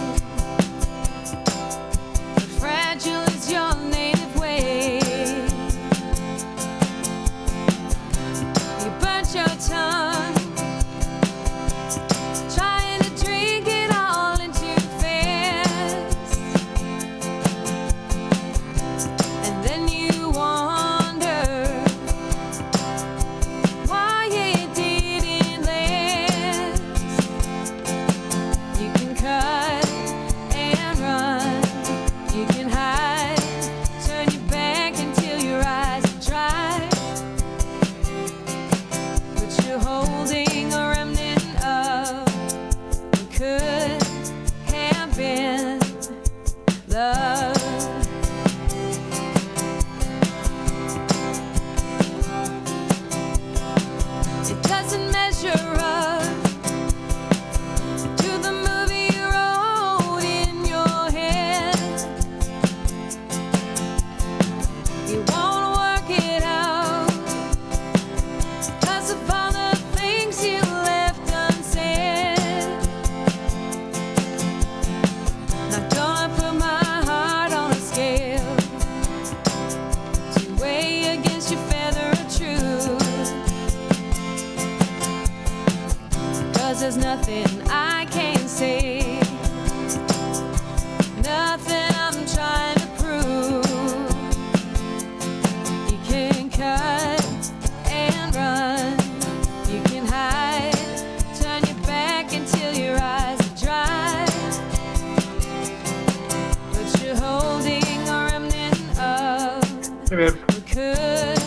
Hey, babe. Could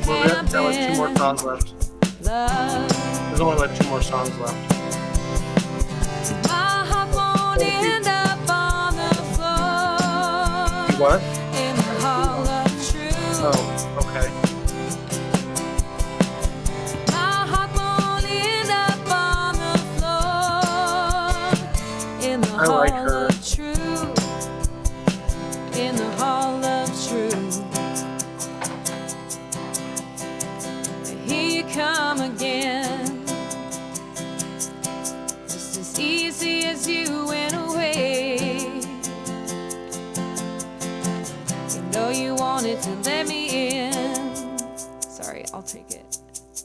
Well, have that was 2 more been songs left. love. There's only like 2 more songs left. My heart won't end up on the floor. You what? In the hall of truth. Oh, okay. My heart won't end up on the floor. In the I like hall her. of truth. In the hall of truth. Here you come again. Just as easy as you went away. You know you wanted to let me in. Sorry, I'll take it.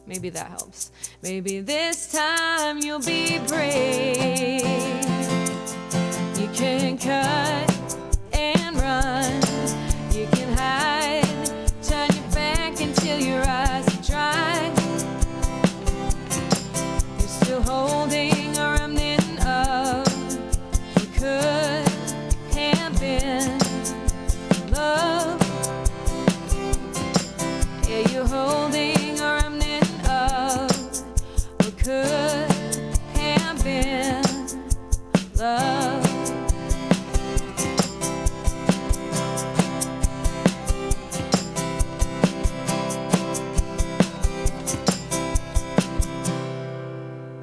Maybe that helps. Maybe this time you'll be brave. You can cut and run. You can hide. Turn your back until your eyes are dry. You're still holding a remnant of what could have been love. Yeah, you're holding a remnant of what could have been love.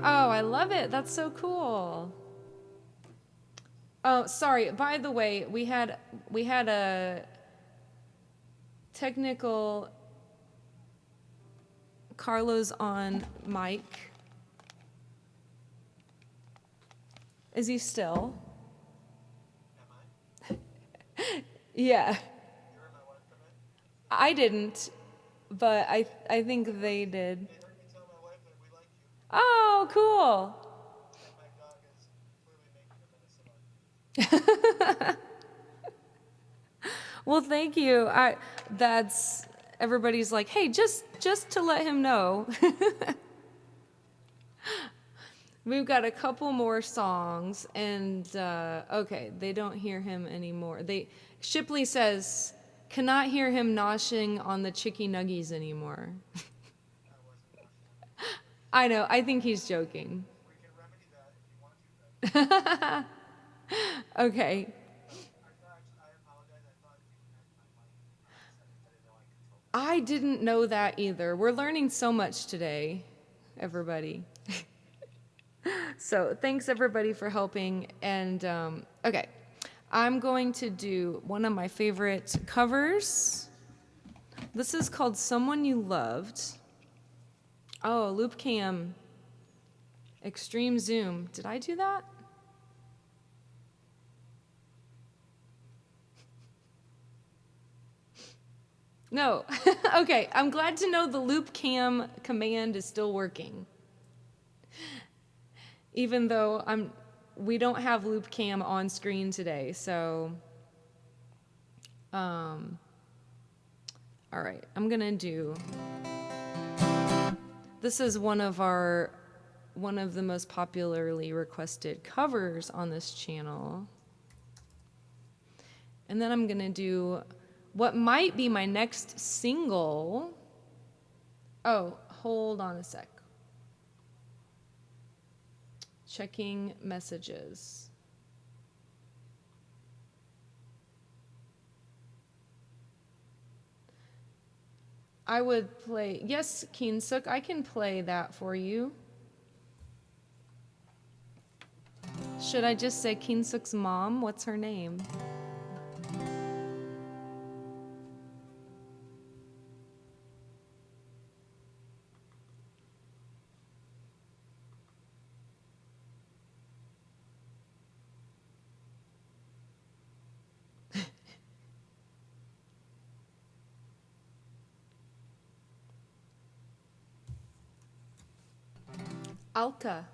Oh, I love it. That's so cool. Oh, sorry. By the way, we had a technical. Carlo's on mic. Is he still? Yeah. I didn't, but I think they did. Oh, cool. Well, thank you. That's everybody's like, hey, just to let him know. We've got a couple more songs, and okay, they don't hear him anymore. Shipley says, cannot hear him noshing on the chicky nuggies anymore. I know. I think he's joking. Okay. I didn't know that either. We're learning so much today, everybody. So thanks everybody for helping. And okay, I'm going to do one of my favorite covers. This is called Someone You Loved. Oh, Loop Cam, Extreme Zoom. Did I do that? No. Okay, I'm glad to know the Loop Cam command is still working. Even though we don't have Loop Cam on screen today, so all right, I'm gonna do. This is one of the most popularly requested covers on this channel, and then I'm gonna do what might be my next single. Oh, hold on a sec. Checking messages. I would play, yes, Keensuk, I can play that for you. Should I just say Keensuk's mom? What's her name? Alka.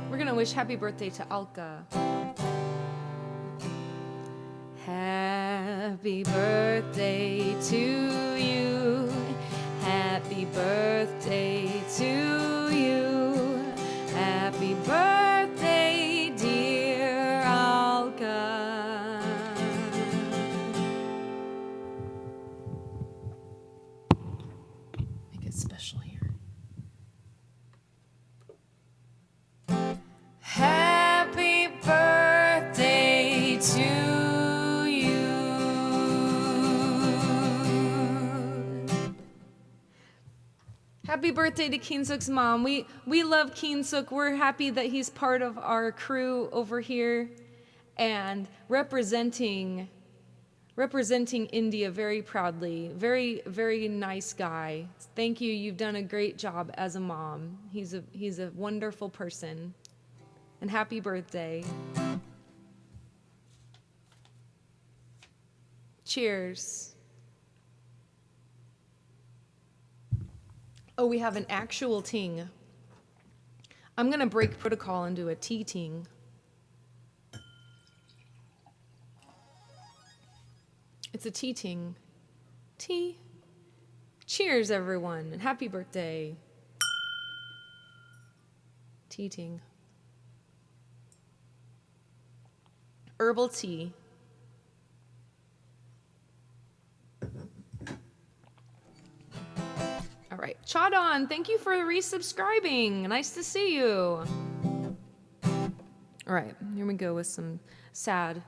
We're gonna wish happy birthday to Alka. Happy birthday to you. Happy birthday to you. Happy birthday, dear Alka. Happy birthday to Kinsuk's mom. We love Kinsuk. We're happy that he's part of our crew over here and representing India very proudly. Very, very nice guy. Thank you. You've done a great job as a mom. He's a wonderful person. And happy birthday. Cheers. Oh, we have an actual ting. I'm going to break protocol and do a tea ting. It's a tea ting. Tea. Cheers, everyone, and happy birthday. Tea ting. Herbal tea. All right, Chadon, thank you for resubscribing. Nice to see you. All right, here we go with some sads.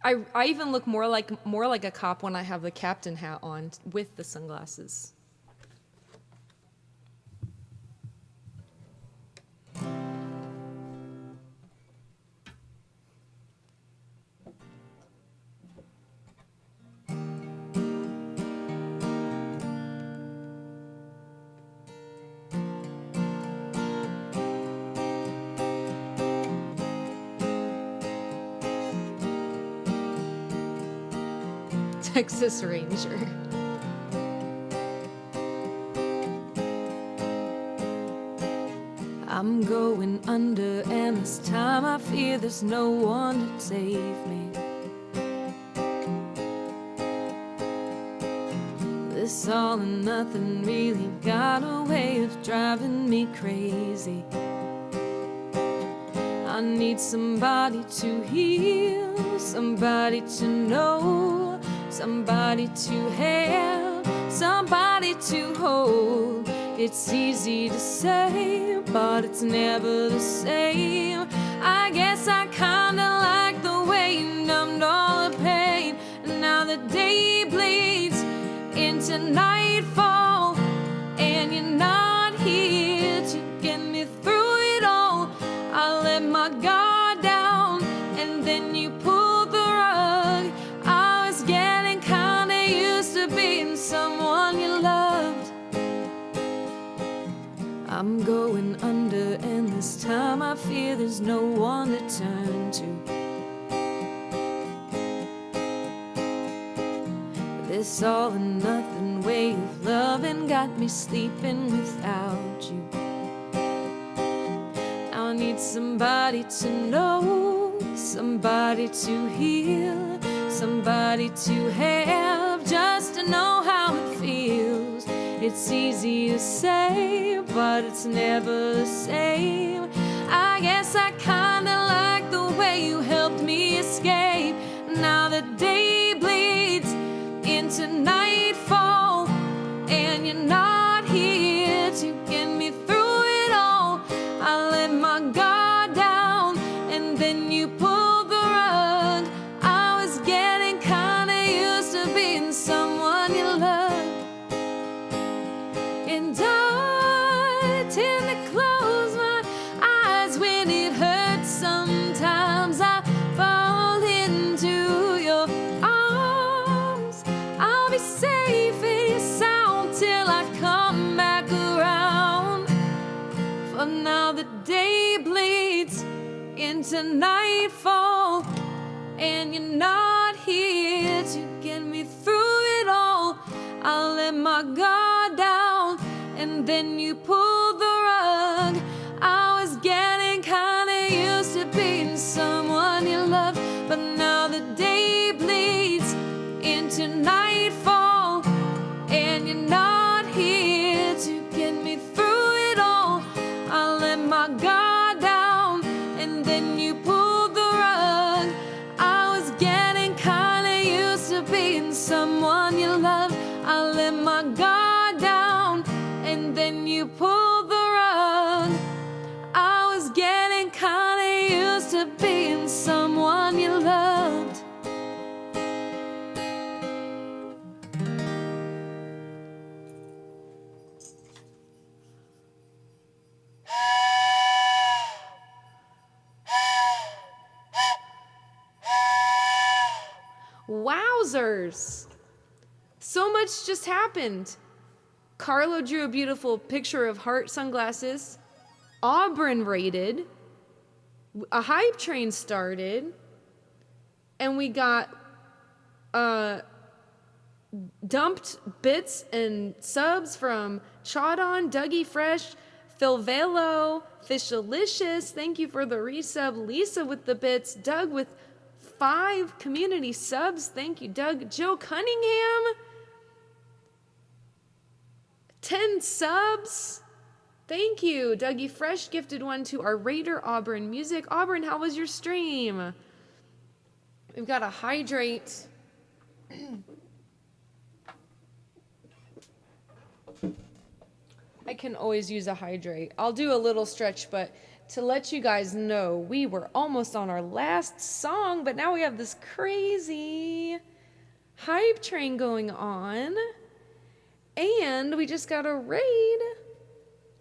I even look more like a cop when I have the captain hat on with the sunglasses. Texas Ranger. I'm going under, and this time I fear there's no one to save me. This all and nothing really got a way of driving me crazy. I need somebody to heal, somebody to know, somebody to have, somebody to hold. It's easy to say, but it's never the same. I guess I kinda like the way you numbed all the pain. And now the day bleeds into nightfall, and you're not here to get me through it all. I let my guard down, and then you pulled the rug. I was getting kinda used to being someone you loved. I'm going under, and this time I fear there's no one to turn to. This all or nothing way of loving got me sleeping without you. Now I need somebody to know, somebody to heal, somebody to have, just to know how it feels. It's easy to say, but it's never the same. I guess I kinda like the way you helped me escape. Now the day bleeds into nightfall, and you're not here to get me through it all. I let my guard down, and then you pulled the rug. I was getting kinda used to being someone you loved. And I tend to close my eyes when it hurts. Sometimes I fall into your arms. I'll be safe in your sound till I come back around. For now the day bleeds into nightfall, and you're not here to get me through it all. I'll let my guard down, and then you pulled the rug. I was getting kinda used to being someone you loved, but now the day bleeds into nightfall, and you're not here to get me through it all. I let my guard down, and then you pulled the rug. I was getting kinda used to being someone you loved. I let my guard down, and then you pulled the rug. I was getting kinda Wowzers! So much just happened. Carlo drew a beautiful picture of heart sunglasses. Auburn raided. A hype train started. And we got dumped bits and subs from Chaudon, Dougie Fresh, Phil Velo, Fishalicious. Thank you for the resub. Lisa with the bits. Doug with 5 community subs. Thank you, Doug. Joe Cunningham, 10 subs. Thank you. Dougie Fresh gifted one to our Raider Auburn Music. Auburn, how was your stream? We've got a hydrate. I can always use a hydrate. I'll do a little stretch, but to let you guys know, we were almost on our last song, but now we have this crazy hype train going on. And we just got a raid.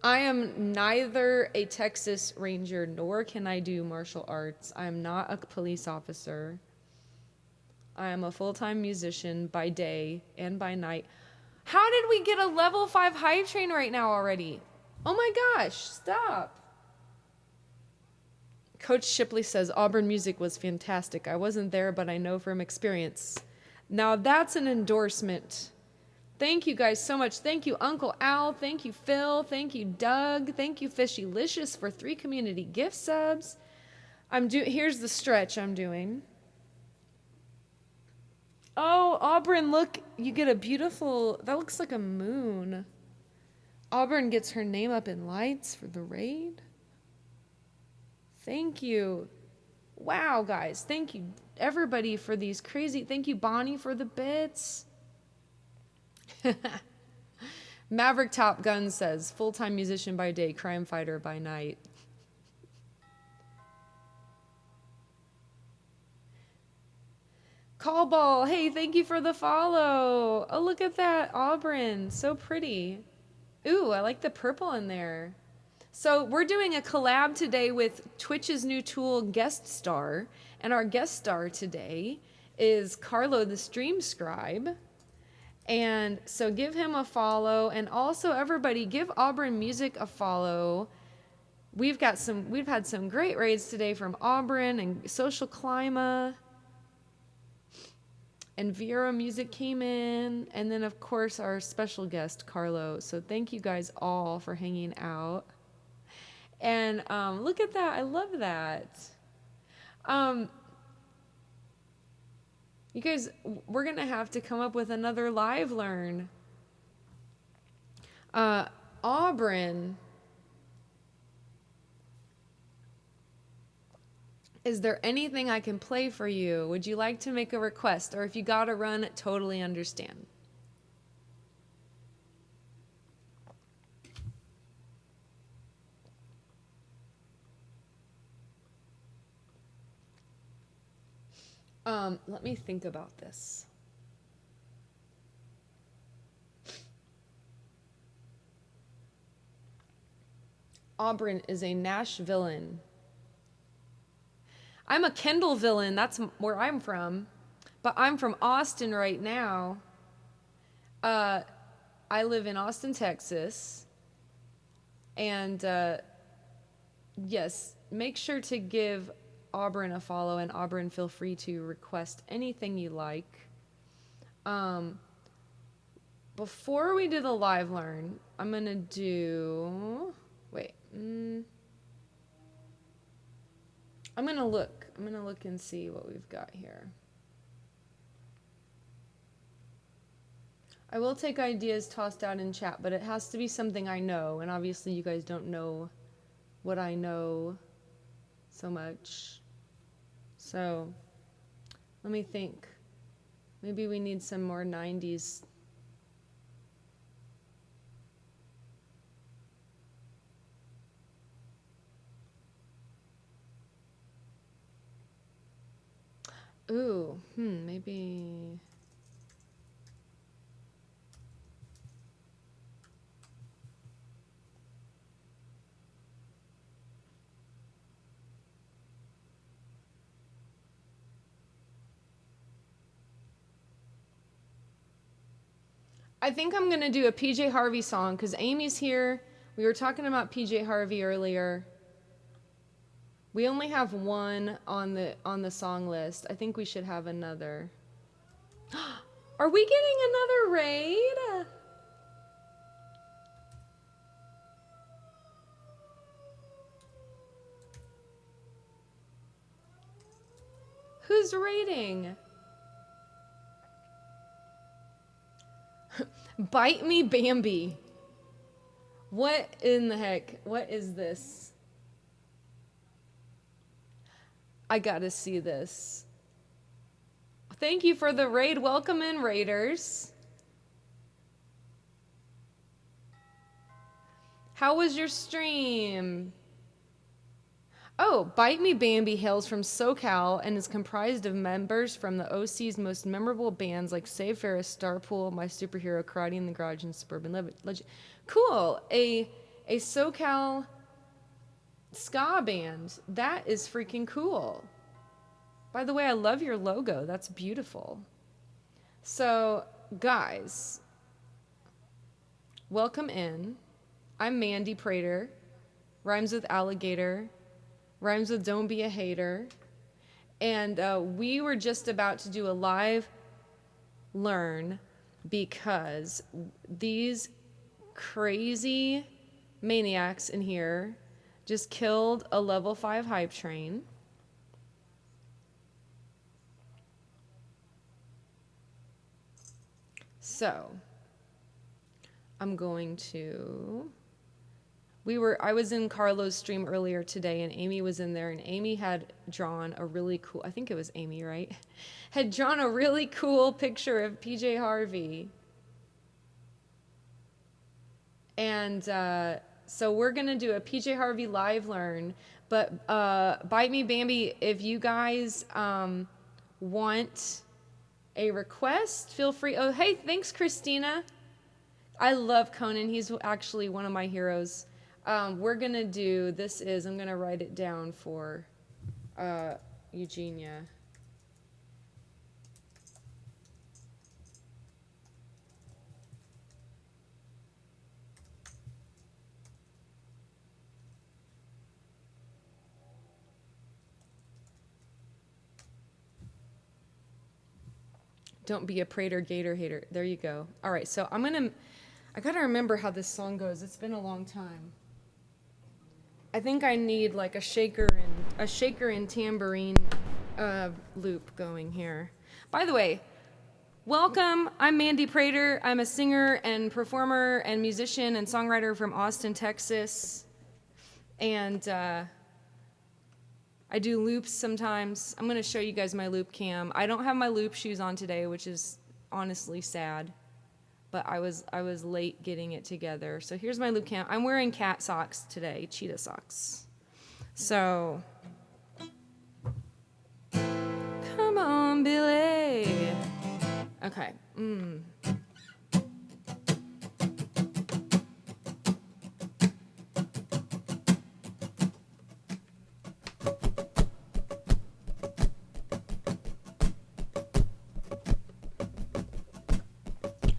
I am neither a Texas Ranger nor can I do martial arts. I am not a police officer. I am a full-time musician by day and by night. How did we get a level 5 hype train right now already? Oh my gosh, stop. Coach Shipley says Auburn music was fantastic. I wasn't there, but I know from experience. Now that's an endorsement. Thank you guys so much. Thank you, Uncle Al. Thank you, Phil. Thank you, Doug. Thank you, Fishylicious, for 3 community gift subs. Here's the stretch I'm doing. Oh, Auburn, look, you get a beautiful, that looks like a moon. Auburn gets her name up in lights for the raid. Thank you. Wow, guys. Thank you, everybody, for these crazy, thank you, Bonnie, for the bits. Maverick Top Gun says, full-time musician by day, crime fighter by night. Callball, hey, thank you for the follow. Oh, look at that, Auburn, so pretty. Ooh, I like the purple in there. So we're doing a collab today with Twitch's new tool, Guest Star, and our guest star today is Carlo, the stream scribe. And so give him a follow, and also everybody give Auburn Music a follow. We've had some great raids today from Auburn and Social Clima. And Viera Music came in, and then of course our special guest Carlo. So thank you guys all for hanging out. And look at that, I love that. You guys, we're gonna have to come up with another live learn. Auburn, is there anything I can play for you? Would you like to make a request? Or if you gotta run, totally understand. Let me think about this. Auburn is a Nash villain. I'm a Kendall villain. That's where I'm from. But I'm from Austin right now. I live in Austin, Texas. And yes, make sure to give Auburn a follow, and Auburn, feel free to request anything you like. Before we do the live learn, I'm gonna do, wait, I'm gonna look and see what we've got here. I will take ideas tossed out in chat, but it has to be something I know, and obviously you guys don't know what I know so much. So, let me think. Maybe we need some more 90s. Ooh, maybe. I think I'm gonna do a PJ Harvey song because Amy's here. We were talking about PJ Harvey earlier. We only have one on the song list. I think we should have another. Are we getting another raid? Who's raiding? Bite me, Bambi. What in the heck? What is this? I gotta see this. Thank you for the raid. Welcome in, raiders. How was your stream? Oh, Bite Me Bambi hails from SoCal and is comprised of members from the OC's most memorable bands like Save Ferris, Starpool, My Superhero, Karate in the Garage, and Suburban Legend. Cool. A SoCal ska band. That is freaking cool. By the way, I love your logo. That's beautiful. So, guys, welcome in. I'm Mandy Prater. Rhymes with alligator. Rhymes with don't be a hater. And we were just about to do a live learn because these crazy maniacs in here just killed a level 5 hype train. So, I'm going to... I was in Carlo's stream earlier today, and Amy was in there, and Amy had drawn a really cool, I think it was Amy, right? Had drawn a really cool picture of PJ Harvey. And so we're going to do a PJ Harvey live learn, but Bite Me Bambi, if you guys want a request, feel free. Oh, hey, thanks, Christina. I love Conan. He's actually one of my heroes. We're going to do, I'm going to write it down for Eugenia. Don't be a Prater Gator hater. There you go. All right, so I got to remember how this song goes. It's been a long time. I think I need like a shaker and tambourine loop going here. By the way, welcome. I'm Mandy Prater. I'm a singer and performer and musician and songwriter from Austin, Texas. And I do loops sometimes. I'm going to show you guys my loop cam. I don't have my loop shoes on today, which is honestly sad. But I was late getting it together. So here's my loop cam. I'm wearing cat socks today, cheetah socks. So, come on, Billy. Okay.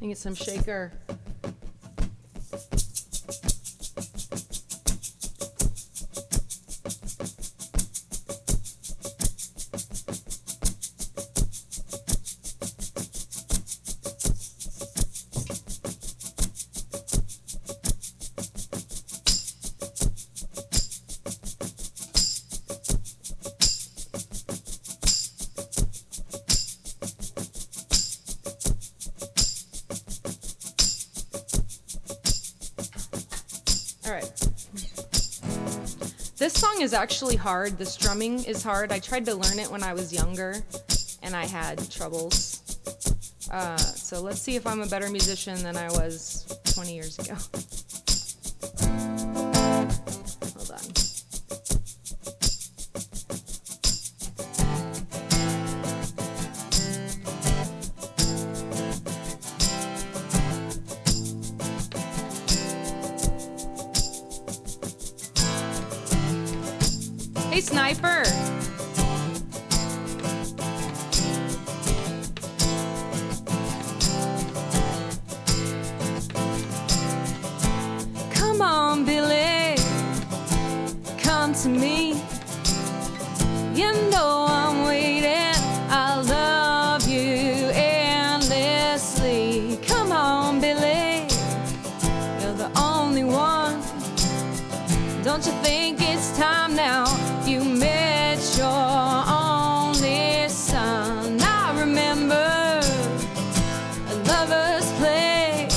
I get some shaker. This song is actually hard. The strumming is hard. I tried to learn it when I was younger, and I had troubles. So let's see if I'm a better musician than I was 20 years ago. Hold on. Hey, Sniper. You know I'm waiting. I love you endlessly. Come on, Billy, you're the only one. Don't you think it's time now? You met your only son. I remember a lover's play.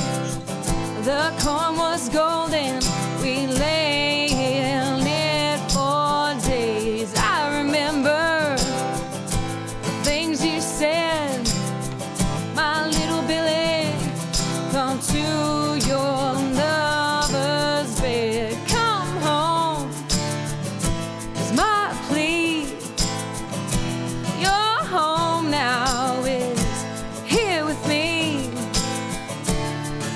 The corn was golden. We lay in it for days. I remember the things you said. My little Billy, come to your lover's bed. Come home is my plea. Your home now is here with me.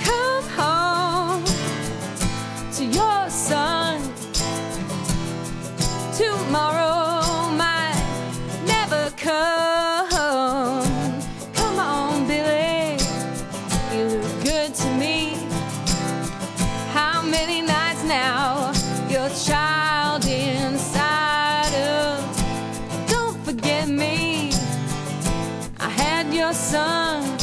Come home to your son. Tomorrow might never come. Come on, Billy, you look good to me. How many nights now your child inside of? Don't forget me. I had your son.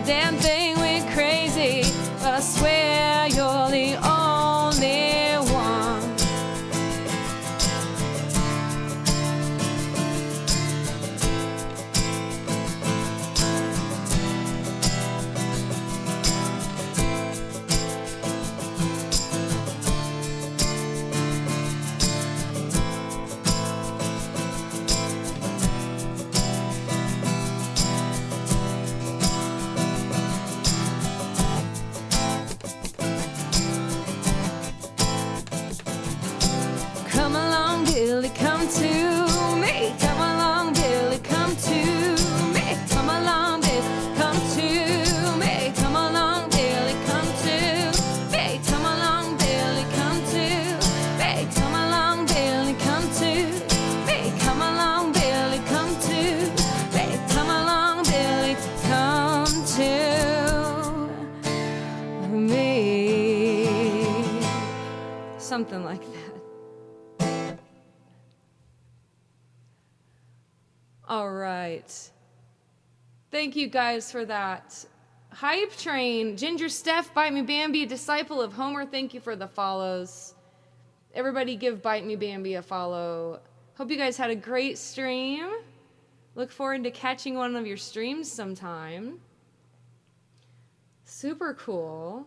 Damn thing went crazy, but I swear you're the only one. Come along, Billy, come to me. Come along, Billy, come to me. Come along, Billy, come to me. Come along, Billy, come to me. Come along, Billy, come to me. Come along, Billy, come to me. Come along, Billy, come to me. Come along, Billy, come to me. Something like that. All right. Thank you guys for that. Hype Train, Ginger Steph, Bite Me Bambi, a disciple of Homer, thank you for the follows. Everybody give Bite Me Bambi a follow. Hope you guys had a great stream. Look forward to catching one of your streams sometime. Super cool.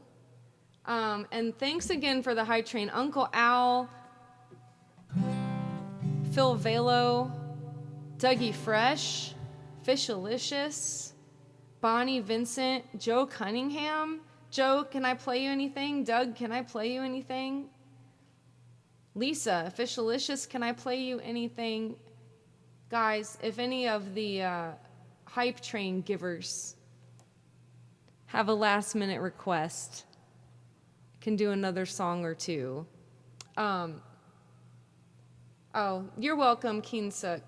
And thanks again for the Hype Train. Uncle Al, Phil Velo, Dougie Fresh, Fishalicious, Bonnie Vincent, Joe Cunningham. Joe, can I play you anything? Doug, can I play you anything? Lisa, Fishalicious, can I play you anything? Guys, if any of the Hype Train givers have a last minute request, can do another song or two. Oh, you're welcome, Keensook.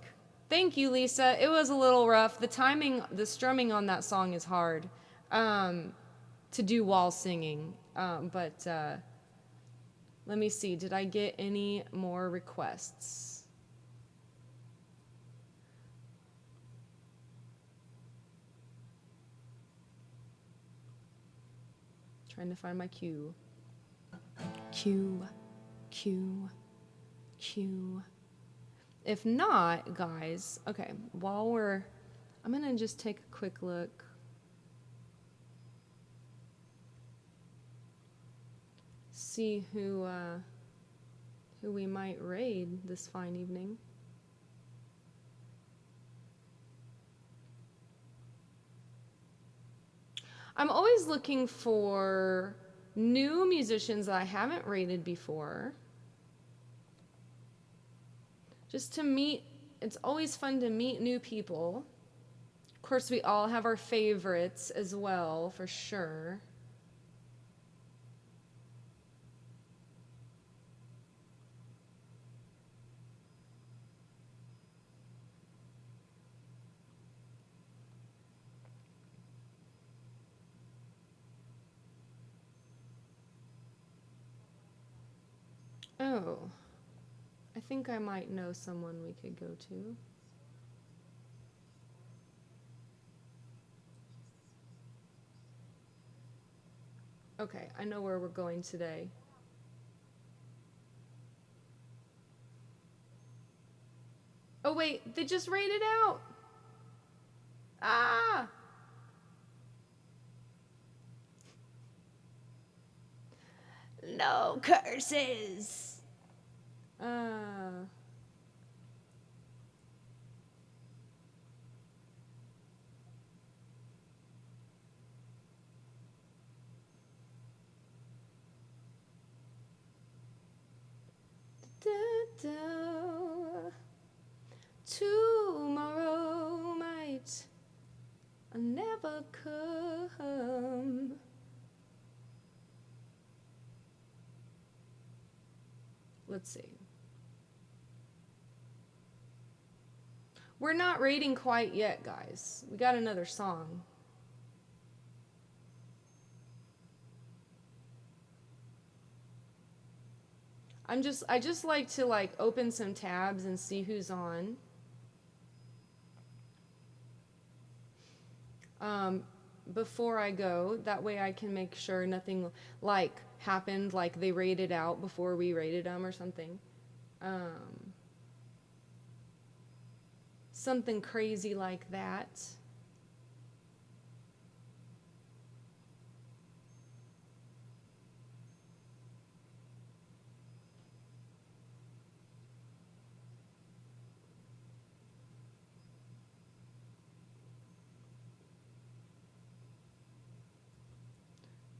Thank you, Lisa. It was a little rough. The timing, the strumming on that song is hard to do while singing. But let me see. Did I get any more requests? Trying to find my cue. Cue. If not, guys, okay, I'm gonna just take a quick look. See who we might raid this fine evening. I'm always looking for new musicians that I haven't rated before. Just to meet, it's always fun to meet new people. Of course, we all have our favorites as well, for sure. Oh. I think I might know someone we could go to. Okay, I know where we're going today. Oh wait, they just raided out. Ah! No curses. Uh. Da, da. Tomorrow might never come. Let's see. We're not rating quite yet, guys. We got another song. I just like to like open some tabs and see who's on. Before I go, that way I can make sure nothing like happened, like they rated out before we rated them or something. Something crazy like that.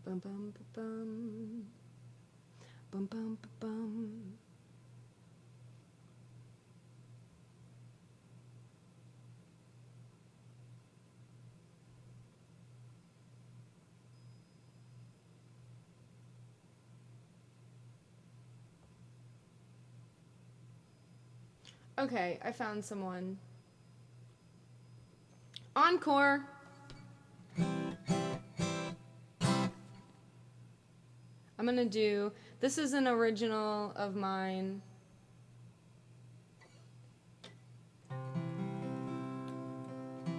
Bum bum bum bum bum bum bum. Okay, I found someone. Encore. I'm gonna do, this is an original of mine.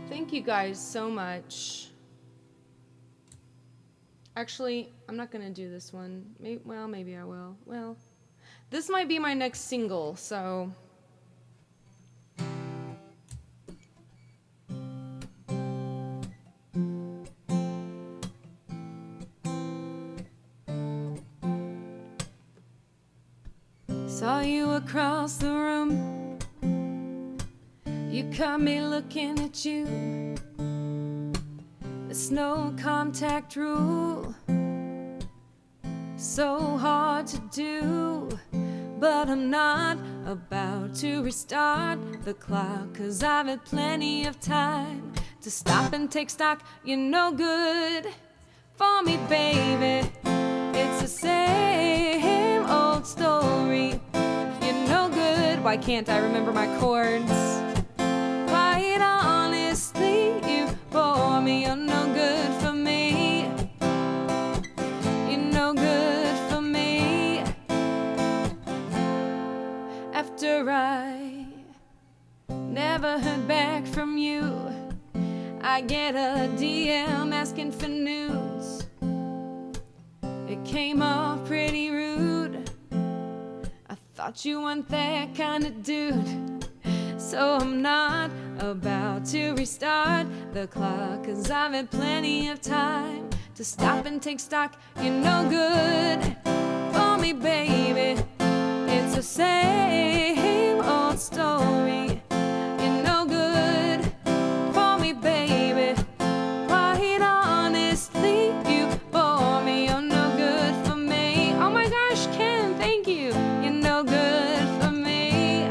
Thank you guys so much. Actually, I'm not gonna do this one. Well, maybe I will. Well, this might be my next single, so. Saw you across the room. You caught me looking at you. There's no contact rule. So hard to do. But I'm not about to restart the clock, 'cause I've had plenty of time to stop and take stock. You're no good for me, baby. It's the same old story. You're no good. Why can't I remember my chords? Quite honestly, you bore me. You're no good for me. You're no good for me. After I never heard back from you, I get a DM asking for news. It came off pretty rude. I thought you weren't that kind of dude. So I'm not about to restart the clock, 'cause I've had plenty of time to stop and take stock. You're no good for me, baby. It's the same old story. You're no good for me, baby. Quite honestly, you bore me. You're no good for me. Oh my gosh, Ken, thank you. You're no good for me.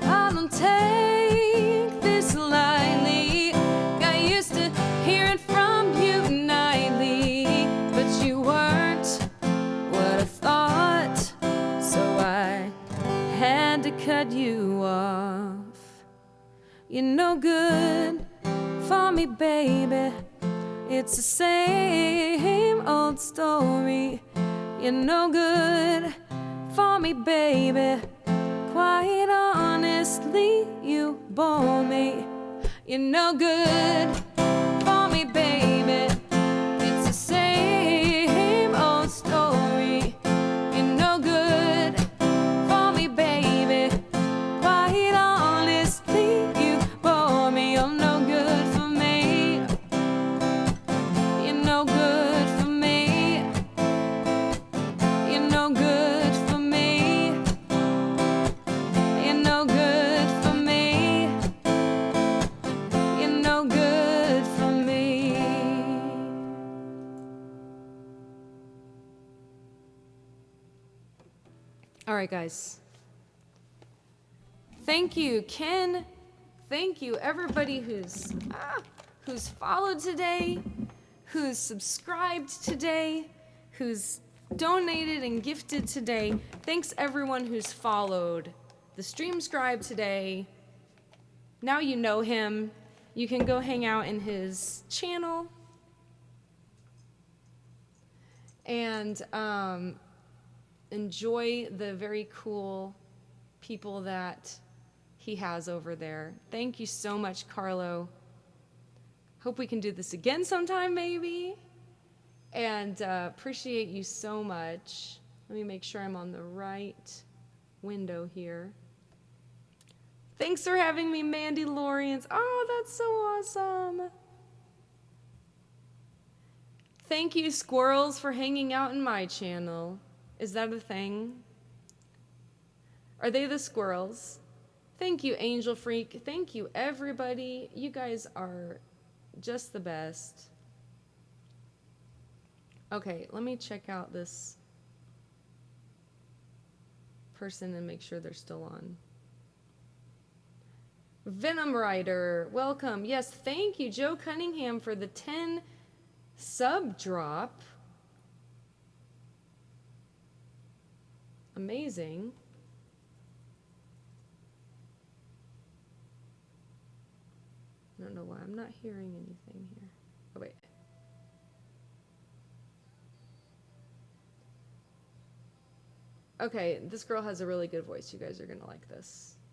I don't take this lightly. Got used to hearing from you nightly, but you weren't what I thought, so I had to cut you off. You're no good for me, baby. It's the same old story. You're no good for me, baby. Quite honestly, you bore me. You're no good for me, baby. It's the same old story. You're no good for me, baby. Quite honestly, you bore me. You're no good for me. You're no good for me. You're no good for me. You're no good for me. You're no good for me. All right, guys. Thank you, Ken. Thank you, everybody who's followed today, who's subscribed today, who's donated and gifted today. Thanks everyone who's followed the stream Scribe today. Now you know him. You can go hang out in his channel and enjoy the very cool people that he has over there. Thank you so much, Carlo. Hope we can do this again sometime, maybe. And appreciate you so much. Let me make sure I'm on the right window here. Thanks for having me, Mandy Lorians. Oh, that's so awesome. Thank you, squirrels, for hanging out in my channel. Is that a thing? Are they the squirrels? Thank you, Angel Freak. Thank you, everybody. You guys are just the best. Okay, let me check out this person and make sure they're still on. Venom Rider, welcome. Yes, thank you, Joe Cunningham, for the 10 sub drop. Amazing. I don't know why I'm not hearing anything here. Oh, wait. Okay, this girl has a really good voice. You guys are gonna like this.